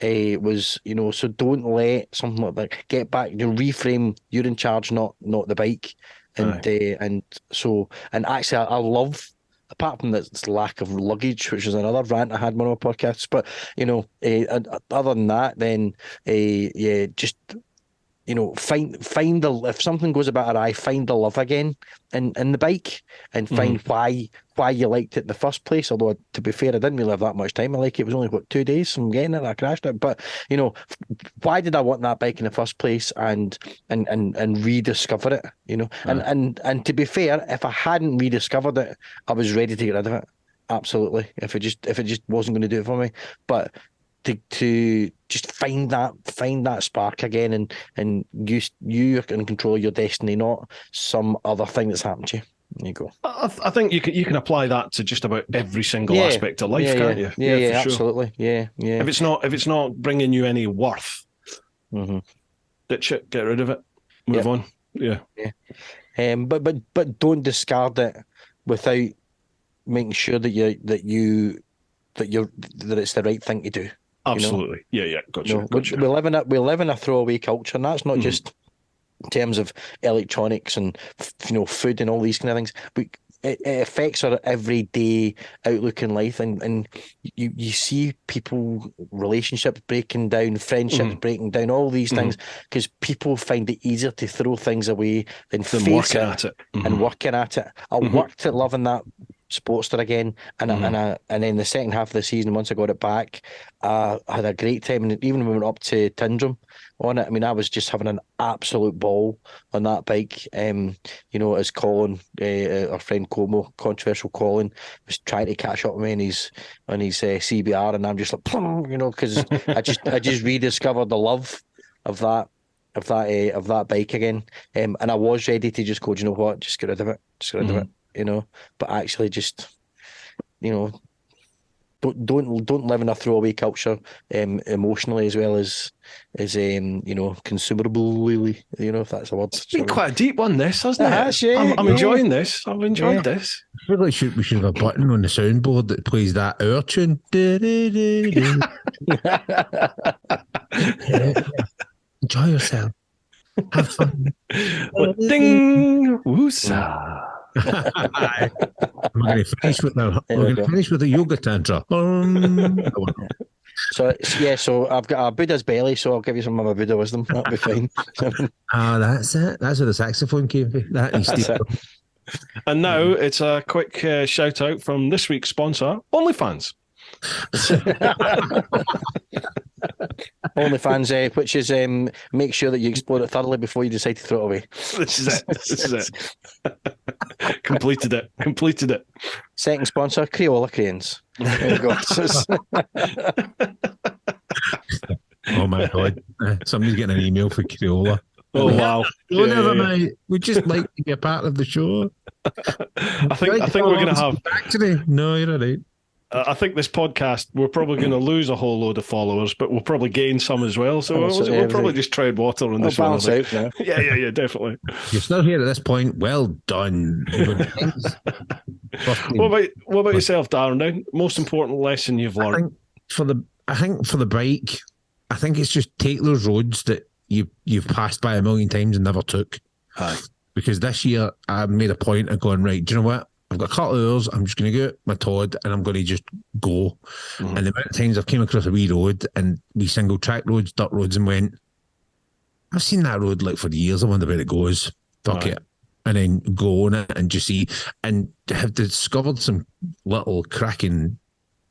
Was so don't let something like that get back. Reframe. You're in charge, not the bike, and actually I love, apart from this lack of luggage, which is another rant I had on my podcasts. But other than that, then just find the, if something goes about awry, find the love again in the bike, and find why you liked it in the first place. Although, to be fair, I didn't really have that much time. It was only 2 days from getting it, I crashed it. But why did I want that bike in the first place, and rediscover it? And to be fair, if I hadn't rediscovered it, I was ready to get rid of it. absolutely. If it just wasn't going to do it for me, but to just find that spark again, and you are in control of your destiny, not some other thing that's happened to you. There you go. I think you can apply that to just about every single aspect of life, can't you? Yeah, for sure. Absolutely. Yeah. If it's not bringing you any worth, ditch it, get rid of it, move on. Yeah. But don't discard it without making sure that it's the right thing to do. Absolutely. Yeah. Gotcha. We live in a throwaway culture, and that's not just in terms of electronics and food and all these kind of things. It affects our everyday outlook in life, and you see people, relationships breaking down, friendships breaking down, all these things, because people find it easier to throw things away than face working it at it and working at it. I worked at loving that Sportster again, and then the second half of the season, once I got it back, I had a great time, and even when we went up to Tyndrum on it, I mean, I was just having an absolute ball on that bike. As Colin, our friend Como, controversial Colin, was trying to catch up with me on his CBR, and I'm just like, because I just rediscovered the love of that bike again, and I was ready to just go, do you know what, just get rid of it, but actually just, don't live in a throwaway culture, emotionally as well as consumerably, if that's a word. It's been quite a deep one, this, hasn't it? I'm enjoying this. I've enjoyed this. I feel like we should have a button on the soundboard that plays that our tune. Enjoy yourself. Have fun. Ding! Woosah. We're going to finish with the yoga tantra. So I've got a Buddha's belly, so I'll give you some of my Buddha wisdom. That'll be fine. That's it. That's where the saxophone came from. And now it's a quick shout out from this week's sponsor, OnlyFans. OnlyFans, which is make sure that you explore it thoroughly before you decide to throw it away. This is it. Completed it. Second sponsor, Crayola crayons. There you go. Oh my God! Somebody's getting an email for Crayola. Oh wow! Mate. We'd just like to be a part of the show. I think we're going to have. Actually, no, you're all right. I think this podcast, we're probably going to lose a whole load of followers, but we'll probably gain some as well. So we'll probably just tread water on this one. Balance out now. Yeah, definitely. You're still here at this point. Well done. What about yourself, Darren? Now, most important lesson you've learned? I think for the bike, I think it's just take those roads that you've passed by a million times and never took. Aye. Because this year I made a point of going, right, do you know what? I've got a couple of hours, I'm just going to get my Todd and I'm going to just go. And the amount of times I've came across a wee road and wee single track roads, dirt roads, and went, I've seen that road like for years, I wonder where it goes. Fuck it. And then go on it and just see, and have discovered some little cracking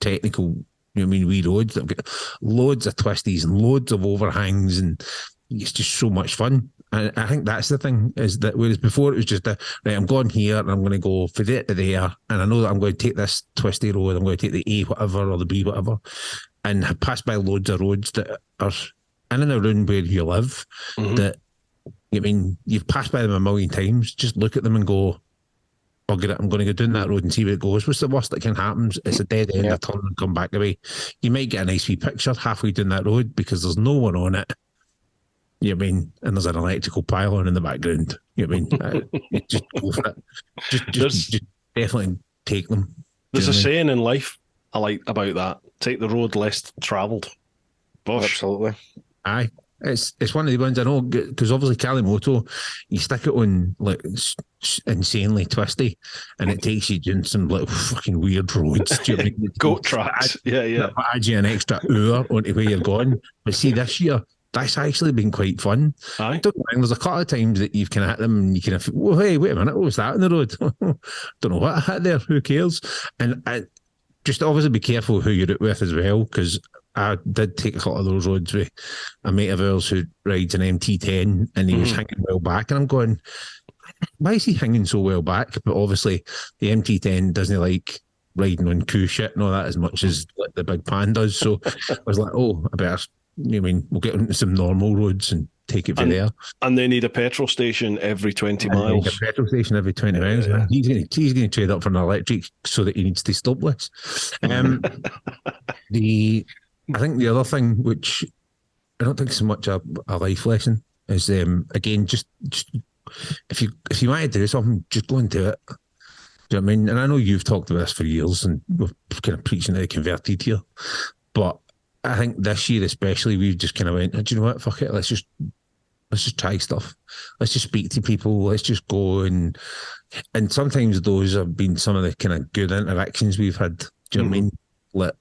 technical, wee roads that have got loads of twisties and loads of overhangs, and it's just so much fun. And I think that's the thing, is that whereas before it was just right, I'm going here and I'm going to go from there to there, and I know that I'm going to take this twisty road, I'm going to take the A whatever or the B whatever, and have passed by loads of roads that are in and around where you live, that, you've passed by them a million times. Just look at them and go, bugger it, I'm going to go down that road and see where it goes. What's the worst that can happen? It's a dead end, I turn and come back away. You might get a nice wee picture halfway down that road because there's no one on it. And there's an electrical pylon in the background. You just go for it. Just definitely take them. There's a saying in life I like about that: take the road less travelled. Absolutely. Aye. It's one of the ones I know, because obviously Kalimoto, you stick it on like insanely twisty, and it takes you down some like fucking weird roads. Goat tracks. Yeah. Adds you an extra hour onto where you're going. But see, this year, that's actually been quite fun. Aye. There's a couple of times that you've kind of hit them and you kind of, well, hey, wait a minute, what was that on the road? Don't know what I hit there, who cares? And just obviously be careful who you're out with as well, because I did take a couple of those roads with a mate of ours who rides an MT10, and he was hanging well back, and I'm going, why is he hanging so well back? But obviously the MT10 doesn't like riding on coo shit and all that as much as like the big pan does. So I was like, oh, I better, we'll get onto some normal roads and take it from there. And they need a petrol station every 20 miles. A petrol station every 20 miles. Yeah. He's going to trade up for an electric so that he needs to stop less. I think the other thing, which I don't think so much a life lesson, is again, just if you want to do something, just go and do it. Do you know what I mean? And I know you've talked about this for years, and we're kind of preaching to the converted here. But I think this year especially, we've just kind of went, do you know what? Fuck it, let's just try stuff. Let's just speak to people. Let's just go and sometimes those have been some of the kind of good interactions we've had. Do you know what I mean? Like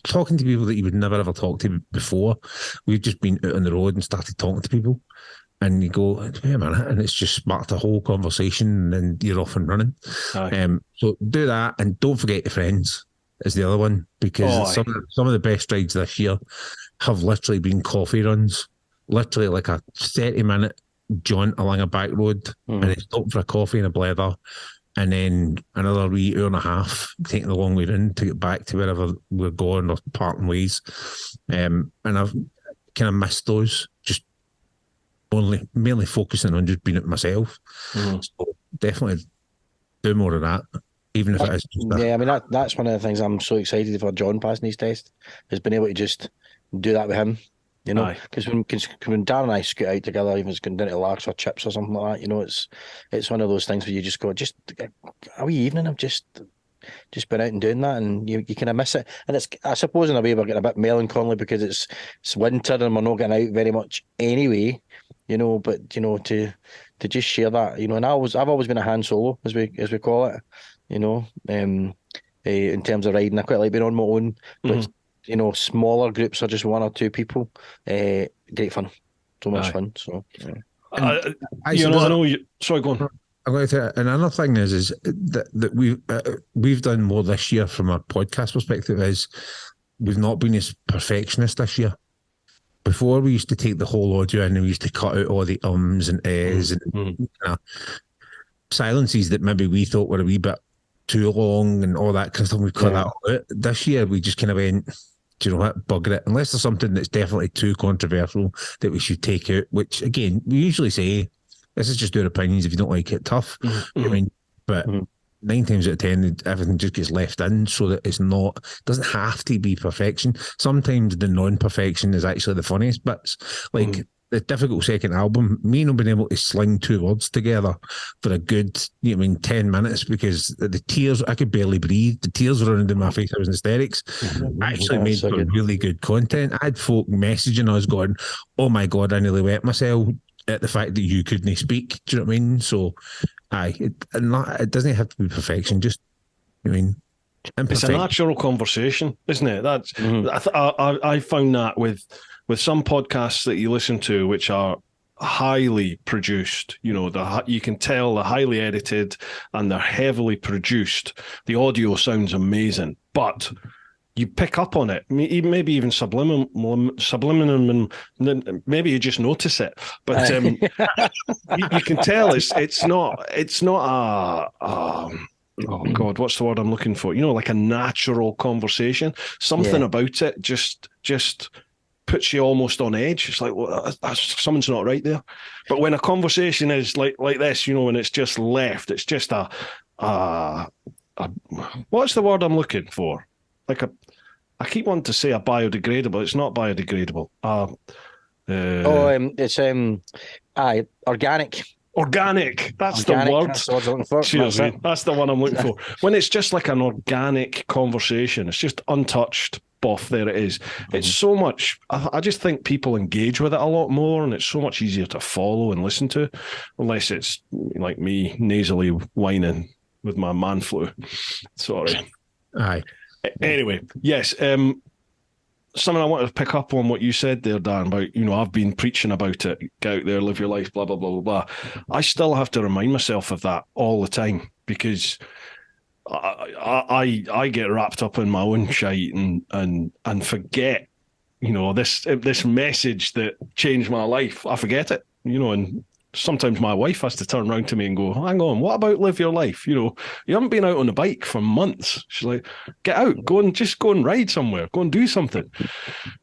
talking to people that you would never ever talk to before. We've just been out on the road and started talking to people, and you go, wait a minute, and it's just sparked a whole conversation, and then you're off and running. So do that, and don't forget your friends is the other one, because some of the best rides this year have literally been coffee runs. Literally like a 30-minute jaunt along a back road, and it's stop for a coffee and a blether, and then another wee hour and a half taking the long way in to get back to wherever we're going or parting ways. And I've kind of missed those, just mainly focusing on just being it myself. So definitely do more of that, even if it is just I mean, that's one of the things I'm so excited for John passing his test, is being able to just do that with him. Because when Darren and I scoot out together, even if it's going down to Larks or Chips or something like that, it's one of those things where you just go, just a wee evening of just been out and doing that, and you kind of miss it. And it's, I suppose in a way, we're getting a bit melancholy because it's winter and we're not getting out very much anyway, but to just share that, and I've always been a hand solo, as we call it, in terms of riding. I quite like being on my own, but smaller groups or just one or two people, great fun, so much fun. So I know you. Sorry, go on. I'm going to tell you, another thing is that we've done more this year from a podcast perspective, is we've not been as perfectionist this year. Before, we used to take the whole audio in and we used to cut out all the ums and ehs and silences that maybe we thought were a wee bit too long and all that kind of stuff. We cut that out. This year we just kind of went, do you know what, bugger it. Unless there's something that's definitely too controversial that we should take out, which again, we usually say, this is just our opinions. If you don't like it, tough. I mean, but 9 times out of 10, everything just gets left in so that doesn't have to be perfection. Sometimes the non-perfection is actually the funniest bits. Like the difficult second album, me not being able to sling 2 words together for a good, 10 minutes, because the tears, I could barely breathe. The tears were running down my face. I was in hysterics. I actually made for really good content. I had folk messaging us going, oh my God, I nearly wet myself at the fact that you couldn't speak. Do you know what I mean? So, it doesn't have to be perfection. Just, it's a natural conversation, isn't it? That's I found that with some podcasts that you listen to, which are highly produced, you can tell they're highly edited and they're heavily produced. The audio sounds amazing, but you pick up on it, maybe even subliminal, maybe you just notice it, but you can tell it's not a oh God, what's the word I'm looking for? Like a natural conversation. Something about it just puts you almost on edge. It's like, well, something's not right there. But when a conversation is like this, when it's just left, it's just a what's the word I'm looking for? Like I keep wanting to say a biodegradable. It's not biodegradable. It's organic. Organic. That's the word. That's the word I'm looking for. Cheers, that's the one I'm looking for. When it's just like an organic conversation, it's just untouched. Boff, there it is. It's so much. I just think people engage with it a lot more, and it's so much easier to follow and listen to, unless it's like me nasally whining with my man flu. Sorry. Aye. Anyway, yes. Something I wanted to pick up on what you said there, Dan, about, I've been preaching about it. Get out there, live your life, blah, blah, blah, blah, blah. I still have to remind myself of that all the time, because I get wrapped up in my own shite and forget, this message that changed my life. I forget it, and sometimes my wife has to turn around to me and go, hang on, what about live your life? You haven't been out on a bike for months. She's like, get out, go and ride somewhere, go and do something.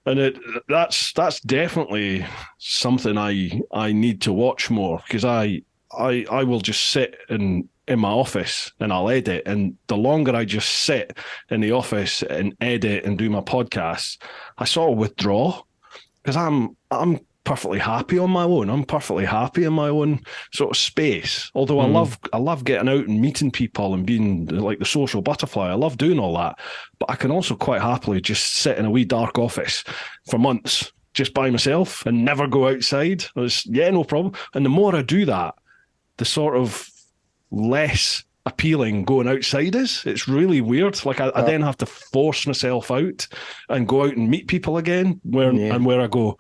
And that's definitely something I need to watch more, because I will just sit in my office and I'll edit. And the longer I just sit in the office and edit and do my podcasts, I sort of withdraw, because I'm perfectly happy on my own. I'm perfectly happy in my own sort of space. Although I love getting out and meeting people and being like the social butterfly. I love doing all that. But I can also quite happily just sit in a wee dark office for months just by myself and never go outside. No problem. And the more I do that, the sort of less appealing going outside is. It's really weird. Like I then have to force myself out and go out and meet people again, where I go,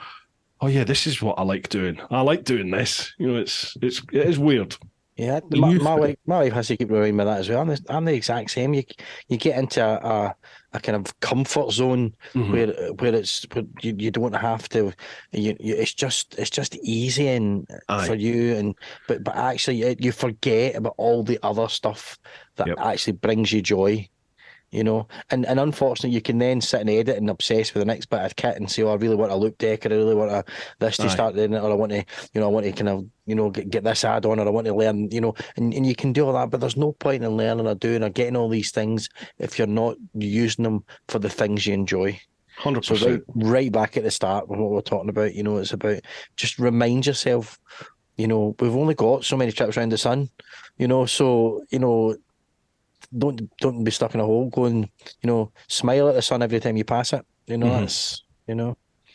oh yeah, this is what I like doing. I like doing this. It is weird. Yeah, my wife has to keep reminding me of that as well. I'm the exact same. You get into a kind of comfort zone where you don't have to. It's just easy and for you, but actually you forget about all the other stuff that actually brings you joy. And unfortunately, you can then sit and edit and obsess with the next bit of kit and say, "Oh, I really want a loop deck, or I really want this to start in it, or I want to kind of, get this add on, or I want to learn, and you can do all that, but there's no point in learning or doing or getting all these things if you're not using them for the things you enjoy." 100%. So right back at the start when what we're talking about, it's about just remind yourself, we've only got so many trips around the sun, so don't be stuck in a hole. Go and smile at the sun every time you pass it. That's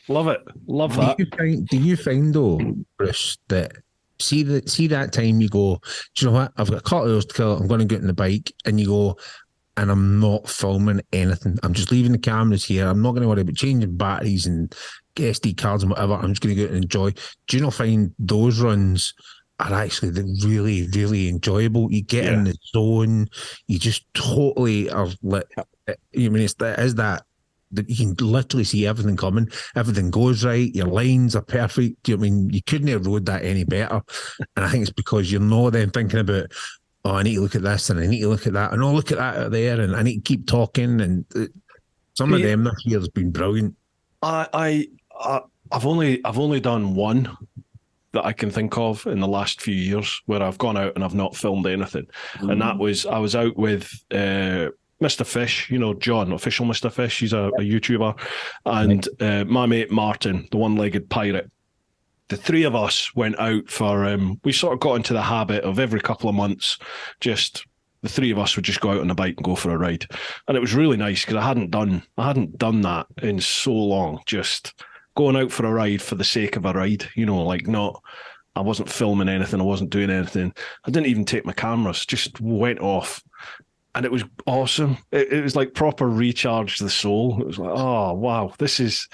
love it. Love that. Do you find though, Bruce, that see that time you go, do you know what? I've got a couple of hours to kill. I'm going to get on the bike, and you go, and I'm not filming anything. I'm just leaving the cameras here. I'm not going to worry about changing batteries and SD cards and whatever. I'm just going to go out and enjoy. Do you not find those runs are actually really, really enjoyable? You get in the zone, you just totally are lit. Is that you can literally see everything coming, everything goes right, your lines are perfect. You couldn't have rode that any better. And I think it's because you're not then thinking about, oh, I need to look at this and I need to look at that, and look at that out there, and I need to keep talking. And some of them this year has been brilliant. I've only done one that I can think of in the last few years where I've gone out and I've not filmed anything. And that was, I was out with Mr. Fish, John, official Mr. Fish. He's a YouTuber. And my mate Martin, the one-legged pirate. The three of us went out for, we sort of got into the habit of every couple of months, just the three of us would just go out on the bike and go for a ride. And it was really nice because I hadn't done that in so long, just going out for a ride for the sake of a ride, I wasn't filming anything, I wasn't doing anything. I didn't even take my cameras, just went off. And it was awesome. It was like proper recharge the soul. It was like, oh wow, this is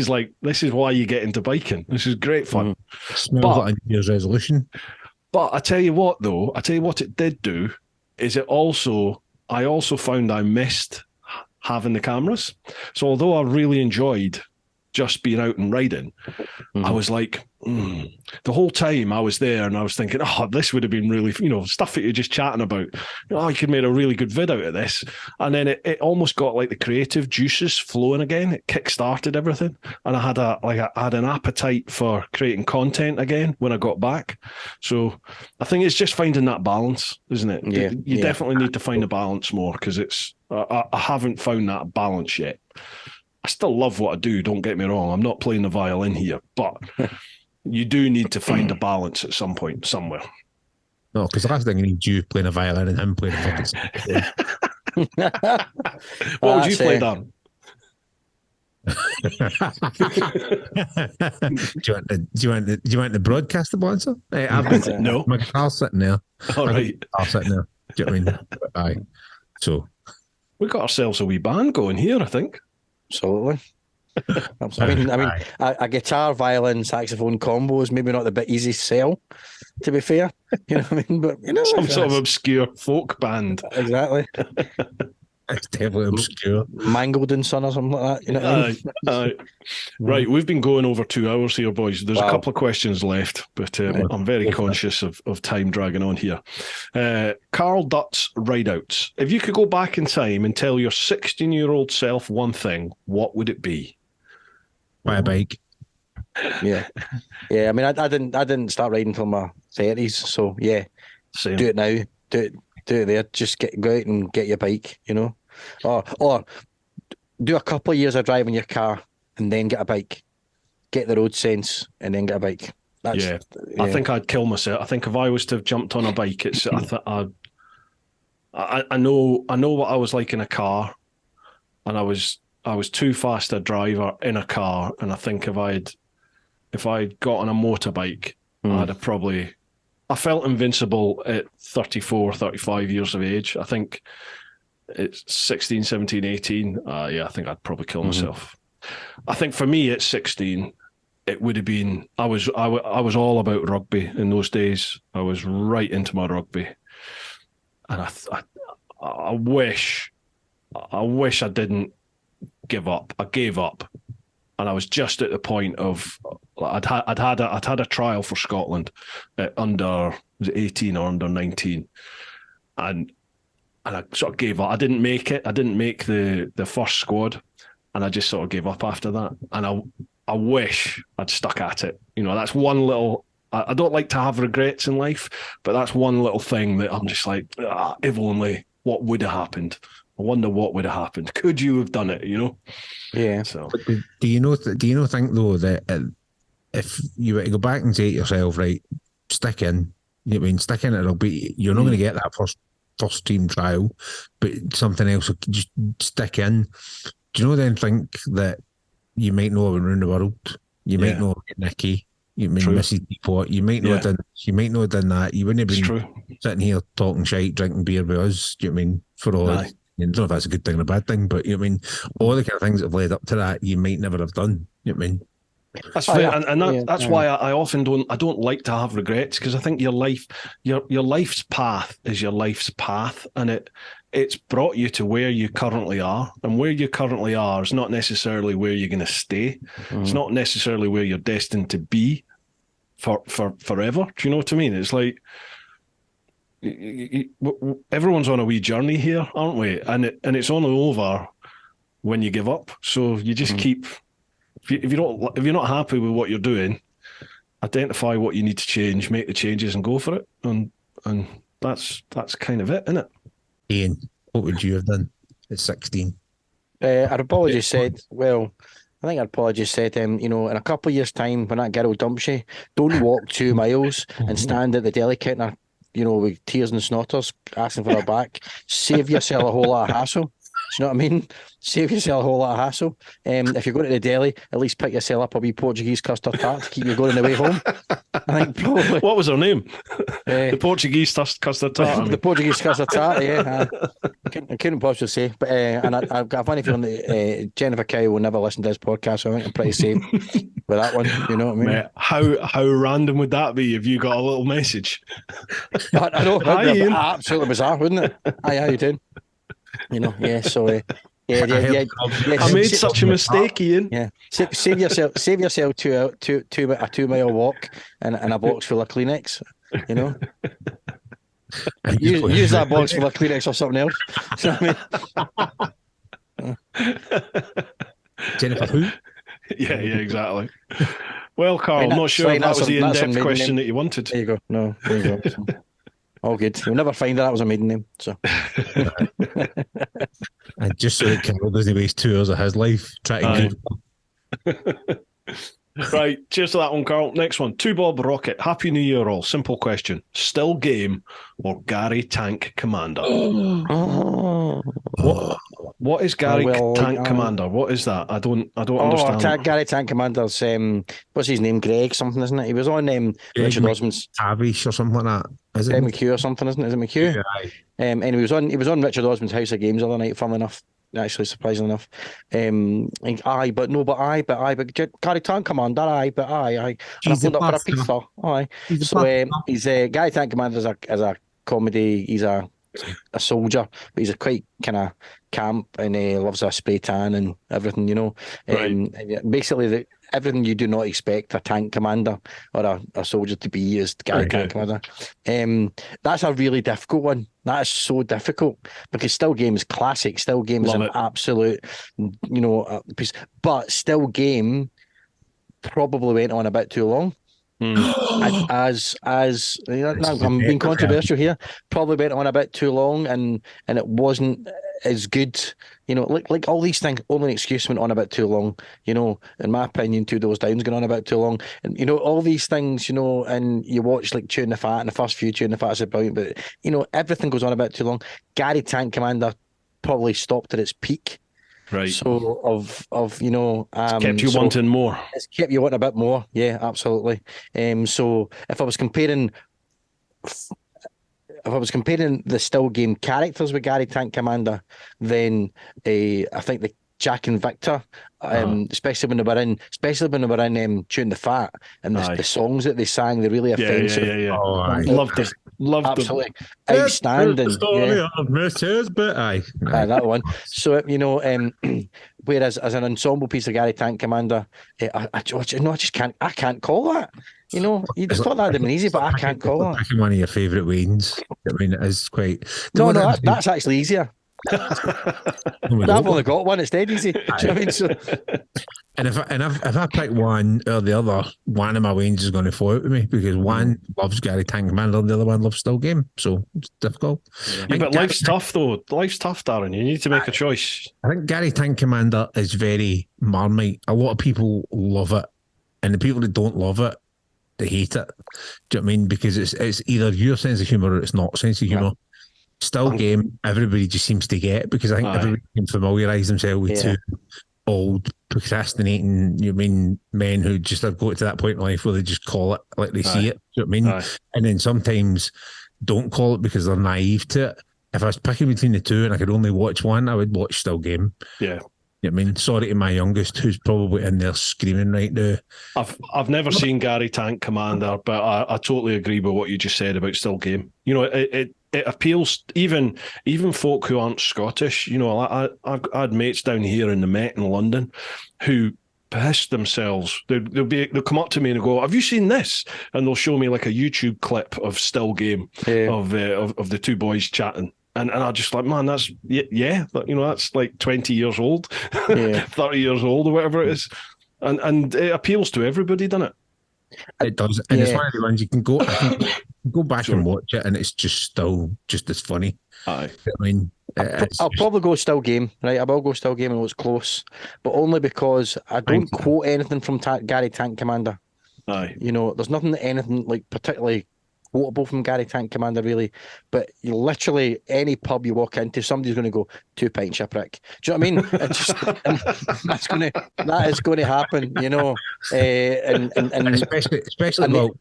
why you get into biking. This is great fun. Smells like a New Year's resolution. But I tell you what it did do is I also found I missed having the cameras. So although I really enjoyed just being out and riding, I was like, the whole time I was there and I was thinking, oh, this would have been really, stuff that you're just chatting about. You could make a really good vid out of this. And then it almost got like the creative juices flowing again. It kick-started everything. And I had an appetite for creating content again when I got back. So I think it's just finding that balance, isn't it? Yeah, you definitely need to find a balance more, because I haven't found that balance yet. I still love what I do, don't get me wrong. I'm not playing the violin here, but you do need to find a balance at some point, somewhere. No, because the last thing you need you playing a violin and him playing a fucking What would you play, Dan? Do you want the broadcastable answer? No. My guitar's sitting there. All right. I'm sitting there. Do you know what I mean? Aye. So we got ourselves a wee band going here, I think. Absolutely. I mean, a guitar, violin, saxophone combo is maybe not the bit easy to sell, to be fair. You know what I mean? But some sort of obscure folk band. Exactly. It's definitely obscure. Mangled and Son or something like that. You know what I mean? Right, we've been going over 2 hours here, boys. There's a Wow. couple of questions left, but I'm very conscious of time dragging on here. Carl Dutt's Rideouts. If you could go back in time and tell your 16-year-old self one thing, what would it be? Buy a bike. Yeah. I mean, I didn't start riding until my 30s, so yeah. Same. Do it now. Do it there. Just go out and get your bike. You know, or do a couple of years of driving your car and then get a bike. Get the road sense and then get a bike. Yeah. I think I'd kill myself. I think if I was to have jumped on a bike, I know what I was like in a car, and I was too fast a driver in a car, and I think if I'd got on a motorbike, I'd have probably. I felt invincible at 34, 35 years of age. I think it's 16, 17, 18. I think I'd probably kill myself. I think for me at 16, it would have been, I was all about rugby in those days. I was right into my rugby. And I wish I didn't give up. I gave up. And I was just at the point of I'd had a trial for Scotland at under 18 or under 19, and I sort of gave up. I didn't make it. I didn't make the first squad, and I just sort of gave up after that. And I wish I'd stuck at it. You know, that's one little. I don't like to have regrets in life, but that's one little thing that I'm just like, if only, what would have happened? I wonder what would have happened. Could you have done it? You know. Yeah. So, do you know think though that if you were to go back and say to yourself, right, stick in, you know what I mean, stick in, it'll be, you're not going to get that first team trial, but something else will just stick in. Do you know then think that you might know around the world, you might know Nicky, you might Mrs. Teapot, you might not have done, you might not have done that. You wouldn't have been sitting here talking shite, drinking beer with us. Do you know what I mean? For all. I don't know if that's a good thing or a bad thing, but you know what I mean, all the kind of things that have led up to that, you might never have done. You know what I mean? That's fair, that's why I often don't like to have regrets, because I think your life's path is your life's path, and it's brought you to where you currently are, and where you currently are is not necessarily where you're going to stay. It's not necessarily where you're destined to be for forever. Do you know what I mean? It's like. Everyone's on a wee journey here, aren't we? And it's only over when you give up. So you just keep. If you're not happy with what you're doing, identify what you need to change, make the changes, and go for it. And that's kind of it, isn't it? Ian, what would you have done at 16? I'd probably just said, well, I think I'd probably just said, you know, in a couple of years' time, when that girl dumps you, don't walk 2 miles and stand at the deli counter, you know, with tears and snotters, asking for her back. Save yourself a whole lot of hassle. Do you know what I mean? Save yourself a whole lot of hassle. If you're going to the deli, at least pick yourself up a wee Portuguese custard tart to keep you going on the way home. I think probably. What was her name? The Portuguese custard tart. The Portuguese custard tart, yeah. I couldn't possibly say. But and I've got a funny feeling that Jennifer Cow will never listen to this podcast, so I think I'm pretty safe with that one. You know what I mean? Mate, how random would that be if you got a little message? I know. Hi, Ian. Absolutely bizarre, wouldn't it? Hi, how you doing? You know, yeah. So, I made such a mistake, Ian. Yeah, save yourself 2 mile walk and a box full of Kleenex. You know, use that box full of Kleenex or something else. You know what I mean? Jennifer who? Yeah, exactly. Well, Carl, I'm not sure if that was the in-depth question that you wanted. There you go. No, there you go. So, all good. You'll never find that was a maiden name. So, and just so that Carl doesn't waste 2 hours of his life trying to. Right, cheers to that one, Carl. Next one, 2Bob Rocket. Happy New Year, all. Simple question: still game or Gary Tank Commander? What is Gary Tank Commander? What is that? I don't understand. Gary Tank Commander's what's his name? Greg something, isn't it? He was on Richard Osman's Tavish or something like that. Is it McHugh or something, isn't it? Is it McHugh? Yeah. And he was on Richard Osman's House of Games the other night, funnily enough. Actually, surprisingly enough. But Gary Tank Commander, And I phoned up for a pizza. He's Gary Tank Commander is a comedy. He's a a soldier, but he's a quite kind of camp, and he loves a spray tan and everything, you know. Right. Basically, everything you do not expect a tank commander or a soldier to be is Gary Okay. Tank Commander. That's a really difficult one. That is so difficult because Still Game is classic. Still Game is Love an it. absolute, you know, piece. But Still Game probably went on a bit too long. As you know, now I'm being controversial here. Probably went on a bit too long, and it wasn't as good. You know, like all these things. Only an Excuse went on a bit too long. You know, in my opinion, Two Doors Down's going on a bit too long. And you know, all these things. You know, and you watch like Chewing the Fat, and the first few Chewing the Fat is brilliant, but you know, everything goes on a bit too long. Gary Tank Commander probably stopped at its peak. Right. So of you know, Kept you wanting more. It's kept you wanting a bit more. Yeah, absolutely. So if I was comparing the Still Game characters with Gary Tank Commander, then I think the Jack and Victor, especially when they were in Chewing the Fat, and the songs that they sang, they're really offensive. Yeah. Oh, I Loved it. Loved Absolutely them. outstanding. The story Yeah. of Mrs. But That one. So you know, whereas as an ensemble piece of Gary Tank Commander, I just can't. I can't call that. You know, you just thought that'd been easy, but I can't call that. Picking one of your favourite Waynes. I mean, it is quite. No, that's actually easier. I've only got one. It's dead easy. Do you know what I mean? So, And if I pick one or the other, one of my Waynes is going to fall out with me because one loves Gary Tank Commander and the other one loves Still Game. So it's difficult. Yeah, but life's tough, though. Life's tough, Darren. You need to make a choice. I think Gary Tank Commander is very Marmite. A lot of people love it, and the people that don't love it, they hate it. Do you know what I mean? Because it's either your sense of humour or it's not sense of humour. No. Still Game, everybody just seems to get because I think everybody can familiarise themselves with two old procrastinating, men who just have got to that point in life where they just call it like they see it. Do you know what I mean? And then sometimes don't call it because they're naive to it. If I was picking between the two and I could only watch one, I would watch Still Game. Yeah. You know what I mean? Sorry to my youngest, who's probably in there screaming right now. I've never seen Gary Tank Commander, but I totally agree with what you just said about Still Game. You know, it appeals even folk who aren't Scottish. You know, I had mates down here in the Met in London who piss themselves. They'll come up to me and go, "Have you seen this?" And they'll show me like a YouTube clip of Still Game of the two boys chatting. And I just like, man, that's that's like 20 years old, 30 years old or whatever it is. And it appeals to everybody, doesn't it? It does. And it's one of the ones you can go back and watch it and it's just still just as funny. Aye. I mean, I'll probably go Still Game, right? I will go Still Game and it was close, but only because I don't quote anything from Gary Tank Commander. Aye. You know, there's anything like particularly quotable from Gary Tank Commander, really. But you literally, any pub you walk into, somebody's going to go, 2 pint shipwreck. Do you know what I mean? It's just, that is going to happen, you know. And especially about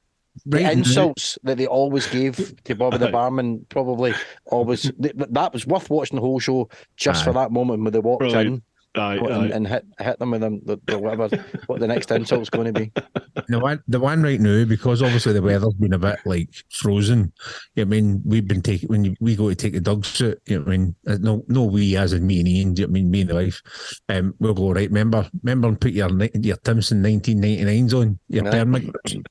the insults that they always gave to Bobby the Barman, probably always, that was worth watching the whole show just for that moment when they walked in. And hit them with the whatever what the next insult's going to be. The one right now, because obviously the weather's been a bit like frozen. You know what I mean, we've been taking when we go to take the dogs out. You know what I mean, no we as in me and Ian. Do you know what I mean, me and the wife. We'll go right. Remember and put your Timson 1999s on your permit. Do you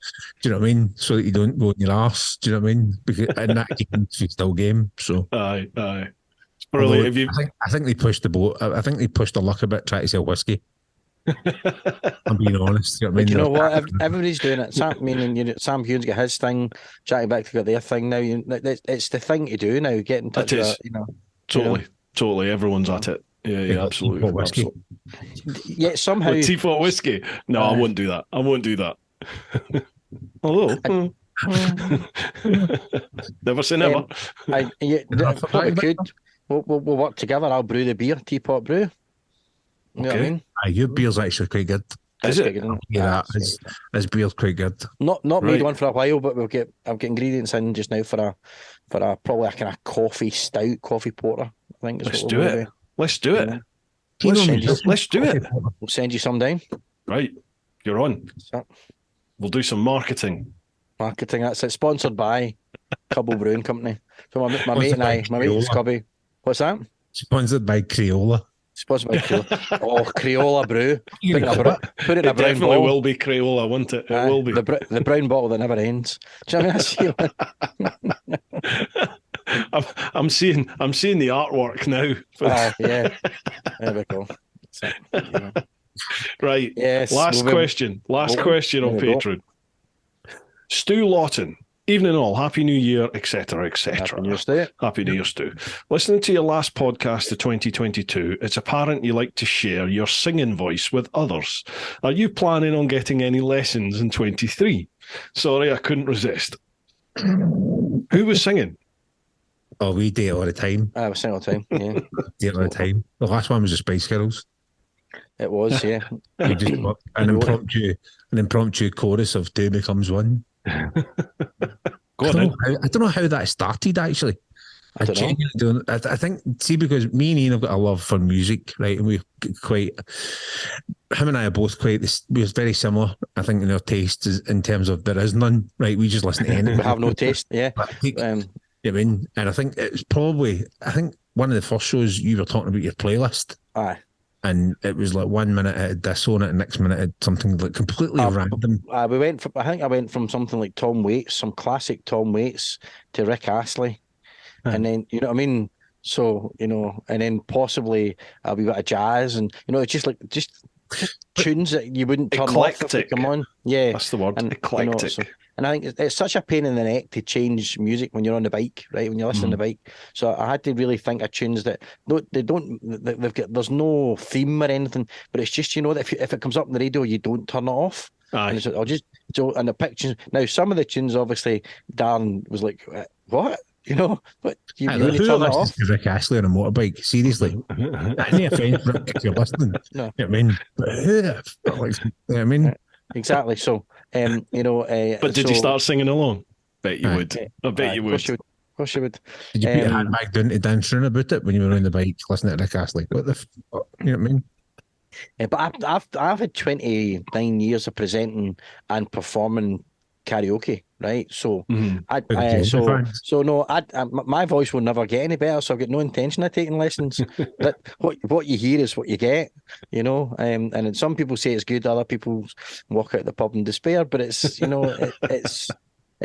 know what I mean? So that you don't go in your arse. Do you know what I mean? Because in that game, it's Still Game. So aye. Brilliant. I think they pushed the boat. I think they pushed the luck a bit trying to sell whiskey. I'm being honest. You know what I mean? You know what? Everybody's doing it. Sam Hume's got his thing. Jack and Victor got their thing now. It's the thing to do now. Get in touch with it, Totally. Everyone's at it. Yeah, absolutely. Yeah, somehow. With Teapot whiskey? No, I won't do that. Although, never say never. What we could. We'll work together. I'll brew the beer, Teapot Brew. You know what I mean? Your beer's actually quite good. Is it? Yeah, his beer's quite good. Not made one for a while, but I've got ingredients in just now for a probably a kind of coffee stout, coffee porter. I think. Let's do it. Let's do it. Let's do it. We'll send you some down. Right, you're on. We'll do some marketing. That's it. Sponsored by. Cubble Brewing Company. So my Sponsored mate and by I, my mate Crayola. Scubby. What's that? Sponsored by Crayola. Sponsored by Crayola. Oh, Crayola brew. You Put in a, know br- what? put it in a It brown definitely bottle. will be Crayola, won't it? It Aye, will be. the brown bottle that never ends. Do you know what I mean? I'm seeing the artwork now. Yeah. There we go. So, Right. yes. Last question on There we go. Patreon. Stu Lawton. Evening all. Happy New Year, etc., Happy New etc. Year, Stu. Happy New Year, Stu. Listening to your last podcast of 2022, it's apparent you like to share your singing voice with others. Are you planning on getting any lessons in 23? Sorry, I couldn't resist. Who was singing? Oh, we do it all the time. I was saying all the time. Yeah, Do it all the time. The last one was the Spice Girls. it was. Yeah. We just got an impromptu chorus of two becomes one. Go on in. I don't know how that started actually. I don't know. genuinely don't. I think, see, because me and Ian have got a love for music, right? And we're quite, him and I are both quite, we're very similar, I think, in our tastes in terms of there is none, right? We just listen to anything. We have no taste. Yeah. But I think, I mean, and I think it's probably, I think one of the first shows you were talking about your playlist. Aye. And it was like 1 minute it had this on it, and next minute it had something like completely random. I think I went from something like Tom Waits, some classic Tom Waits, to Rick Astley. And then, you know what I mean? So, you know, and then possibly a wee bit of jazz, and, you know, it's just tunes that you wouldn't turn off if they come on. Yeah. That's the word, and, eclectic. You know, and I think it's such a pain in the neck to change music when you're on the bike, right? When you're listening to the bike. So I had to really think of tunes that there's no theme or anything, but it's just, you know, that if it comes up on the radio, you don't turn it off. Aye. And and the pictures. Now, some of the tunes, obviously, Darren was like, what? You know, but you really turn it off. Rick Astley on a motorbike, seriously. Any offence, Rick, if you're listening. No. You know what I mean? But you know what I mean? Exactly. So, you know. But did you start singing along? Bet you would. I bet you would. Of course you would. Did you put your handbag down to dance around about it when you were on the bike listening to Rick Astley? What the fuck? You know what I mean? But I've had 29 years of presenting and performing karaoke, right? So my voice will never get any better. So I've got no intention of taking lessons. That what you hear is what you get, you know. And some people say it's good, other people walk out the pub in despair. But it's, you know, it's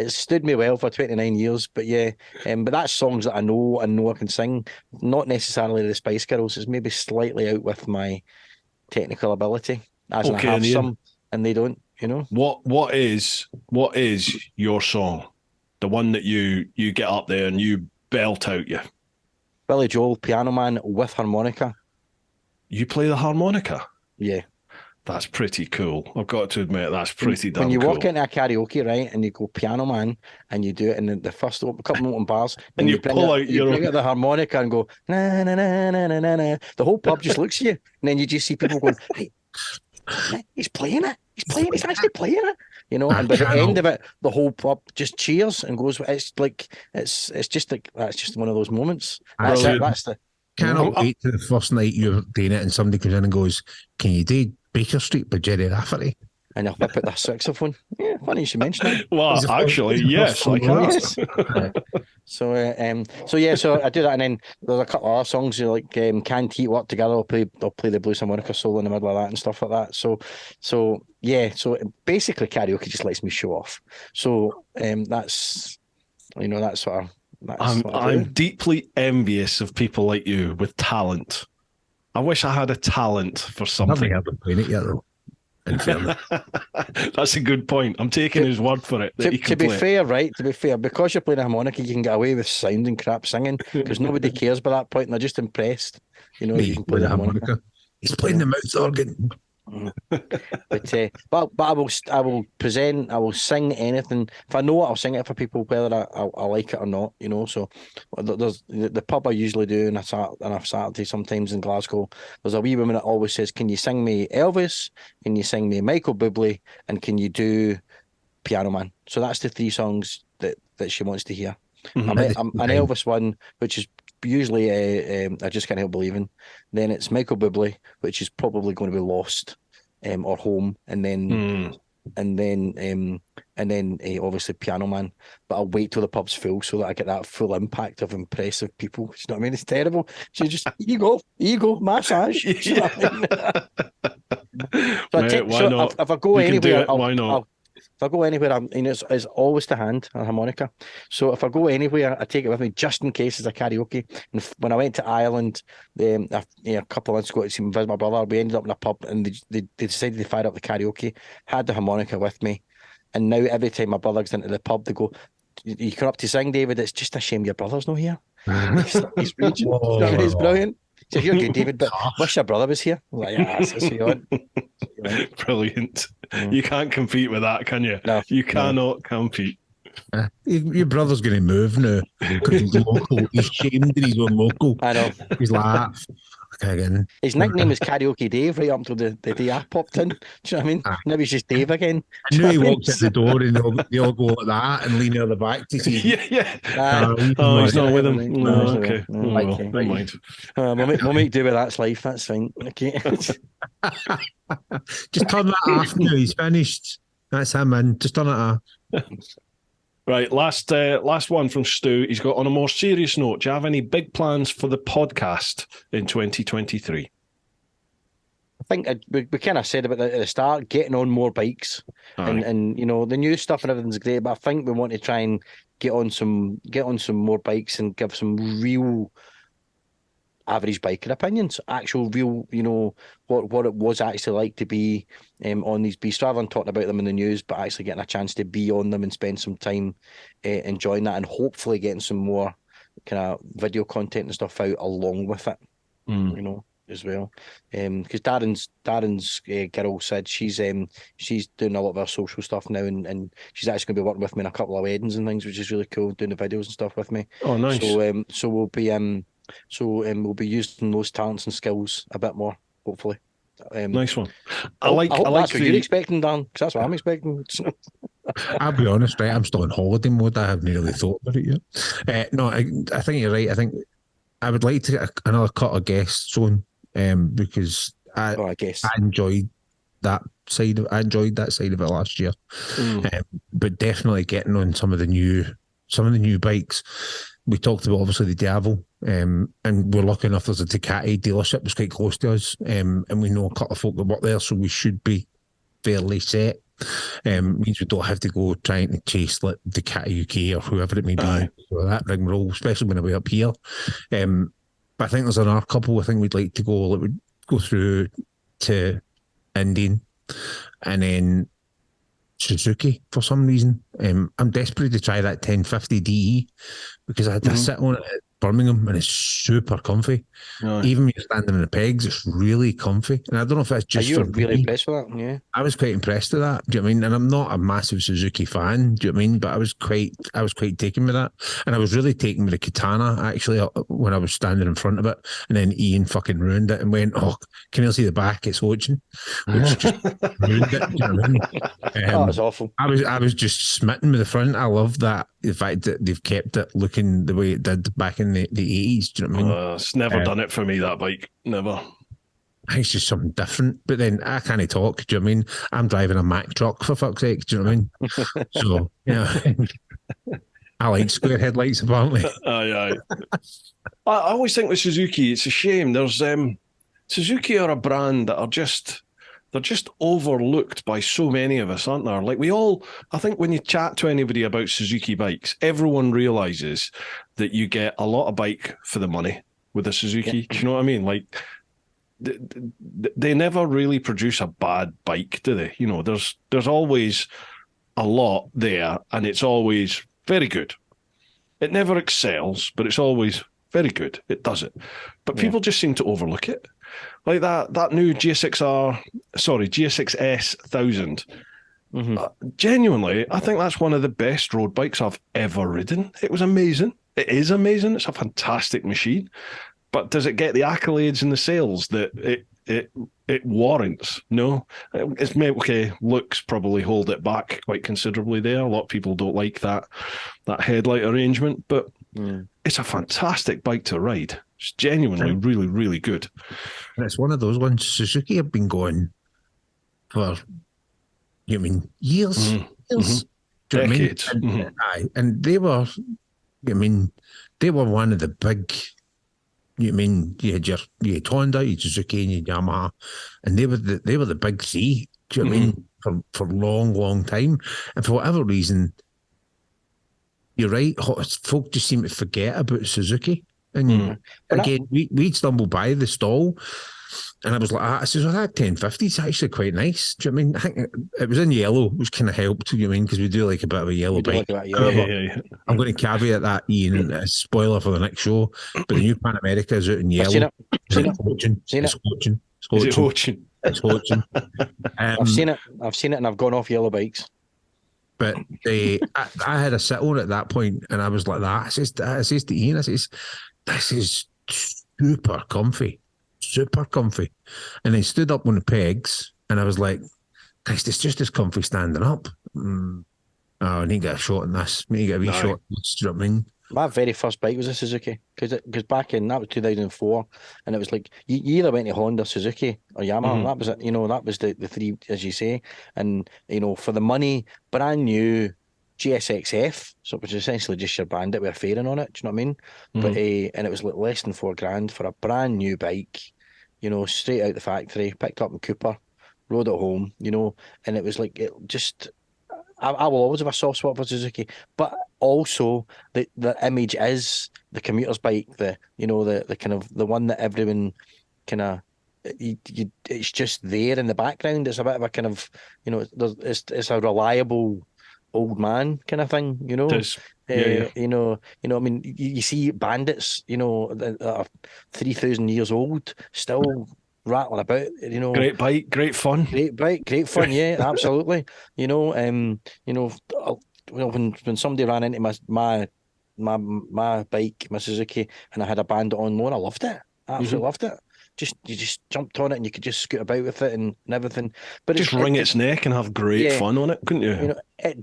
stood me well for 29 years. But yeah, but that's songs that I know I can sing. Not necessarily the Spice Girls. It's maybe slightly out with my technical ability, as I have some, and they don't. You know, what is your song? The one that you get up there and you belt out, you Billy Joel, Piano Man with harmonica. You play the harmonica? Yeah. That's pretty cool. I've got to admit, that's pretty damn cool. When you walk into a karaoke, right, and you go Piano Man, and you do it in the first couple of open bars, and you bring out the harmonica and go na na na na na na na. The whole pub just looks at you, and then you just see people going, "Hey, he's playing it. He's actually playing it." You know, and by the end of it, the whole pub just cheers and goes. It's just like that's just one of those moments. That's it. That's the. Cannot wait to the first night you're doing it, and somebody comes in and goes, "Can you do Baker Street by Jerry Rafferty?" And I'll whip out the saxophone. Yeah, funny you should mention that. Well, actually, yes, I can. Yes. So I do that, and then there's a couple of other songs like "Can't Heat Work Together." I'll play the blues harmonica solo in the middle of that and stuff like that. So basically, karaoke just lets me show off. So that's, you know, that's what I'm deeply envious of people like you with talent. I wish I had a talent for something. I haven't played it yet, though. That's a good point. I'm taking his word for it. To be fair, because you're playing a harmonica, you can get away with sounding crap singing because nobody cares by that point, and they're just impressed. You know, you can play the harmonica. He's playing the mouth organ. But I will present. I will sing anything if I know it. I'll sing it for people, whether I like it or not. You know, so there's the pub I usually do on a Saturday sometimes in Glasgow. There's a wee woman that always says, "Can you sing me Elvis? Can you sing me Michael Bublé? And can you do Piano Man?" So that's the three songs that she wants to hear. I'm an Elvis one, which is usually I Just Can't Help Believing. Then it's Michael Bublé, which is probably going to be Lost, or Home, and then and then obviously Piano Man. But I'll wait till the pub's full so that I get that full impact of impressive people. You know what I mean? It's terrible. So just here you go, massage. You know what I mean? So Mate, why not? If I go You can do anywhere, it. Why not? if I go anywhere, it's always to hand a harmonica. So if I go anywhere, I take it with me just in case it's a karaoke. And when I went to Ireland, a couple of months ago to visit my brother, we ended up in a pub and they decided to fire up the karaoke. Had the harmonica with me, and now every time my brother goes into the pub, they go, "You come up to sing, David. It's just a shame your brother's not here." He's raging. You know what I mean? It's brilliant. So you're good, David, but wish your brother was here. I'm like, yeah, that's what you want. Brilliant. You can't compete with that, can you? No, you cannot compete. Your brother's going to move now because he's local. He's shamed that he's on local. I know. He's like, again. His nickname was Karaoke Dave right up until the day I popped in. Do you know what I mean? Now he's just Dave again. I knew he walks at the door and they all go like that and lean out the back to see. Yeah. He's not with him. No, okay. Never mind. We'll make do with that's life. That's fine. Okay. Just turn that off now. He's finished. That's him, man. Just turn it off. Right, last one from Stu. He's got, on a more serious note, do you have any big plans for the podcast in 2023? I think we kind of said about that at the start, getting on more bikes, and you know the new stuff and everything's great, but I think we want to try and get on some more bikes and give some real average biker opinions, actual real, you know, what it was actually like to be on these beasts, rather than talking about them in the news, but actually getting a chance to be on them and spend some time enjoying that, and hopefully getting some more kind of video content and stuff out along with it, you know, as well. Because Darren's girl said she's doing a lot of our social stuff now, and she's actually going to be working with me in a couple of weddings and things, which is really cool, doing the videos and stuff with me. Oh, nice. So we'll be we'll be using those talents and skills a bit more, hopefully. Nice one. I hope that's what you're expecting, Dan, because that's what I'm expecting. I'll be honest, right? I'm still in holiday mode. I haven't really thought about it yet. No, I think you're right. I think I would like to get another cut of guests on, because I enjoyed that side of it last year. But definitely getting on some of the new bikes. We talked about obviously the Diavo, and we're lucky enough there's a Ducati dealership that's quite close to us, and we know a couple of folk that work there, so we should be fairly set. Means we don't have to go trying to chase like Ducati UK or whoever it may be. So that rigmarole, especially when we're up here. But I think there's another couple I think we'd like to go. That would go through to Indian, and then Suzuki for some reason. I'm desperate to try that 1050 DE because I sit on it at Birmingham and it's super comfy. Even when you're standing in the pegs, it's really comfy. And I don't know if that's just. Are you really impressed with that? Yeah, I was quite impressed with that. Do you know what I mean? And I'm not a massive Suzuki fan. Do you know what I mean? But I was quite taken with that, and I was really taken with the Katana actually when I was standing in front of it, and then Ian fucking ruined it and went, "Oh, can you see the back? It's watching," which just ruined it. Do you know what I mean? That was awful. I was just smitten with the front. I love that, the fact that they've kept it looking the way it did back in the 80s. Do you know what I mean? It's never done it for me, that bike. Never. It's just something different. But then I can't talk. Do you know what I mean? I'm driving a Mack truck, for fuck's sake. Do you know what I mean? So, yeah. I like square headlights, apparently. I always think with Suzuki, it's a shame. There's Suzuki are a brand that are they're just overlooked by so many of us, aren't there? Like I think when you chat to anybody about Suzuki bikes, everyone realizes that you get a lot of bike for the money with a Suzuki. Yeah. Do you know what I mean? Like, they never really produce a bad bike, do they? You know, there's always a lot there, and it's always very good. It never excels, but it's always very good. It does it. But people just seem to overlook it. Like that new GSX-S 1000. Genuinely, I think that's one of the best road bikes I've ever ridden. It was amazing. It is amazing. It's a fantastic machine. But does it get the accolades and the sales that it warrants? No. It's okay. Looks probably hold it back quite considerably there. A lot of people don't like that headlight arrangement, but it's a fantastic bike to ride. It's genuinely really, really good. And it's one of those ones. Suzuki have been going for You know what I mean? Years. Years. Do you know what I mean? Decades. And they were, I mean, they were one of the big, you know what I mean, you had Honda, you had Suzuki, and you had Yamaha, and they were the big three, do you know what I mean, for a long, long time. And for whatever reason, you're right, folk just seem to forget about Suzuki. And again, we'd stumbled by the stall, and I was like, I says, that 1050 is actually quite nice. Do you know what I mean? I think it was in yellow, which kind of helped, you know what I mean? Because we do like a bit of a yellow bike. I'm going to caveat that, Ian, a spoiler for the next show, but the new Pan America is out in yellow. It's Hodgin. I've seen it, and I've gone off yellow bikes. But I had a sit on at that point, and I was like that. I says to Ian, this is super comfy. And I stood up on the pegs, and I was like, Christ, it's just as comfy standing up. Oh, I need to get a shot in this. I need to get a wee shot in this. Do you know what I mean? My very first bike was a Suzuki, because back in, that was 2004, and it was like, you either went to Honda, Suzuki, or Yamaha. That was it. You know, that was the three, as you say. And, you know, for the money, brand new GSXF, so it was essentially just your Bandit with a fairing on it. Do you know what I mean? But and it was like less than $4,000 for a brand new bike, you know, straight out the factory, picked up in Cooper, rode it home, you know, and it was like, it just, I will always have a soft spot for Suzuki, but also the image is the commuter's bike, the kind of the one that everyone kind of, it's just there in the background. It's a bit of a kind of, you know, it's a reliable old man kind of thing, you know. You know, I mean, you see bandits, you know, that are 3,000 years old, still rattling about, you know. Great bike, great fun. Great bike, great fun, yeah, absolutely. You know, when somebody ran into my bike, my Suzuki, and I had a Bandit on loan, I loved it. I absolutely loved it. You just jumped on it and you could just scoot about with it and everything. But just wring its neck and have great fun on it, couldn't you? You know, it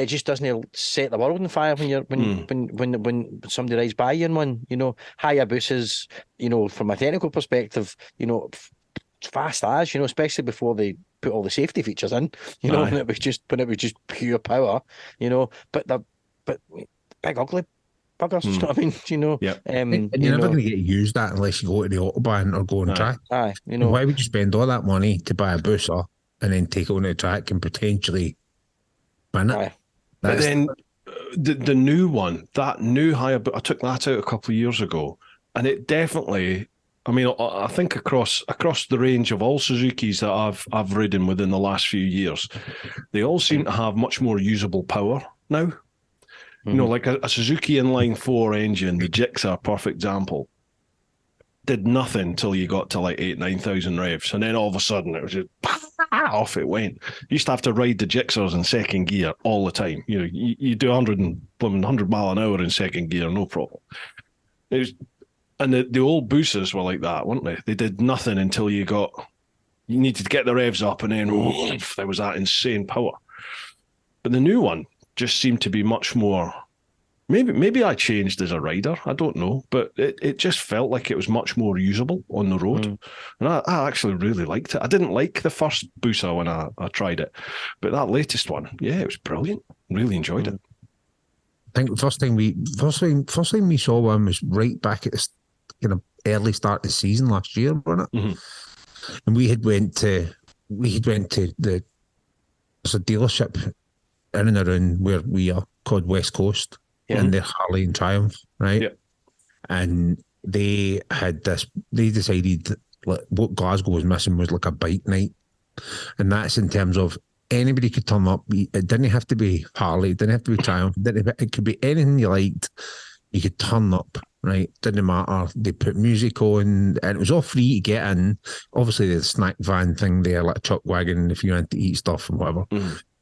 just doesn't set the world on fire when somebody rides by you in one. You know, Hayabusas, you know, from a technical perspective, you know, fast as, you know, especially before they put all the safety features in, you know, when it was just pure power, you know, but big ugly buggers, you know what I mean? You know, and you're never going to get used that unless you go to the Autobahn or go on track. You know, why would you spend all that money to buy a Busa and then take it on the track and potentially win it? But then the new one, that new Hayabusa, I took that out a couple of years ago, and it definitely, I mean, I think across the range of all Suzukis that I've ridden within the last few years, they all seem to have much more usable power now. You know, like a Suzuki inline 4 engine, the Gixxer, perfect example, did nothing till you got to like 8,000-9,000 revs, and then all of a sudden it was just off it went. You used to have to ride the Gixxers in second gear all the time. You know, you do 100 mile an hour in second gear, no problem. It was, and the old Busas were like that, weren't they? They did nothing until you needed to get the revs up, and then there was that insane power. But the new one just seemed to be much more, maybe I changed as a rider, I don't know, but it just felt like it was much more usable on the road. And I actually really liked it. I didn't like the first Busa when I tried it, but that latest one, it was brilliant. Really enjoyed it. I think the first time we saw one was right back at the kind of early start of the season last year, wasn't it? And we had went to there's a dealership in and around where we are called West Coast, and they're Harley and Triumph, right? And they decided that what Glasgow was missing was like a bike night, and that's in terms of anybody could turn up. It didn't have to be Harley, it didn't have to be Triumph, it could be anything you liked. You could turn up, right? Didn't matter. They put music on, and it was all free to get in. Obviously, the snack van thing there, like a truck wagon, if you want to eat stuff and whatever.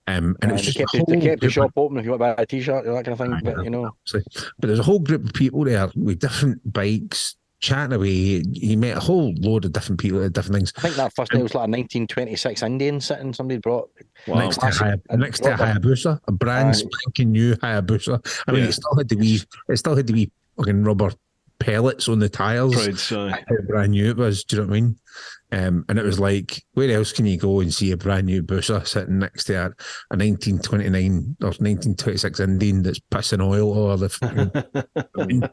And it was just they kept the shop open if you want to buy a t-shirt or that kind of thing. But you know, but there's a whole group of people there with different bikes chatting away. You met a whole load of different people at different things. I think that first day was like a 1926 Indian sitting. Somebody brought next to Hayabusa, a brand spanking new Hayabusa. I mean, it still had the wee fucking rubber pellets on the tyres. Crowds, How brand new it was, do you know what I mean? And it was like, where else can you go and see a brand new Busa sitting next to a 1929 or 1926 Indian that's pissing oil all over the I mean?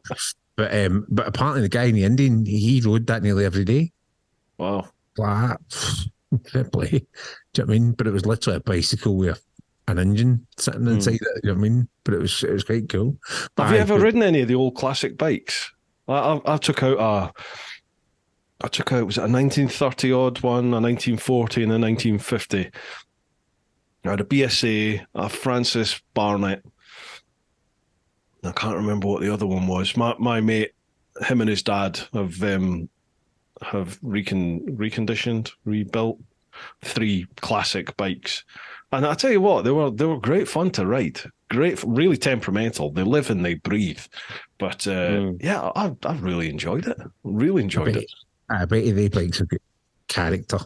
But apparently the guy in the Indian, he rode that nearly every day. Wow. Like, fair play. Do you know what I mean? But it was literally a bicycle with an engine sitting inside it, you know what I mean? But it was quite cool. But Have you ever ridden any of the old classic bikes? I took out was it a 1930 odd one, a 1940 and a 1950. I had a BSA, a Francis Barnett. I can't remember what the other one was. My mate, him and his dad have reconditioned, rebuilt 3 classic bikes. And I tell you what, they were great fun to ride. Great, really temperamental. They live and they breathe. But yeah, I've really enjoyed it. Really enjoyed it. I bet you they bikes have got character.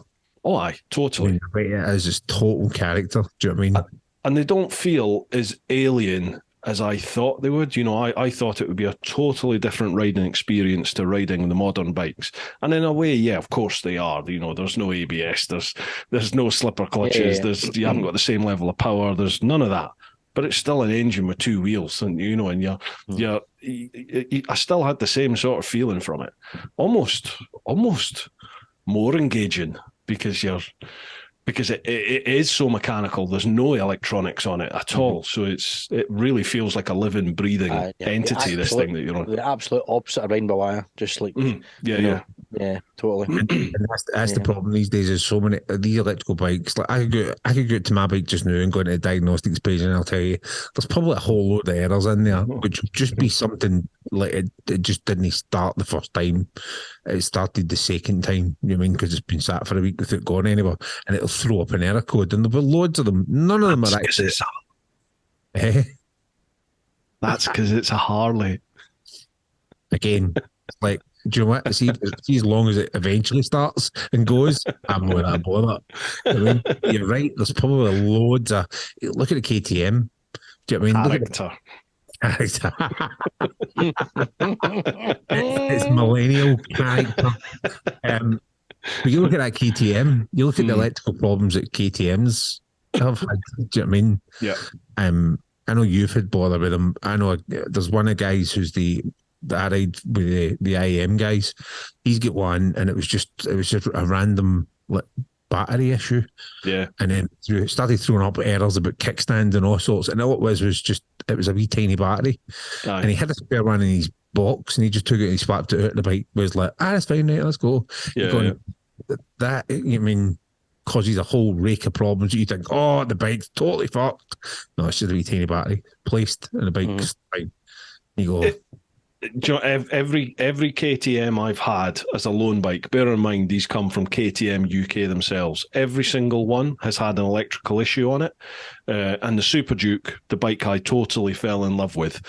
Oh, aye, totally. I bet it is just total character. Do you know what I mean? And they don't feel as alien as I thought they would. You know, I thought it would be a totally different riding experience to riding the modern bikes. And in a way, yeah, of course they are. You know, there's no ABS, there's no slipper clutches, you haven't got the same level of power, there's none of that. But it's still an engine with 2 wheels, and you know, and I still had the same sort of feeling from it. Almost more engaging because it is so mechanical. There's no electronics on it at all, so it really feels like a living, breathing entity. This thing that you're on, the absolute opposite of riding by wire, just like yeah, totally. And that's the problem these days. Is so many these electrical bikes. Like I could go to my bike just now and go into the diagnostics page, and I'll tell you, there's probably a whole load of errors in there, which would just be something like it just didn't start the first time. It started the second time. You know what I mean? Because it's been sat for a week without going anywhere, and it'll throw up an error code, and there'll be loads of them. None of them are actually. That's because it's a Harley. Again, like, do you know what? See, as long as it eventually starts and goes, I'm not that bothered. I mean, you're right. There's probably loads of. Look at the KTM. Do you know what I mean? Character. It's millennial character. But you look at that KTM, you look at the electrical problems that KTMs have had. Do you know what I mean? Yeah. I know you've had bother with them. I know there's one of the guys who's I ride with the IAM guys. He's got one, and it was just a random battery issue. Yeah. And then started throwing up errors about kickstand and all sorts. And all it was it was a wee tiny battery. Aye. And he had a spare one in his box, and he just took it and he swapped it out. The bike was like, that's fine, right, let's go. Yeah. That, you mean, causes a whole rake of problems. You think, oh, the bike's totally fucked. No, it's just a wee tiny battery placed, and the bike's fine. You go. Do you know, every KTM I've had as a loan bike, bear in mind these come from KTM UK themselves, every single one has had an electrical issue on it. And the Super Duke, the bike I totally fell in love with,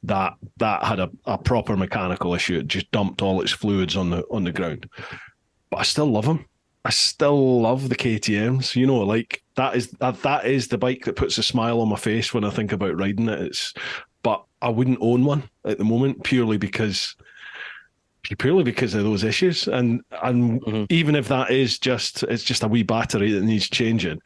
that had a proper mechanical issue. It just dumped all its fluids on the ground. But I still love them. I still love the KTMs. You know, like that is the bike that puts a smile on my face when I think about riding it. But I wouldn't own one at the moment purely because of those issues. And even if that is it's just a wee battery that needs changing,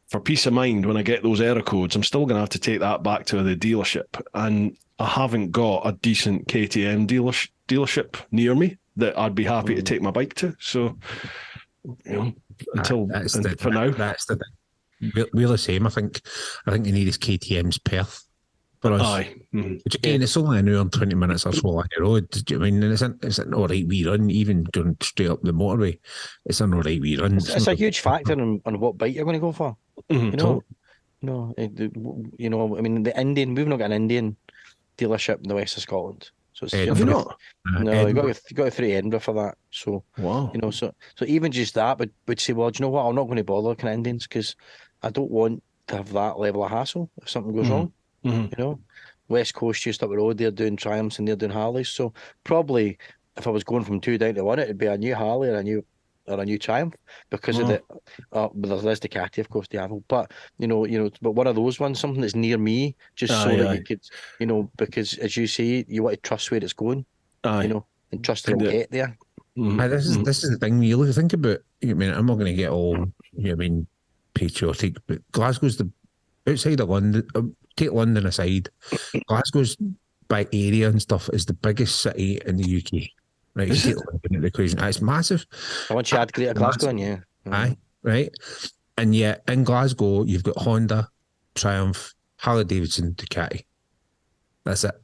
for peace of mind, when I get those error codes, I'm still going to have to take that back to the dealership. And I haven't got a decent KTM dealership near me that I'd be happy to take my bike to. So, you know, for now. That's the thing. We're the same. I think you need is KTM's Perth. For us. Aye. Which again, it's only an hour and 20 minutes or so on the road. Do you know what I mean? And it's an all right wee run, even going straight up the motorway. It's an all right wee run. It's a huge factor on what bike you're going to go for. You know, I mean, the Indian, we've not got an Indian dealership in the west of Scotland. So it's have you not? No, you got to go through Edinburgh for that. So wow, you know, so even just that would say, well, do you know what? I'm not going to bother looking at Indians because I don't want to have that level of hassle if something goes wrong. You know, West Coast just up the road, they're doing Triumphs and they're doing Harleys. So probably if I was going from 2 down to 1, it'd be a new Harley or a new Triumph because of the. But there's the Ducati, of course, the Apple. But but one of those ones, something that's near me, just so that you could, because as you say, you want to trust where it's going. Aye. you know, and trust they'll get there. This is the thing. You look think about. I mean, I'm not going to get all patriotic, but Glasgow's the outside of London. Take London aside, Glasgow's by area and stuff is the biggest city in the UK. Right, Is you it? take London into the equation. It's massive. Once you add Greater Glasgow in, yeah. Aye, right. And yet in Glasgow, you've got Honda, Triumph, Harley Davidson, Ducati. That's it.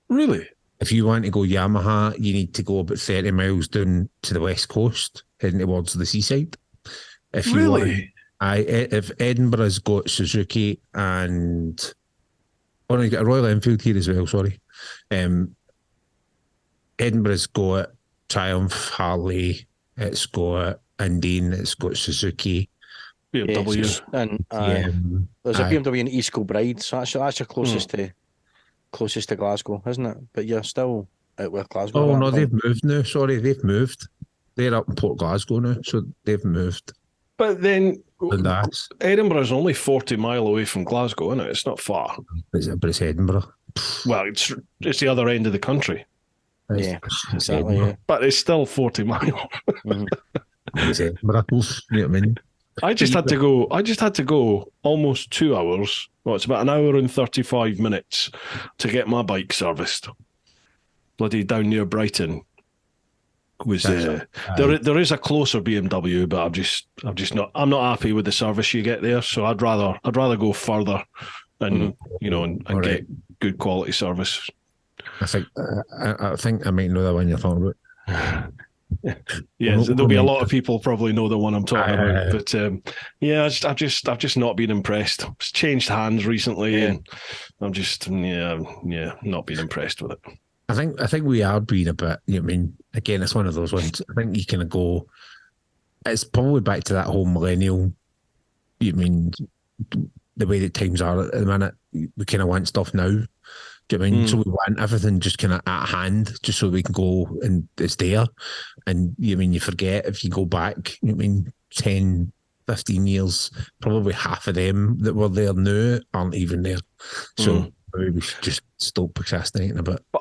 Really? If you want to go Yamaha, you need to go about 30 miles down to the west coast, heading towards the seaside. If you Really? if Edinburgh's got Suzuki and no, you got a Royal Enfield here as well, sorry. Edinburgh's got Triumph, Harley, it's got Indian, it's got Suzuki. BMW. Yes, and there's a BMW in East Kilbride, so that's your closest to Glasgow, isn't it? But you're still out with Glasgow. Oh no, they've moved now. Sorry, they've moved. They're up in Port Glasgow now, so they've moved. But then That's Edinburgh's only 40 mile away from Glasgow, isn't it? It's not far. but it's Edinburgh. Well, it's the other end of the country, Yeah, It's exactly. Edinburgh. Yeah. but it's still 40 miles. It's Edinburgh. You know what I mean? I just had to go almost 2 hours. Well, it's about an hour and 35 minutes to get my bike serviced. Bloody down near Brighton was there is a closer BMW, but I'm not happy with the service you get there. So I'd rather go further and and get good quality service. I think I might know the one you're talking about. Yeah, there'll be a lot of people probably know the one I'm talking about, but I've just not been impressed. It's changed hands recently, and I'm just not been impressed with it. I think we are being a bit. You know what I mean? Again, it's one of those ones. I think you kind of go. It's probably back to that whole millennial. You know what I mean? The way that times are at the minute, we kind of want stuff now. Do you know what I mean? So we want everything just kind of at hand, just so we can go and it's there. And you know what I mean, you forget if you go back, you know what I mean, 10, 15 years, probably half of them that were there now aren't even there. So maybe we should just stop procrastinating a bit. But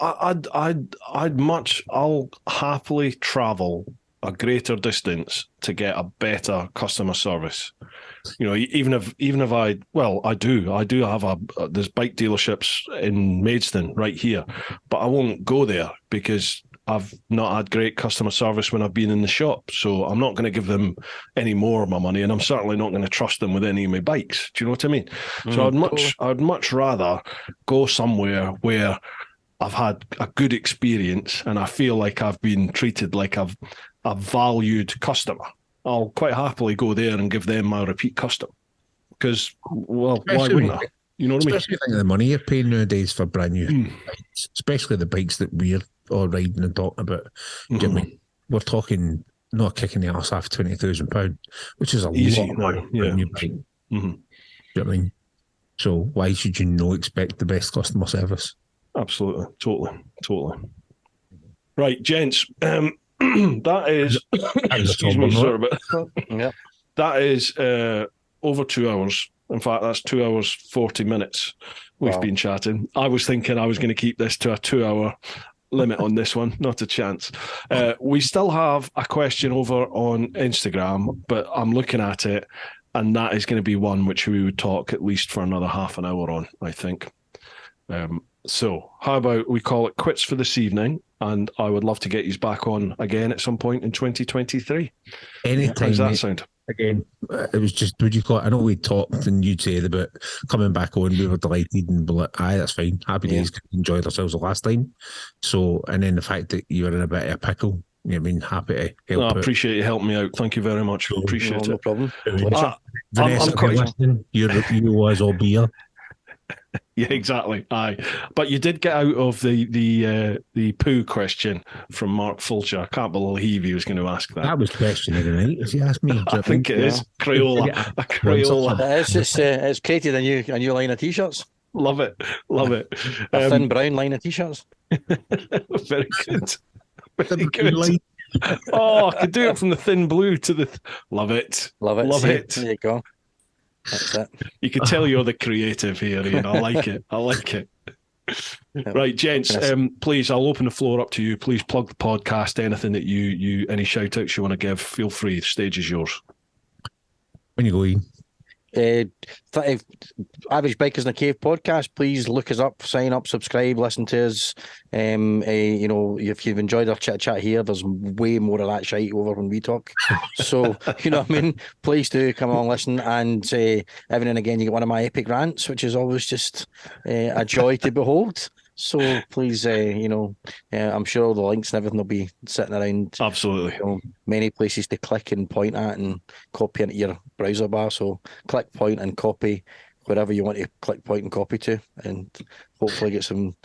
I'll happily travel a greater distance to get a better customer service. You know, even if I do have there's bike dealerships in Maidstone right here, but I won't go there because I've not had great customer service when I've been in the shop. So I'm not going to give them any more of my money, and I'm certainly not going to trust them with any of my bikes. Do you know what I mean? So I'd much rather go somewhere where I've had a good experience and I feel like I've been treated like a valued customer. I'll quite happily go there and give them my repeat custom because, well, why wouldn't I? You know what I mean? Especially think of the money you're paying nowadays for brand new bikes, especially the bikes that we're all riding and talking about. Do you know what I mean? We're talking not kicking the arse off £20,000, which is a Easy, lot of money for a new bike. Do you know what I mean? So why should you not expect the best customer service? Absolutely, totally. Right, gents. That is, excuse me, sorry, but that is over 2 hours. In fact, that's 2 hours 40 minutes we've been chatting. I was thinking I was going to keep this to a 2 hour limit on this one. Not a chance. We still have a question over on Instagram, but I'm looking at it, and that is going to be one which we would talk at least for another half an hour on, I think. So how about we call it quits for this evening, and I would love to get you back on again at some point in 2023. Anytime. How does that sound? Again, it was just, would you call it? I know we talked and you'd said about coming back on, we were delighted and we're like, aye, that's fine. Happy days, enjoyed ourselves the last time. So, and then the fact that you were in a bit of a pickle, you know what I mean, happy to help I appreciate you helping me out. Thank you very much. Appreciate it. No problem. Vanessa, if you're listening, you as all beer. Yeah, exactly. Aye, but you did get out of the poo question from Mark Fulcher. I can't believe he was going to ask that. That was question of the night, if you ask me. I think it is Crayola. A Crayola. It's created a new line of t-shirts. Love it. A thin brown line of t-shirts. Very good. Very good. Oh, I could do it from the thin blue to the. Love it. Love it. There you go. That's it. You can tell you're the creative here, Ian. I like it. Right, gents, please, I'll open the floor up to you. Please plug the podcast. Anything that you any shout outs you want to give, feel free. The stage is yours. When you go, Ian. Average Bikers in a Cave podcast, please look us up, sign up, subscribe, listen to us. If you've enjoyed our chit chat here, there's way more of that shite over when we talk. So, you know what I mean? Please do come on, listen, and every now and again you get one of my epic rants, which is always just a joy to behold. So please, I'm sure all the links and everything will be sitting around. Absolutely. Many places to click and point at and copy into your browser bar. So click, point, and copy wherever you want to click, point, and copy to, and hopefully get some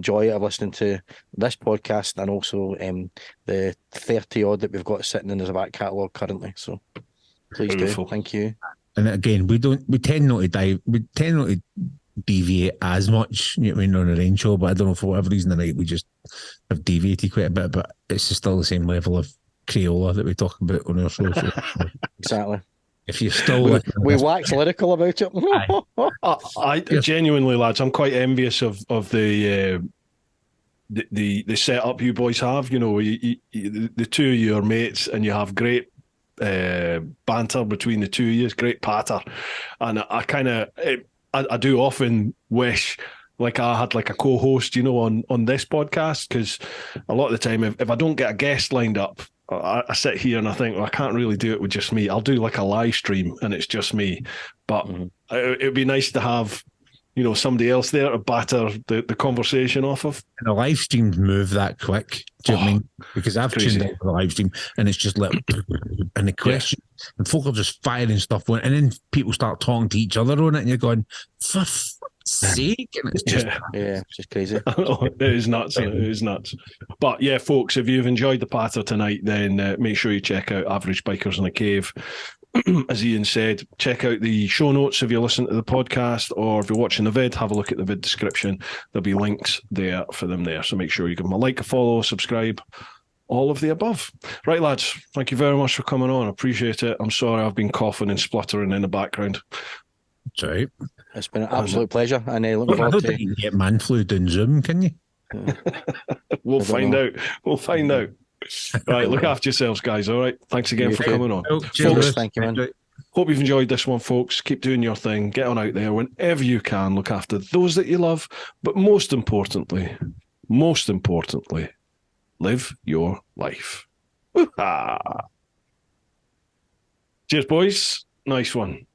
joy out of listening to this podcast and also the 30 odd that we've got sitting in as a back catalogue currently. So please do. Thank you. And again, we tend not to deviate as much, you know what I mean, on a rain show, but I don't know, for whatever reason tonight we just have deviated quite a bit, but it's still the same level of Crayola that we talk about on our show. So exactly. If you're still we wax lyrical about it. I genuinely, lads, I'm quite envious of the setup you boys have. You know, the two of you are mates and you have great banter between the two of you. It's great patter, and I do often wish like I had like a co-host, you know, on this podcast, because a lot of the time if I don't get a guest lined up, I sit here and I think, well, I can't really do it with just me. I'll do like a live stream and it's just me. But it'd be nice to have, you know, somebody else there to batter the conversation off of. And the live streams move that quick. Do you know what I mean? Because I've tuned out for the live stream and it's just like, and the question, and folk are just firing stuff on, and then people start talking to each other on it, and you're going, for fuck's sake. And it's just, it's just crazy. It is nuts. It is nuts. But yeah, folks, if you've enjoyed the patter tonight, then make sure you check out Average Bikers in a Cave. As Ian said, check out the show notes if you listen to the podcast, or if you're watching the vid, have a look at the vid description. There'll be links there for them there. So make sure you give them a like, a follow, subscribe, all of the above. Right, lads, thank you very much for coming on. I appreciate it. I'm sorry I've been coughing and spluttering in the background. It's all right. It's been an absolute pleasure. And looking I forward don't to... think you can get man flu down Zoom, can you? We'll find out. We'll find out. Right, look after yourselves, guys. All right. Thanks again for coming on. Cheers. Thank you, man. Hope you've enjoyed this one, folks. Keep doing your thing. Get on out there whenever you can. Look after those that you love. But most importantly, live your life. Woo-ha! Cheers, boys. Nice one.